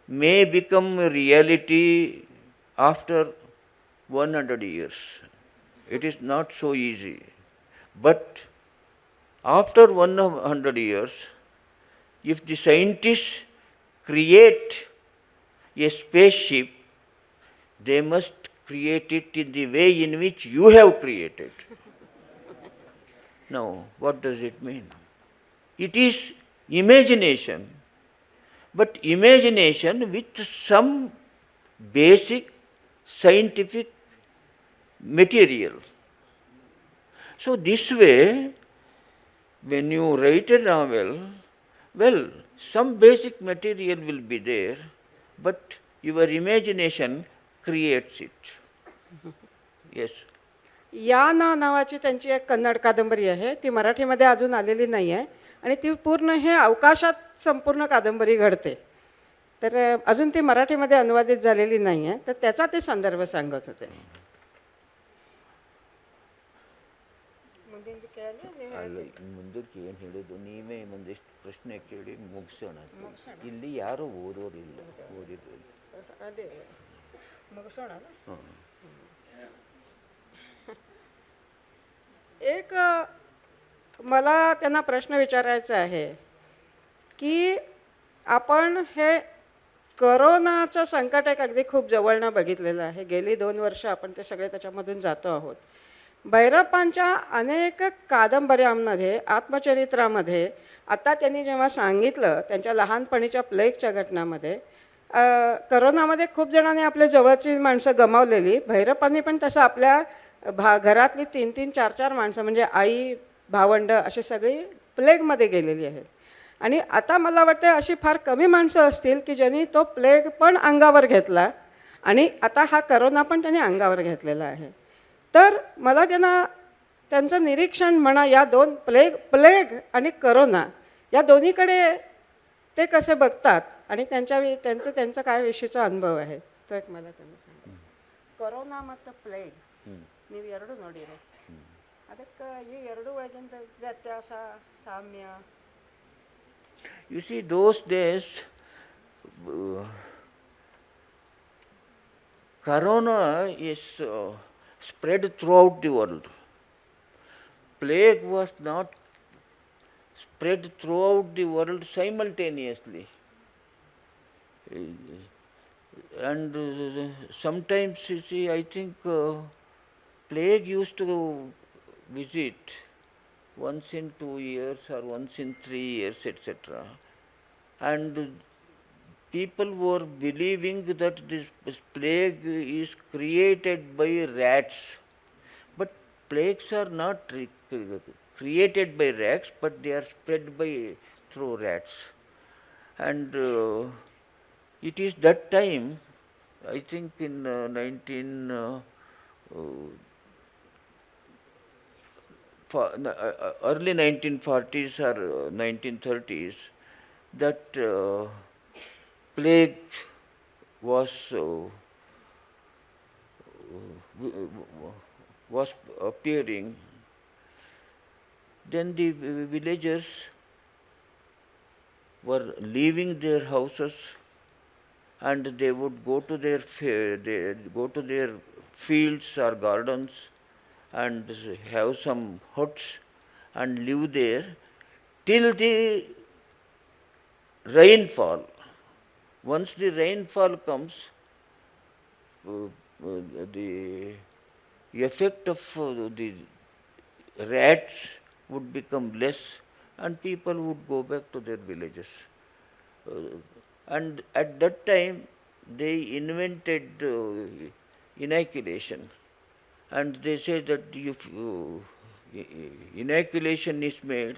may become a reality after 100 years. It is not so easy. But after 100 years, if the scientists create a spaceship, they must create it in the way in which you have created. Now, what does it mean? It is imagination, but imagination with some basic scientific material. So, this way, when you write a novel, well, some basic material will be there, but your imagination creates it. Yes. या ना नावाची त्यांची एक कन्नड कादंबरी आहे, ती मराठीमध्ये अजून आलेली नाही आहे आणि ती पूर्ण हे अवकाशात संपूर्ण कादंबरी घडते. तर अजून ती मराठीमध्ये अनुवादित झालेली नाही आहे, तर त्याचा ते संदर्भ सांगत होते. ಮುಂದಕ್ಕೆ ಏನು ಹೇಳಿದ್ದು ನೀವೇ ಒಂದಿಷ್ಟು ಪ್ರಶ್ನೆ ಕೇಳಿ ಮುಗಿಸೋಣ. ಇಲ್ಲಿ ಯಾರು ಓದೋರಿಲ್ಲ, ಓದಿದ್ರು ಅದೇ ಮುಗಿಸೋಣ. एक मला त्यांना प्रश्न विचारायचा आहे की आपण हे करोनाचं संकट एक अगदी खूप जवळनं बघितलेलं आहे. गेली 2 वर्ष आपण ते सगळे त्याच्यामधून जातो आहोत. भैरप्पांच्या अनेक कादंबऱ्यांमध्ये, आत्मचरित्रामध्ये आता त्यांनी जेव्हा सांगितलं त्यांच्या लहानपणीच्या प्लेगच्या घटनामध्ये, करोनामध्ये खूप जणांनी आपल्या जवळची माणसं गमावलेली, भैरप्पांनी पण तसं आपल्या घरातली 3-3, 4-4 माणसं म्हणजे आई, भावंड अशी सगळी प्लेगमध्ये गेलेली आहेत. आणि आता मला वाटतं अशी फार कमी माणसं असतील की ज्यांनी तो प्लेग पण अंगावर घेतला आणि आता हा करोना पण त्यांनी अंगावर घेतलेला आहे. तर मला त्यांचं निरीक्षण म्हणा या दोन प्लेग आणि करोना या दोन्हीकडे ते कसे बघतात आणि त्यांचा काय विषयीचा अनुभव आहे तो एक मला त्यांनी सांगा. ಕೊರೋನಾ ಮತ್ತು ಪ್ಲೇಗ್ ನೀವು ಎರಡು ನೋಡಿರಿ, ಅದಕ್ಕೆ ಈ ಎರಡು ಒಳಗಿಂದ ವ್ಯತ್ಯಾಸ ಸಾಮ್ಯ. You see, those days, corona is spread throughout the world. Plague was not spread throughout the world simultaneously. And sometimes, you see, I think plague used to visit once in 2 years or once in 3 years, etc. And people were believing that this plague is created by rats. But plagues are not created by rats, but they are spread through rats. And it is that time, I think in early 1940s or 1930s, that plague was appearing. Then the villagers were leaving their houses and they would go to their fields or gardens and have some huts and live there till the rainfall. Once the rainfall comes, the effect of the rats would become less and people would go back to their villages. And at that time they invented inoculation, and they say that if inoculation is made,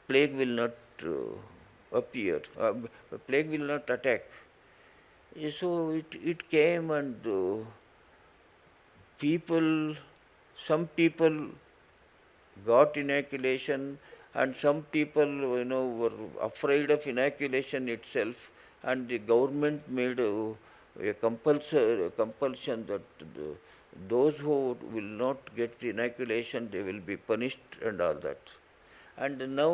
plague will not appear, plague will not attack. So it came and some people got inoculation and some people were afraid of inoculation itself, and the government made a compulsion that those who will not get the inoculation, they will be punished and all that. And now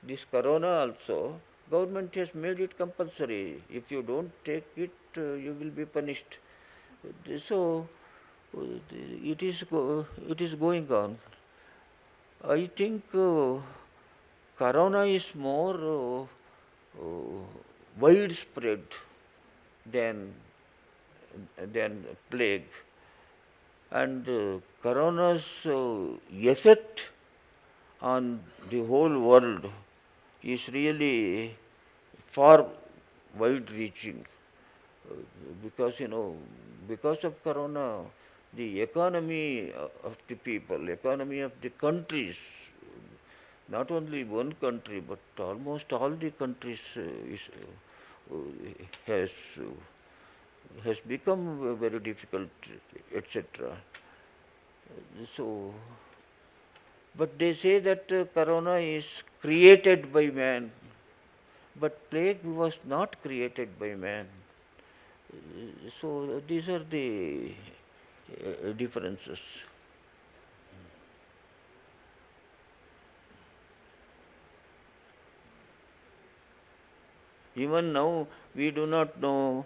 this corona also, government has made it compulsory. If you don't take it, you will be punished. So it is going on. I think corona is more widespread than plague, and corona's effect on the whole world is really far wide reaching. Because, because of corona, the economy of the people, economy of the countries, not only one country, but almost all the countries uh, has has become very difficult, etc. So, but they say that corona is created by man, but plague was not created by man. So these are the differences. Even now, we do not know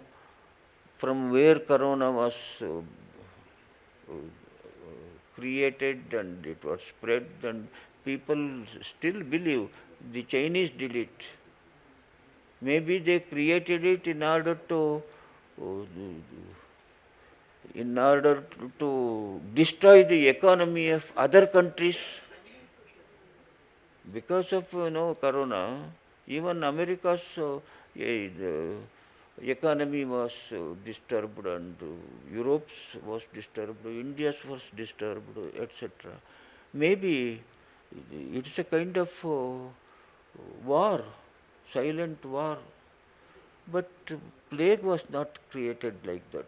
from where corona was created and it was spread, and people still believe the Chinese did it. Maybe they created it uh, in order to destroy the economy of other countries. Because of corona, even America's the economy was disturbed, and Europe's was disturbed, India's was disturbed, etc. Maybe it's a kind of war, silent war. But plague was not created like that.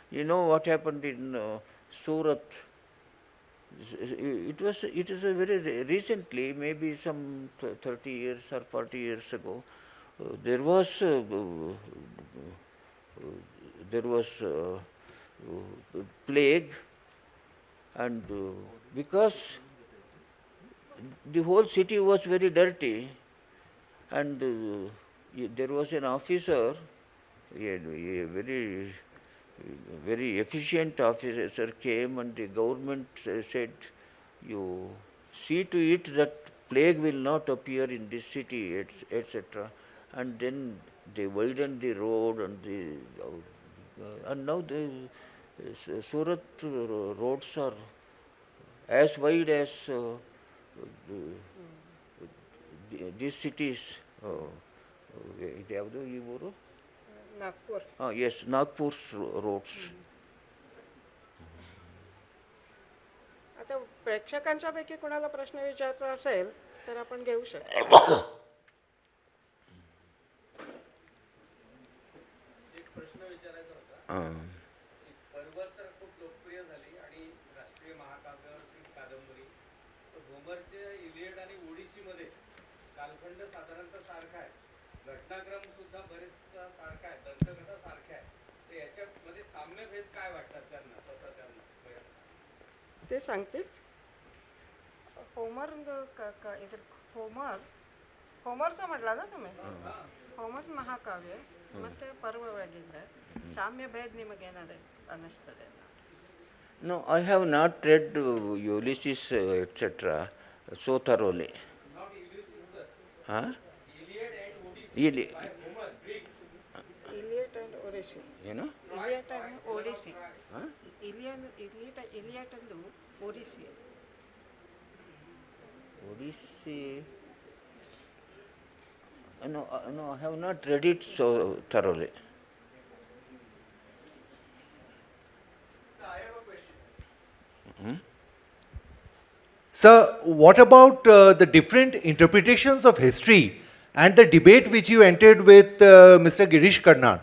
You know what happened in Surat? It is a very recently, maybe some 30 years or 40 years ago. There was plague, and because the whole city was very dirty, and there was an officer, a very efficient officer came, and the government said, you see to it that plague will not appear in this city, etc. And then they widened the road, and now the Surat roads are as wide as these cities. ಇದು ಯಾವುದು ಈ ಊರು? Nagpur. Yes, Nagpur's roads. आता प्रेक्षकांच्या पैकी कोणाला प्रश्न विचारायचा असेल तर आपण घेऊ शकतो. पर्वत तर खूप लोकप्रिय झाली आणि राष्ट्रीय महाकाव्यावरची कादंबरी. होमरचे इलियड आणि ओडिसीमध्ये कालखंड साधारणतः सारखा आहे, घटनाक्रम सुद्धा बरेचसा सारखा आहे, दंतकथा सारख्या आहे. तर याच्यामध्ये साम्यभेद काय वाटतात त्यांना स्वतः त्यांना? ते सांगतील. होमरचं म्हटलं ना तुम्ही? ಹೋಮರ್ ಮಹಾಕಾವ್ಯ ಮತ್ತೆ ಪರ್ವವಾಗಿದ್ದ ಸಾಮ್ಯ ಭೇದ ನಿಮಗೇನಾದ್ರೆ ಅನ್ನಿಸ್ತದೆ? No, I have not read Ulysses, etc. so thoroughly. Not Ulysses, sir. Huh? Iliad and Odyssey by Homer, Greek. Iliad and Odyssey. You know? Iliad and Odyssey. Huh? Iliad and Odyssey. Odyssey. No, I have not read it so thoroughly. I have a question. Sir, what about the different interpretations of history and the debate which you entered with Mr. Girish Karnad,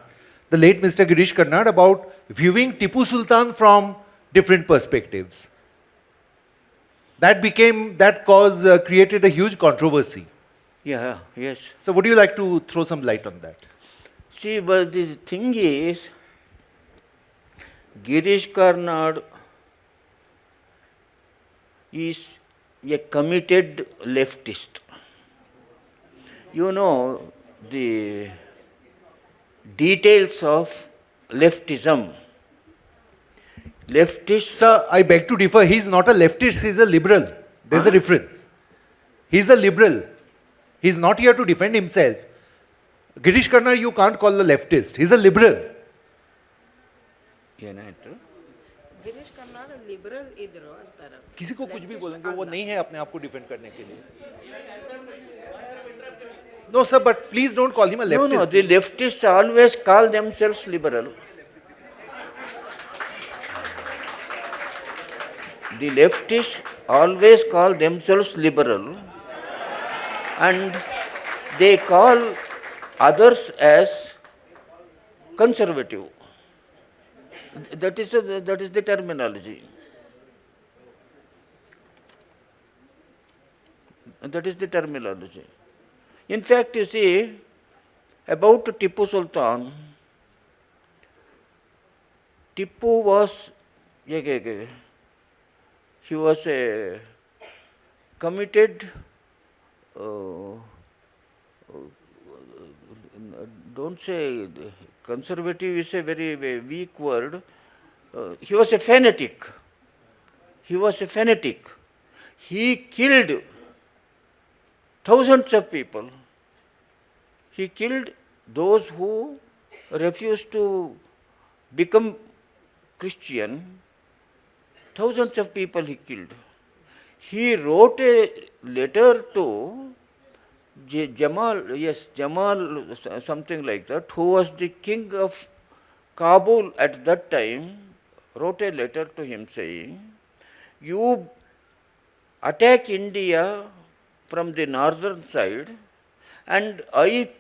the late Mr. Girish Karnad, about viewing Tipu Sultan from different perspectives? That created a huge controversy. Yeah, yes. So would you like to throw some light on that? See, but the thing is, Girish Karnad is a committed leftist. You know the details of leftism. Leftists. Sir, I beg to differ. He's not a leftist, he's a liberal. There's a difference. He's a liberal. He's not here to defend himself. Girish Karnad, you can't call a leftist. He's a liberal. ಏನಾಯಿತು? Girish Karnad liberal ಇದ್ರು ಅಂತಾರೆ. किसी को कुछ भी बोलेंगे, वो नहीं है अपने आप को डिफेंड करने के लिए. No, sir, but please don't call him a No, leftist. no, the leftists always call themselves liberal. The leftists always call themselves liberal, and they call others as conservative. That is the terminology. That is the terminology. In fact, you see, about Tipu Sultan, Tipu was, he was a committed, don't say conservative is a very weak word, he was a fanatic. He was a fanatic. He killed thousands of people. He killed those who refused to become Christian. Thousands of people he killed. He wrote a letter to Jamal, something like that, who was the king of Kabul at that time, wrote a letter to him saying, you attack India from the northern side and I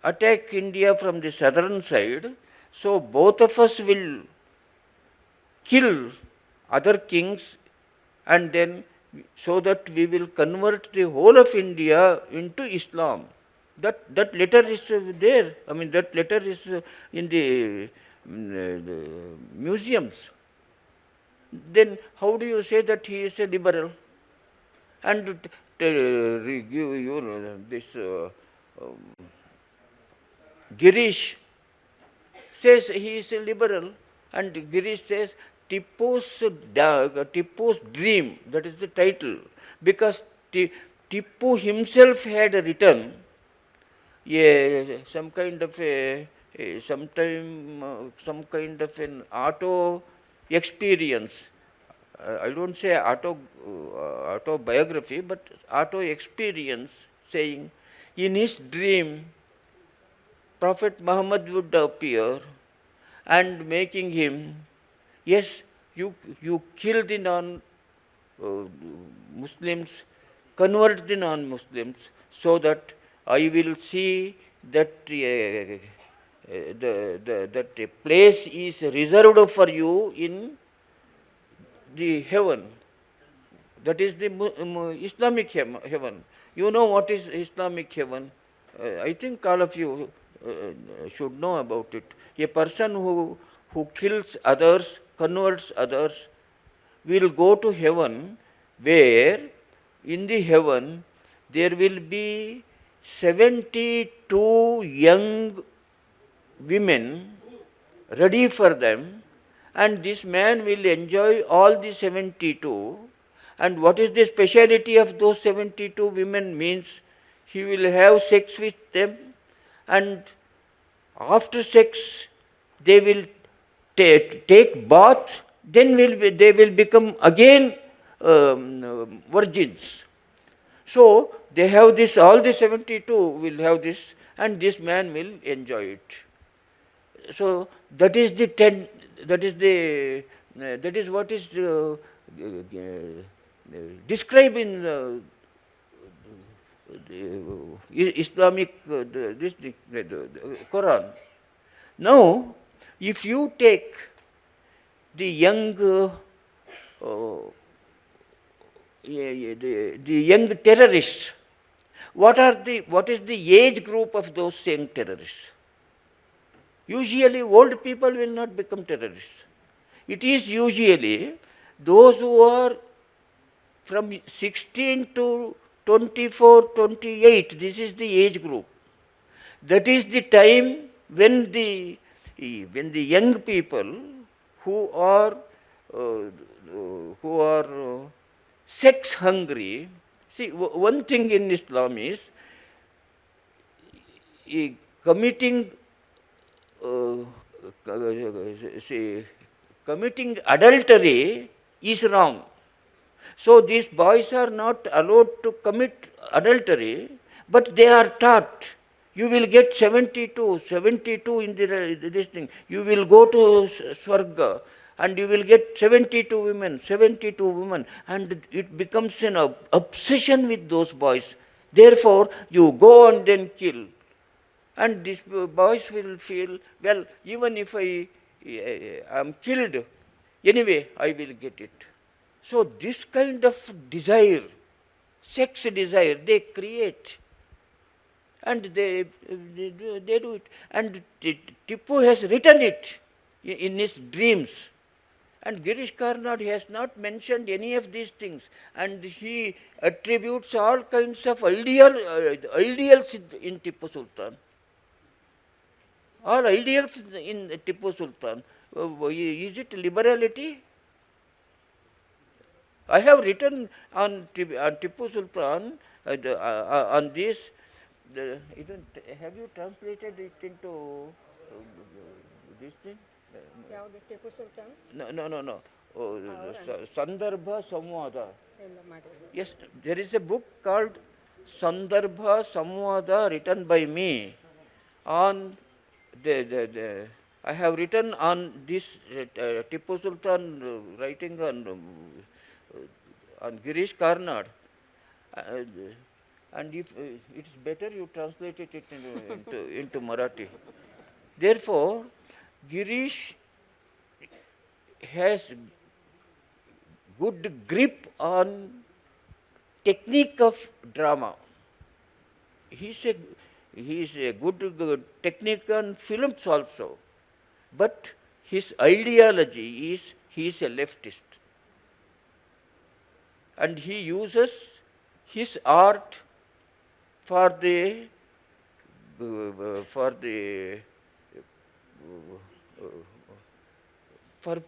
attack India from the southern side, so both of us will kill other kings and then so that we will convert the whole of India into Islam. That letter is there. I mean, that letter is in the museums. Then how do you say that he is a liberal? And this Girish says he is a liberal, and Girish says Tipu's dream, that is the title, because Tipu himself had written some kind of an auto experience. I don't say autobiography, but auto experience, saying in his dream Prophet Muhammad would appear and making him, yes, you kill the non-Muslims, convert the non-Muslims, so that I will see that that a place is reserved for you in the heaven. That is the Islamic heaven. You know what is Islamic heaven? I think all of you should know about it. A person who kills others, converts others, will go to heaven, where in the heaven there will be 72 young women ready for them, and this man will enjoy all the 72. And what is the speciality of those 72 women means? He will have sex with them, and after sex they will take bath, then they will become again virgins. So they have this, all the 72 will have this, and this man will enjoy it. So that is the that is what is described in Islamic the Quran. Now, if you take the young the young terrorists, what is the age group of those same terrorists? Usually old people will not become terrorists. It is usually those who are from 16 to 24, 28, this is the age group. That is the time when the young people who are sex hungry. See, one thing in Islam is committing committing adultery is wrong. So these boys are not allowed to commit adultery, but they are taught. You will get 72 in this thing. You will go to Swarga and you will get 72 women, and it becomes an obsession with those boys. Therefore, you go and then kill. And these boys will feel, well, even if I am killed, anyway, I will get it. So this kind of desire, sex desire, they create. And they do it. And Tipu has written it in his dreams. And Girish Karnad has not mentioned any of these things. And he attributes all kinds of ideals in Tipu Sultan. All ideals in Tipu Sultan. Is it liberality? I have written on Tipu Sultan on this. Have you translated it into this thing? No. Sandarbha Samvada. Yes, there is a book called Sandarbha Samvada written by me on I have written on this Tipu Sultan writing on Girish Karnad. And if it's better you translate it into Marathi. Therefore, Girish has good grip on technique of drama. He is a good technique on films also. But his ideology is he is a leftist. And he uses his art for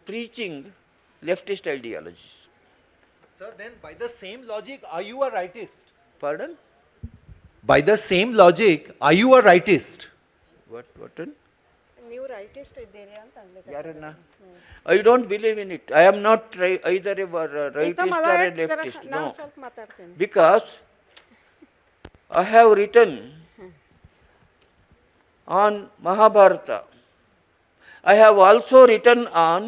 preaching leftist ideologies. Sir, then by the same logic, are you a rightist? Pardon? By the same logic, are you a rightist? What? ನೀವು rightist ಇದ್ದೀರಿ ಅಂತ ಅನ್ಲಿಕ್ಕೆ Yarana? I don't believe in it. I am not either a rightist or a leftist. No. ಸ್ವಲ್ಪ ಮಾತಾಡ್ತೀನಿ. Because I have written on Mahabharata. I have also written on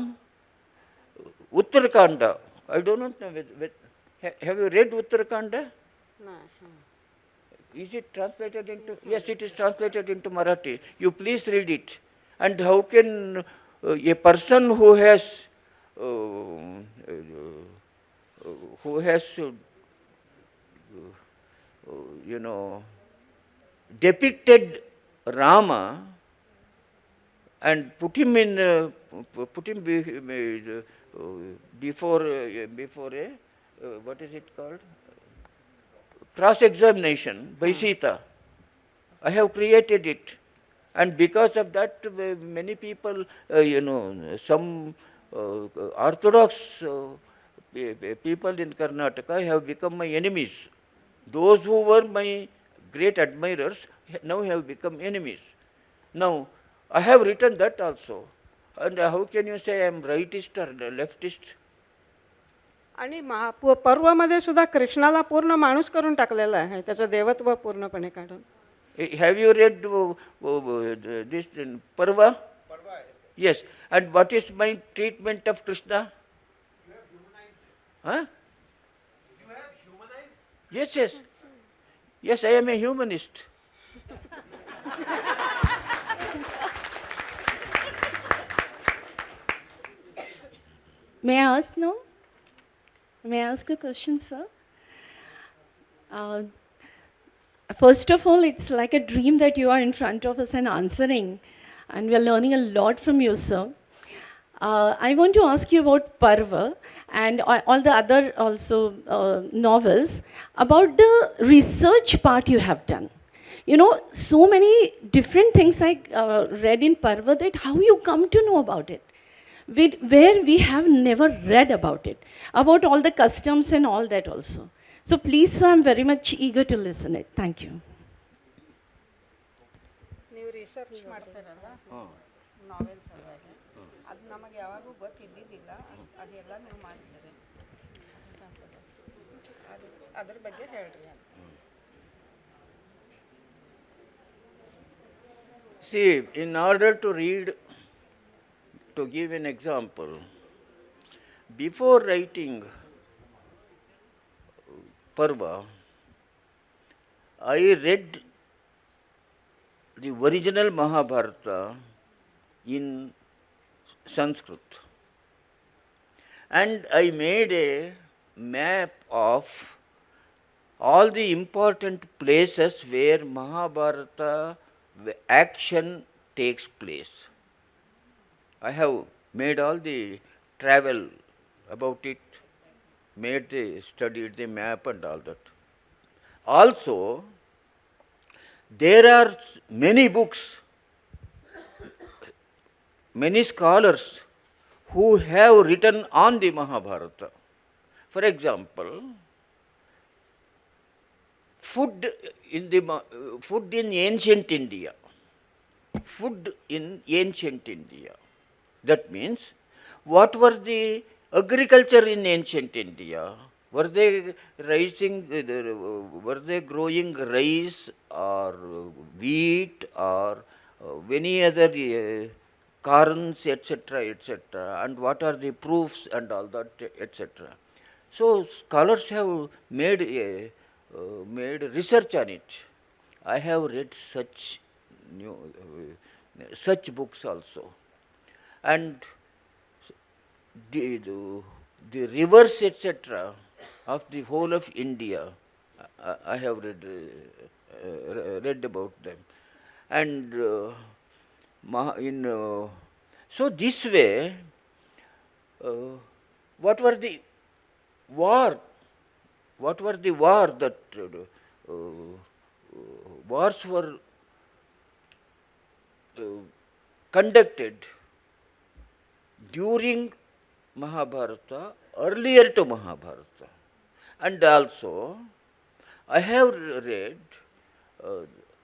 Uttarakanda. I do not know. Have you read Uttarakanda? No. Is it translated into? Yes, it is translated into Marathi. You please read it. And how can a person who has depicted Rama and put him before a what is it called? Cross-examination by Sita. I have created it. And because of that, many people, some orthodox people in Karnataka have become my enemies. Those who were my great admirers now have become enemies. Now, I have written that also. And how can you say I am rightist or leftist? आणि पर्वामध्ये सुद्धा कृष्णाला पूर्ण माणूस करून टाकलेला आहे, त्याचं देवत्व पूर्णपणे काढून. Have you read this Parva? Parva. Yes. And what is my treatment of Krishna? You have humanized. Huh? You have humanized. Yes. Yes, I am a humanist. May I ask now? May I ask a question, sir? First of all, it's like a dream that you are in front of us and answering, and we are learning a lot from you, sir. I want to ask you about Parva and all the other also novels, about the research part you have done. You know, so many different things I read in Parva, that how you come to know about it, where we have never read about it, about all the customs and all that also. So please, sir, I'm very much eager to listen it. Thank you. ನೀವು research ಮಾಡ್ತೀರಲ್ಲ novels ಅಲ್ವಾ, ಅದನ್ನ ನಮಗೆ ಯಾವಾಗೂ ಗೊತ್ತಿದ್ದಿದ್ದಿಲ್ಲ ಅದೆಲ್ಲ ನೀವು ಮಾಡ್ತೀರಿ ಅದ್ರ ಬಗ್ಗೆ ಹೇಳ್ರಿ ಅಂತ. See, in order to read, to give an example, before writing Parva, I read the original Mahabharata in Sanskrit. And I made a map of all the important places where Mahabharata action takes place. I have made all the travel about it, studied the map and all that. Also, there are many books, many scholars who have written on the Mahabharata. For example, food in ancient India. Food in ancient India. That means, what were the agriculture in ancient India? Were they were they growing rice or wheat or any other corns, etc., etc., and what are the proofs and all that, etc. So scholars have made research on it. I have read such books also, and the rivers, etc., of the whole of India, I have read about them, and so this way, what were the war? What were the war that wars were conducted during Mahabharata, earlier to Mahabharata. And also, I have read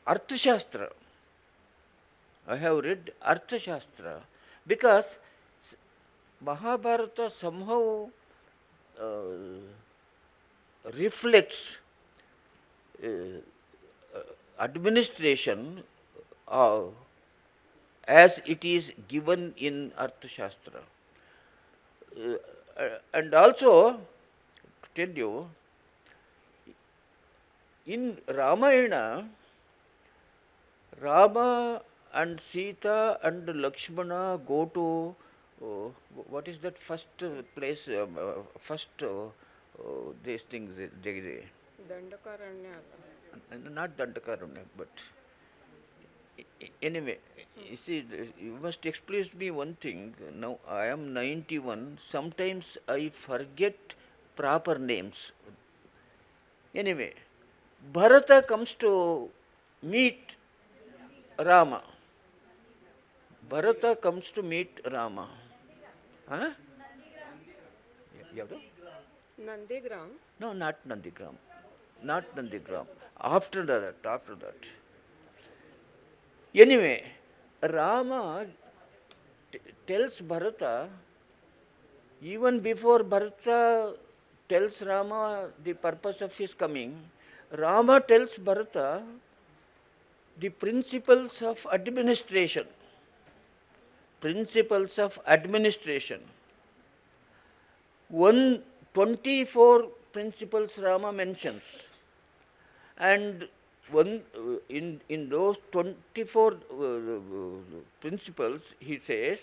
Arthashastra. I have read Arthashastra because Mahabharata somehow reflects administration as it is given in Arthashastra. And also, to tell you, in Ramayana, Rama and Sita and Lakshmana go to what is that first place? These things they Dandakaranya not Dandakaranya, but anyway, you see, you must explain me one thing. Now I am 91. Sometimes I forget proper names. Anyway, Bharata comes to meet Rama. Bharata comes to meet Rama. Huh? ನಂದಿಗ್ರಾಮ್. No, not Nandigram. Not Nandigram. After that. Anyway, Rama tells Bharata, even before Bharata tells Rama the purpose of his coming, Rama tells Bharata the principles of administration. Principles of administration. 24 principles Rama mentions, and in those 24 principles he says,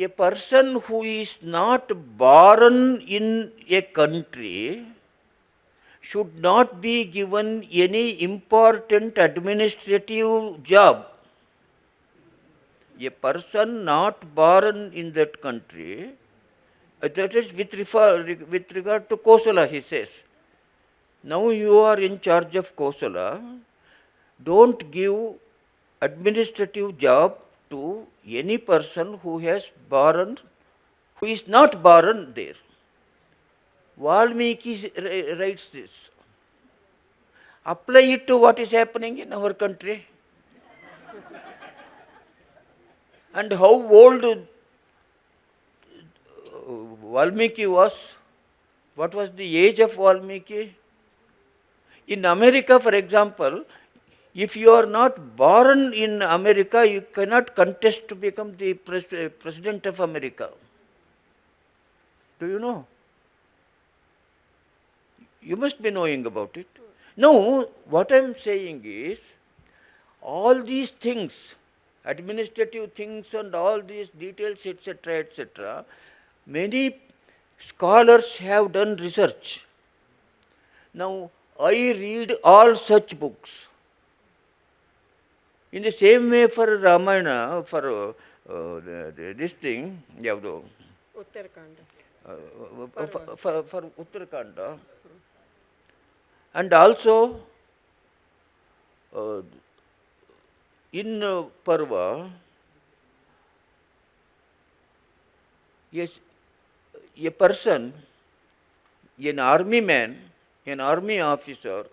a person who is not born in a country should not be given any important administrative job. A person not born in that country, that is with regard to Kosala, he says. Now you are in charge of Kosala. Don't give administrative job to any person who is not born there. Valmiki writes this. Apply it to what is happening in our country. And how old Valmiki was, what was the age of Valmiki? In America, for example, if you are not born in America, you cannot contest to become the president of America. Do you know? You must be knowing about it. Now, what I am saying is, all these things, administrative things and all these details, etc., many scholars have done research. Now, I read all such books. In the same way for Ramayana, for this thing, Uttarakhand. for Uttarakhanda, and also in Parva, yes, a person, an army man, an army officer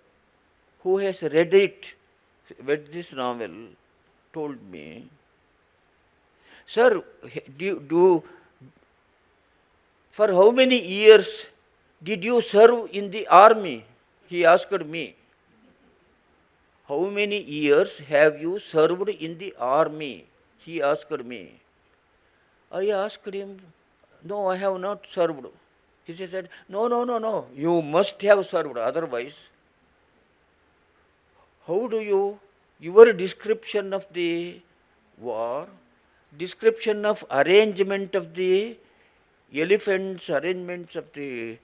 who has read this novel, told me, sir, for how many years did you serve in the army? He asked me. How many years have you served in the army? He asked me. I asked him, no, I have not served. He said, no, you must have served, otherwise. How do your description of the war, description of arrangement of the elephants, arrangements of the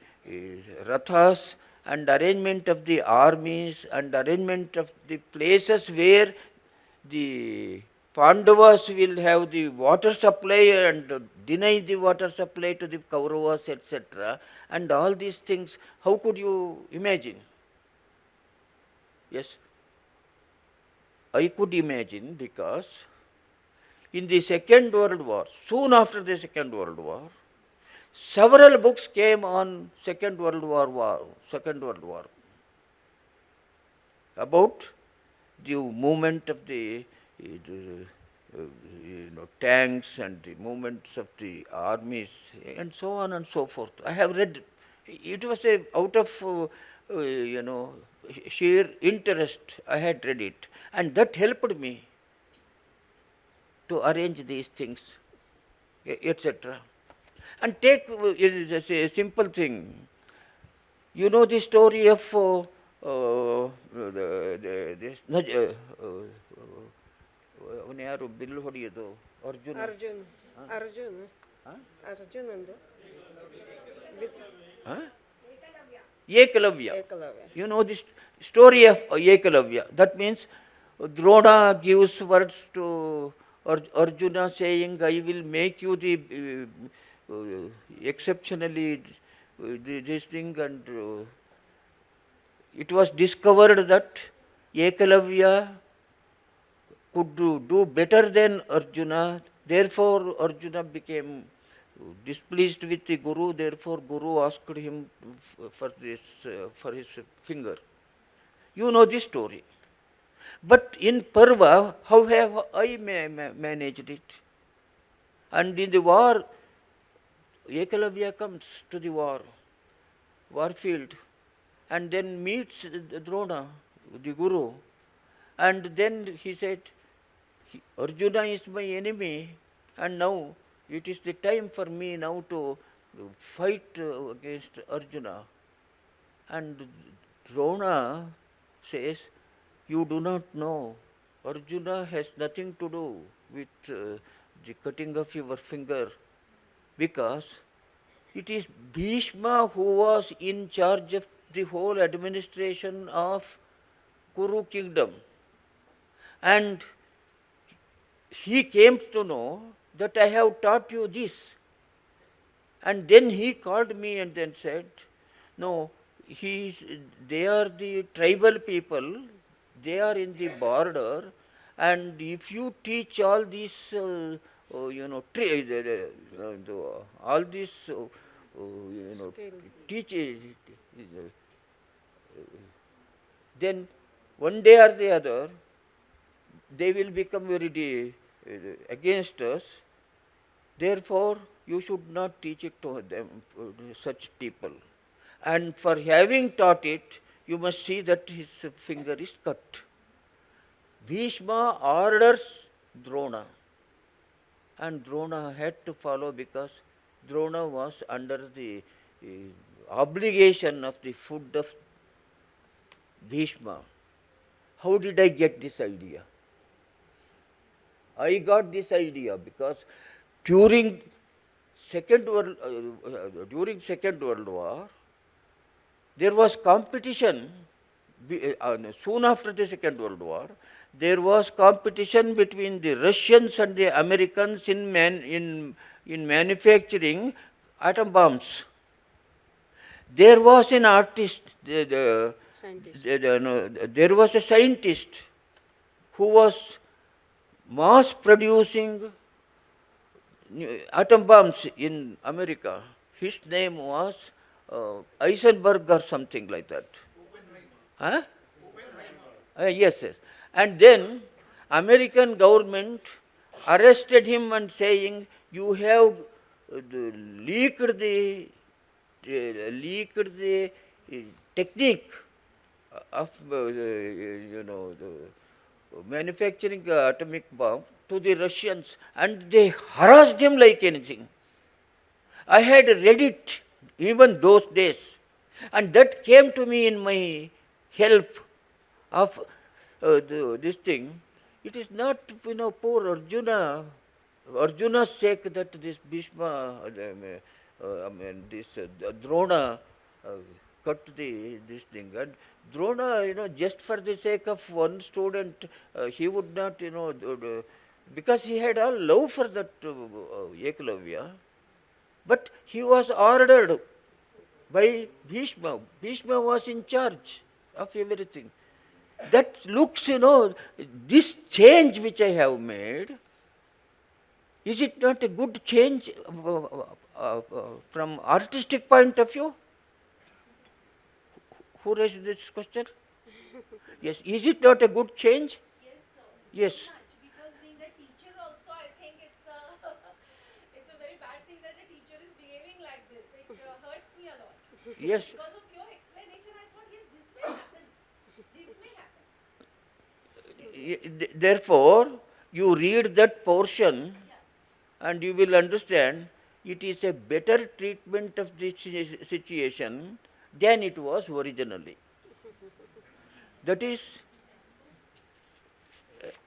rathas, and arrangement of the armies, and arrangement of the places where the Pandavas will have the water supply and deny the water supply to the Kauravas, etc. And all these things, how could you imagine? Yes, I could imagine, because in the Second World War, soon after the Second World War, several books came on Second World War, about the movement of the tanks and the movements of the armies and so on and so forth. I have read. It was out of sheer interest I had read it, and that helped me to arrange these things, etc. And take it is a simple thing. You know the story of this ಅವನು ಯಾರು bill ಹೊಡೆಯೋದು Arjuna Ekalavya. You know this story of Ekalavya. That means Drona gives words to Arjuna saying, I will make you the exceptionally this thing, and it was discovered that Ekalavya could do better than Arjuna. Therefore, Arjuna became displeased with the Guru. Therefore, Guru asked him for his finger. You know this story. But in Parva, how have I managed it? And in the war, Ekalavya comes to the war field, and then meets Drona, the Guru. And then he said, Arjuna is my enemy, and now it is the time for me now to fight against Arjuna. And Drona says, you do not know. Arjuna has nothing to do with the cutting of your finger, because it is Bhishma who was in charge of the whole administration of Kuru kingdom. And he came to know that I have taught you this. And then he called me and then said, no, they are the tribal people, they are in the border, and if you teach all these, all these, teach, then one day or the other, they will become very against us. Therefore, you should not teach it to them, such people. And for having taught it, you must see that his finger is cut. Bhishma orders Drona, and Drona had to follow because Drona was under the obligation of the food of Bhishma. How did I get this idea? I got this idea because during Second World War, there was competition. Soon after the Second World War, there was competition between the Russians and the Americans in manufacturing atom bombs. There was an artist, there was a scientist who was mass producing atom bombs in America. His name was Eisenberg or something like that. Huh? Yes. And then American government arrested him and saying, you have leaked the technique of manufacturing atomic bomb to the Russians, and they harassed him like anything. I had read it even those days, and that came to me in my help of this thing. It is not, poor Arjuna's sake that this Bhishma, this Drona cut this thing. And Drona, just for the sake of one student, he would not, because he had all love for that Eklavya. But he was ordered by Bhishma. Bhishma was in charge of everything. That looks, this change which I have made, is it not a good change from artistic point of view? Who raised this question? Yes. Is it not a good change? Yes, sir. Yes. Because being a teacher also, I think it's it's a very bad thing that a teacher is behaving like this. It hurts me a lot. Yes. Because of your explanation, I thought, yes, this may happen. This may happen. Therefore, you read that portion and you will understand it is a better treatment of this situation than it was originally. That is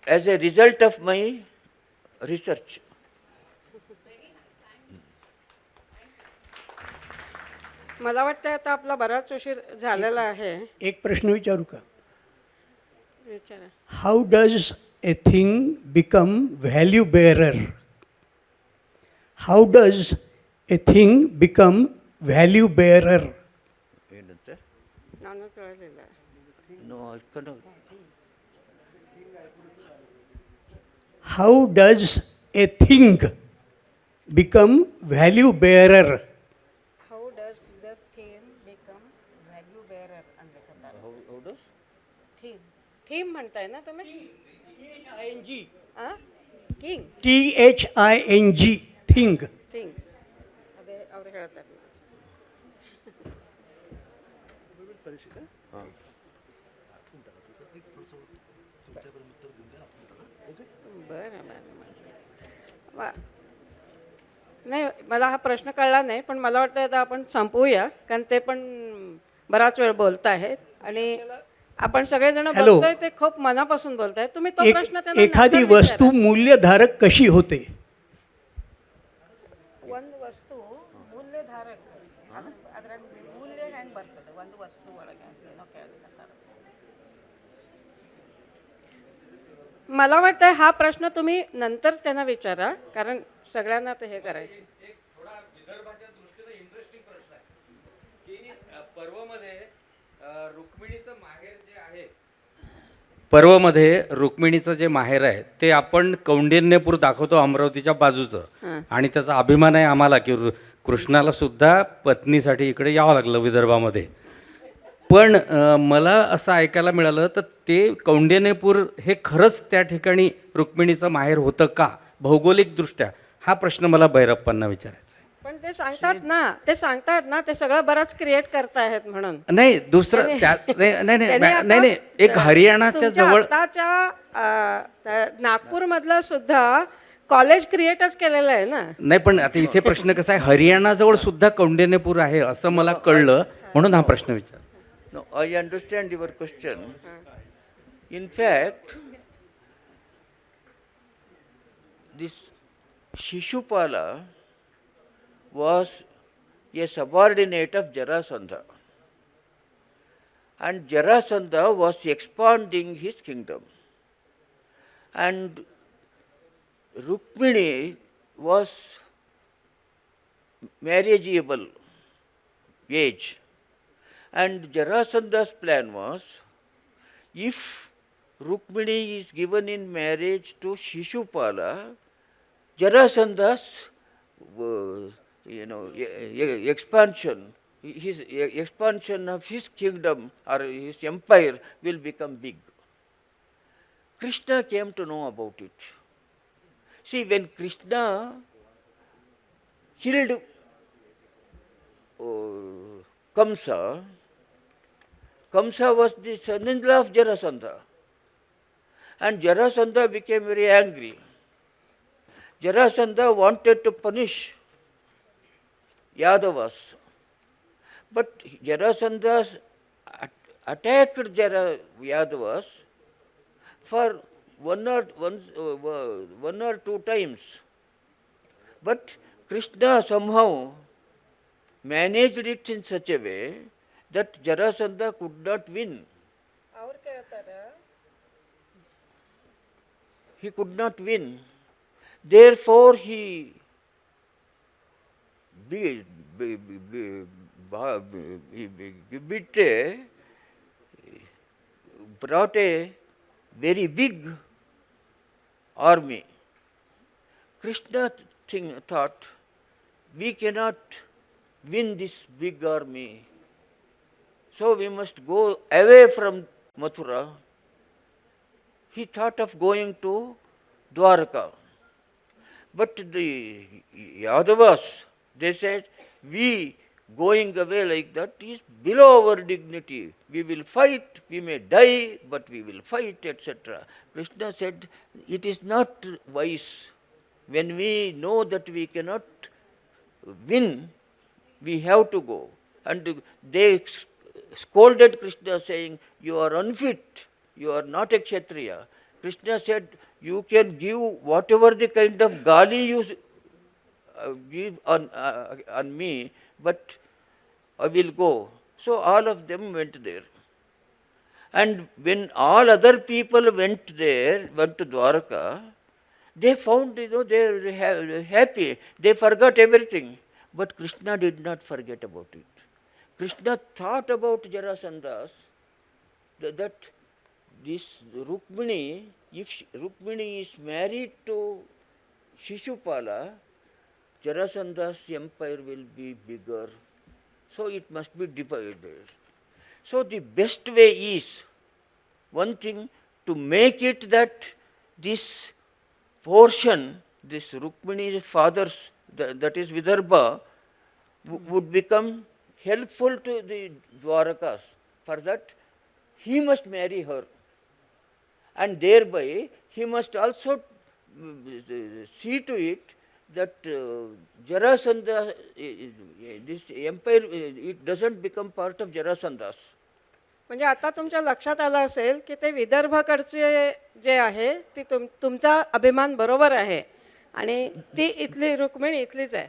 as a result of my research. मला वाटतं आता आपला बराच उशीर झालेला आहे. एक प्रश्न विचारू का? विचारा. How does a thing become value बेअरर? How does a thing become value बेअरर? ನಾನು ಕೇಳಲಿಲ್ಲ. No, I cannot. How does a thing become value बेअरर? How does the theme become value bearer अंधकथार? How does? Theme म्हणताय ना तुम्ही? King THING thing. Thing ಅದೇ ಅವ್ರು ಹೇಳ್ತಾರೆ. बरं. नाही, मला हा प्रश्न कळला नाही, पण मला वाटतं आता आपण संपवूया, कारण ते पण बराच वेळ बोलत आहेत आणि आपण सगळेजण हॅलो. बोलतोय ते खूप मनापासून बोलतायत. तुम्ही तो प्रश्न त्यांना एखादी नंतर वस्तू विचारा. मूल्यधारक कशी होते? ಒಂದು ವಸ್ತು ಮೂಲ್ಯಧಾರಕ ಅದರ ಮೂಲ್ಯ ಹೆಂಗೆ ಬರ್ತದೆ ಒಂದು ವಸ್ತು ಒಳಗೆ ಏನೋ ಕೇಳಲಿಲ್ಲ. मला वाटतं हा प्रश्न तुम्ही नंतर त्यांना विचारा, कारण सगळ्यांना ते हे करायचं. एक थोडा विदर्भाच्या दृष्टीने इंटरेस्टिंग प्रश्न आहे की पर्वमध्ये रुक्मिणीचं माहेर जे आहे, पर्वमध्ये रुक्मिणीचं जे माहेर आहे ते आपण कौंडिन्यपूर दाखवतो अमरावतीच्या बाजूचं, आणि त्याचा अभिमान आहे आम्हाला की कृष्णाला सुद्धा पत्नीसाठी इकडे यावं लागलं विदर्भामध्ये. पण मला असं ऐकायला मिळालं तर ते कौंडिन्यपूर हे खरंच त्या ठिकाणी रुक्मिणीचं माहेर होतं का भौगोलिकदृष्ट्या, हा प्रश्न मला भैरप्पांना विचारायचा आहे. ते सांगतात ना ते सगळं बरंच क्रिएट करतायत म्हणून. नाही दुसरं नाही एक हरियाणाच्या जवळ नागपूरमधलं सुद्धा कॉलेज क्रिएटच केलेलं आहे ना. नाही, पण आता इथे प्रश्न कसा आहे, हरियाणाजवळ सुद्धा कौंडिण्यपूर आहे असं मला कळलं, म्हणून हा प्रश्न विचार. No, I understand your question. In fact, this Shishupala was a subordinate of Jarasandha. And Jarasandha was expanding his kingdom. And Rukmini was marriageable age. And Jarasandha's plan was, if Rukmini is given in marriage to Shishupala, Jarasandha's expansion, his expansion of his kingdom or his empire will become big. Krishna came to know about it. See, when Krishna killed Kamsa, Kamsa was the son-in-law of Jarasandha. And Jarasandha became very angry. Jarasandha wanted to punish Yadavas. But Jarasandha attacked Yadavas for one or two times. But Krishna somehow managed it in such a way that Jarasandha could not win. He could not win. Therefore, he brought a very big army. Krishna thought, we cannot win this big army, so we must go away from Mathura. He thought of going to Dwarka. But the Yadavas, they said, we going away like that is below our dignity. We will fight, we may die, but we will fight, etc. Krishna said, it is not wise. When we know that we cannot win, we have to go. And they scolded Krishna saying, you are unfit, you are not a Kshatriya. Krishna said, you can give whatever the kind of gali you give on me, but I will go. So all of them went there. And when all other people went there, went to Dwarka, they found, they were happy. They forgot everything. But Krishna did not forget about it. Krishna thought about Jarasandhas, that this Rukmini, if Rukmini is married to Shishupala, Jarasandha's empire will be bigger. So it must be divided. So the best way is, one thing, to make it that this portion, this Rukmini's father's, that is Vidarbha, would become helpful to the Dwarakas. For that, he must marry her. And thereby, he must also see to it that Jarasandha, this empire, it doesn't become part of Jarasandha's. म्हणजे आता तुमच्या लक्षात आलं असेल की ते विदर्भाकडचे जे आहे ती तुमचा अभिमान बरोबर आहे आणि ती इथली रुक्मिणी इथलीच आहे.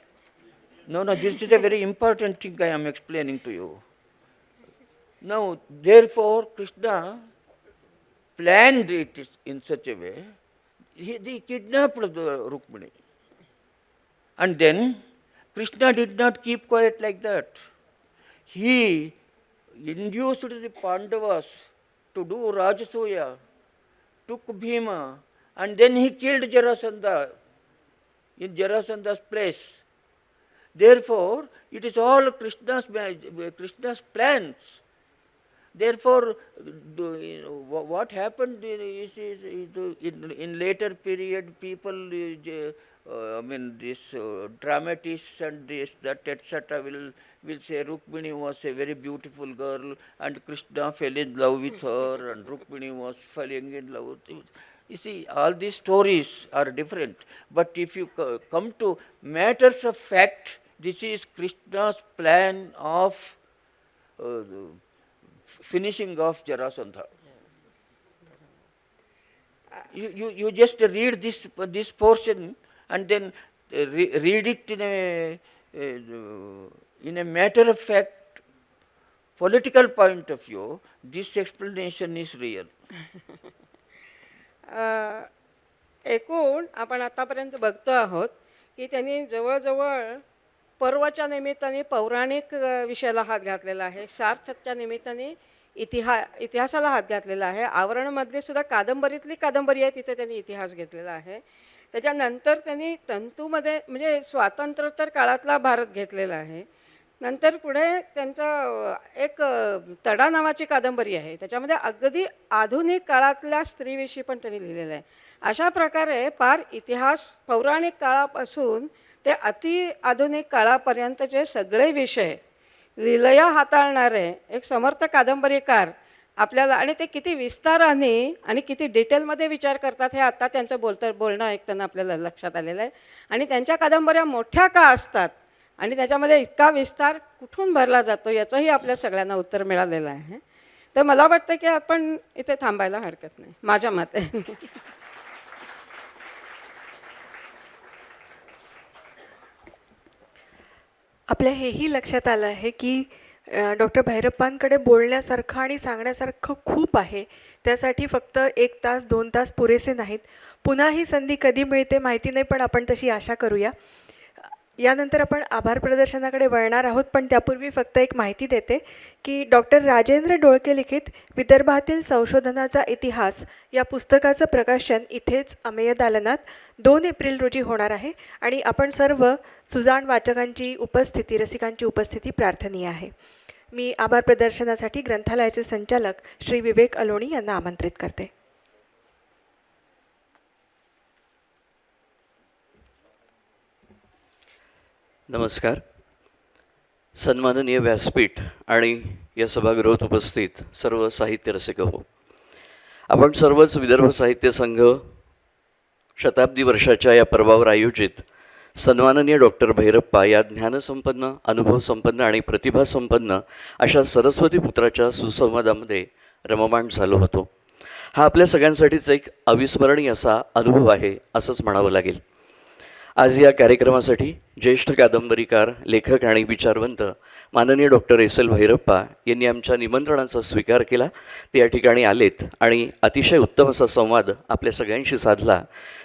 No, this is a very important thing I am explaining to you. Now, therefore, Krishna planned it in such a way, he kidnapped the Rukmini. And then, Krishna did not keep quiet like that. He induced the Pandavas to do Rajasuya, took Bhima, and then he killed Jarasandha in Jarasandha's place. Therefore, it is all Krishna's plans. Therefore, what happened in later period, people, I mean, this dramatists and this, that, etc. will say Rukmini was a very beautiful girl and Krishna fell in love with her and Rukmini was falling in love with him. You see, all these stories are different. But if you come to matters of fact, this is Krishna's plan of finishing off Jarasandha. You just read this portion and then read it in a matter of fact political point of view. This explanation is real. एकूण आपण आतापर्यंत बघतो आहोत की त्यांनी जवळजवळ पर्वच्या निमित्ताने पौराणिक विषयाला हात घातलेला आहे, सार्थच्या निमित्ताने इतिहासाला हात घातलेला आहे, आवरणमधली सुद्धा कादंबरीतली कादंबरी आहे तिथे त्यांनी इतिहास घेतलेला आहे. त्याच्यानंतर त्यांनी तंतूमध्ये म्हणजे स्वातंत्र्योत्तर काळातला भारत घेतलेला आहे. नंतर पुढे त्यांचा एक तडा नावाची कादंबरी आहे, त्याच्यामध्ये अगदी आधुनिक काळातल्या स्त्रीविषयी पण त्यांनी लिहिलेलं आहे. अशा प्रकारे फार इतिहास पौराणिक काळापासून ते अति आधुनिक काळापर्यंतचे सगळे विषय लिलया हाताळणारे एक समर्थ कादंबरीकार आपल्याला, आणि ते किती विस्ताराने आणि किती डिटेलमध्ये विचार करतात हे आता त्यांचं बोलणं ऐकताना आपल्याला लक्षात आलेलं आहे. आणि त्यांच्या कादंबऱ्या मोठ्या का असतात आणि त्याच्यामध्ये इतका विस्तार कुठून भरला जातो याचंही आपल्या सगळ्यांना उत्तर मिळालेलं आहे. तर मला वाटतं की आपण इथे थांबायला हरकत नाही माझ्या मते. आपल्या हेही लक्षात आलं आहे की डॉक्टर भैरप्पांकडे बोलण्यासारखं आणि सांगण्यासारखं खूप आहे. त्यासाठी फक्त 1 तास 2 तास पुरेसे नाहीत. पुन्हा ही संधी कधी मिळते माहिती नाही, पण आपण तशी आशा करूया. यानंतर आपण आभार प्रदर्शनाकडे वळणार आहोत, पण त्यापूर्वी फक्त एक माहिती देते की डॉक्टर राजेंद्र डोळके लिखित विदर्भातील संशोधनाचा इतिहास या पुस्तकाचं प्रकाशन इथेच अमेय दालनात 2 एप्रिल रोजी होणार आहे. आणि आपण सर्व सुजाण वाचकांची उपस्थिती, रसिकांची उपस्थिती प्रार्थनीय आहे. मी आभार प्रदर्शनासाठी ग्रंथालयाचे संचालक श्री विवेक अलोणी यांना आमंत्रित करते. नमस्कार. सन्माननीय व्यासपीठ आणि या सभागृहात उपस्थित सर्व साहित्य रसिक हो, आपण सर्वच विदर्भ साहित्य संघ शताब्दी वर्षाच्या या पर्वावर आयोजित सन्माननीय डॉक्टर भैरप्पा या ज्ञानसंपन्न, अनुभवसंपन्न आणि प्रतिभासंपन्न अशा सरस्वती पुत्राच्या सुसंवादामध्ये रममाण झालो होतो. हा आपल्या सगळ्यांसाठीच एक अविस्मरणीय असा अनुभव आहे असंच म्हणावं लागेल. आज या कार्यक्रमासाठी ज्येष्ठ कादंबरीकार, लेखक आणि विचारवंत माननीय Dr.S.L भैरप्पा यांनी आमच्या निमंत्रणाचा स्वीकार केला. ते या ठिकाणी आलेत आणि अतिशय उत्तम असा संवाद आपल्या सगळ्यांशी साधला.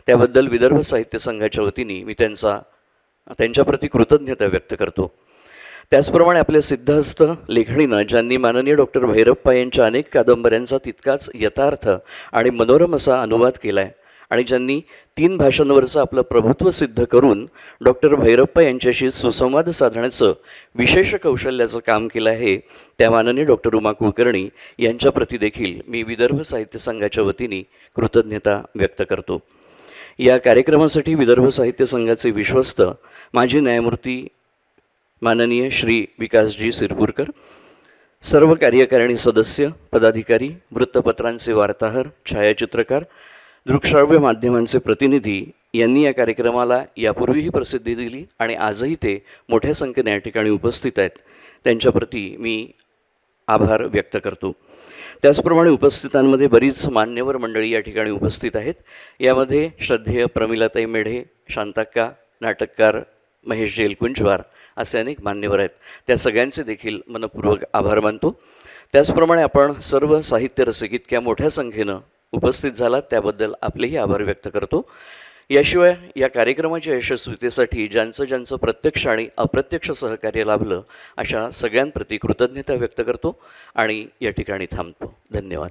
त्याबद्दल विदर्भ साहित्य संघाच्या वतीने मी त्यांच्याप्रती कृतज्ञता व्यक्त करतो. त्याचप्रमाणे आपल्या सिद्धहस्त लेखणीनं ज्यांनी माननीय डॉक्टर भैरप्पा यांच्या अनेक कादंबऱ्यांचा तितकाच यथार्थ आणि मनोरम असा अनुवाद केला आहे आणि ज्यांनी 3 भाषांवरचं आपलं प्रभुत्व सिद्ध करून डॉक्टर भैरप्पा यांच्याशी सुसंवाद साधण्याचं विशेष कौशल्याचं काम केलं आहे, त्या माननीय डॉक्टर उमा कुलकर्णी यांच्याप्रती देखील मी विदर्भ साहित्य संघाच्या वतीने कृतज्ञता व्यक्त करतो. या कार्यक्रमासाठी विदर्भ साहित्य संघाचे विश्वस्त माजी न्यायमूर्ती माननीय श्री विकासजी सिरपूरकर, सर्व कार्यकारिणी सदस्य, पदाधिकारी, वृत्तपत्रांचे वार्ताहर, छायाचित्रकार, दृकश्राव्य माध्यमांचे प्रतिनिधी यांनी या कार्यक्रमाला यापूर्वीही प्रसिद्धी दिली आणि आजही ते मोठ्या संख्येने या ठिकाणी उपस्थित आहेत. त्यांच्याप्रती मी आभार व्यक्त करतो. त्याचप्रमाणे उपस्थितांमध्ये बरीच मान्यवर मंडळी या ठिकाणी उपस्थित आहेत. यामध्ये श्रद्धेय प्रमिलाताई मेढे, शांताक्का, नाटककार महेश एलकुंचवार असे अनेक मान्यवर आहेत. त्या सगळ्यांचे देखील मनपूर्वक आभार मानतो. त्याचप्रमाणे आपण सर्व साहित्य रसिक इतक्या मोठ्या संख्येनं उपस्थित झालात त्याबद्दल आपलेही आभार व्यक्त करतो. याशिवाय या कार्यक्रमाच्या यशस्वीतेसाठी ज्यांचं प्रत्यक्ष आणि अप्रत्यक्ष सहकार्य लाभलं अशा सगळ्यांप्रती कृतज्ञता व्यक्त करतो आणि या ठिकाणी थांबतो. धन्यवाद.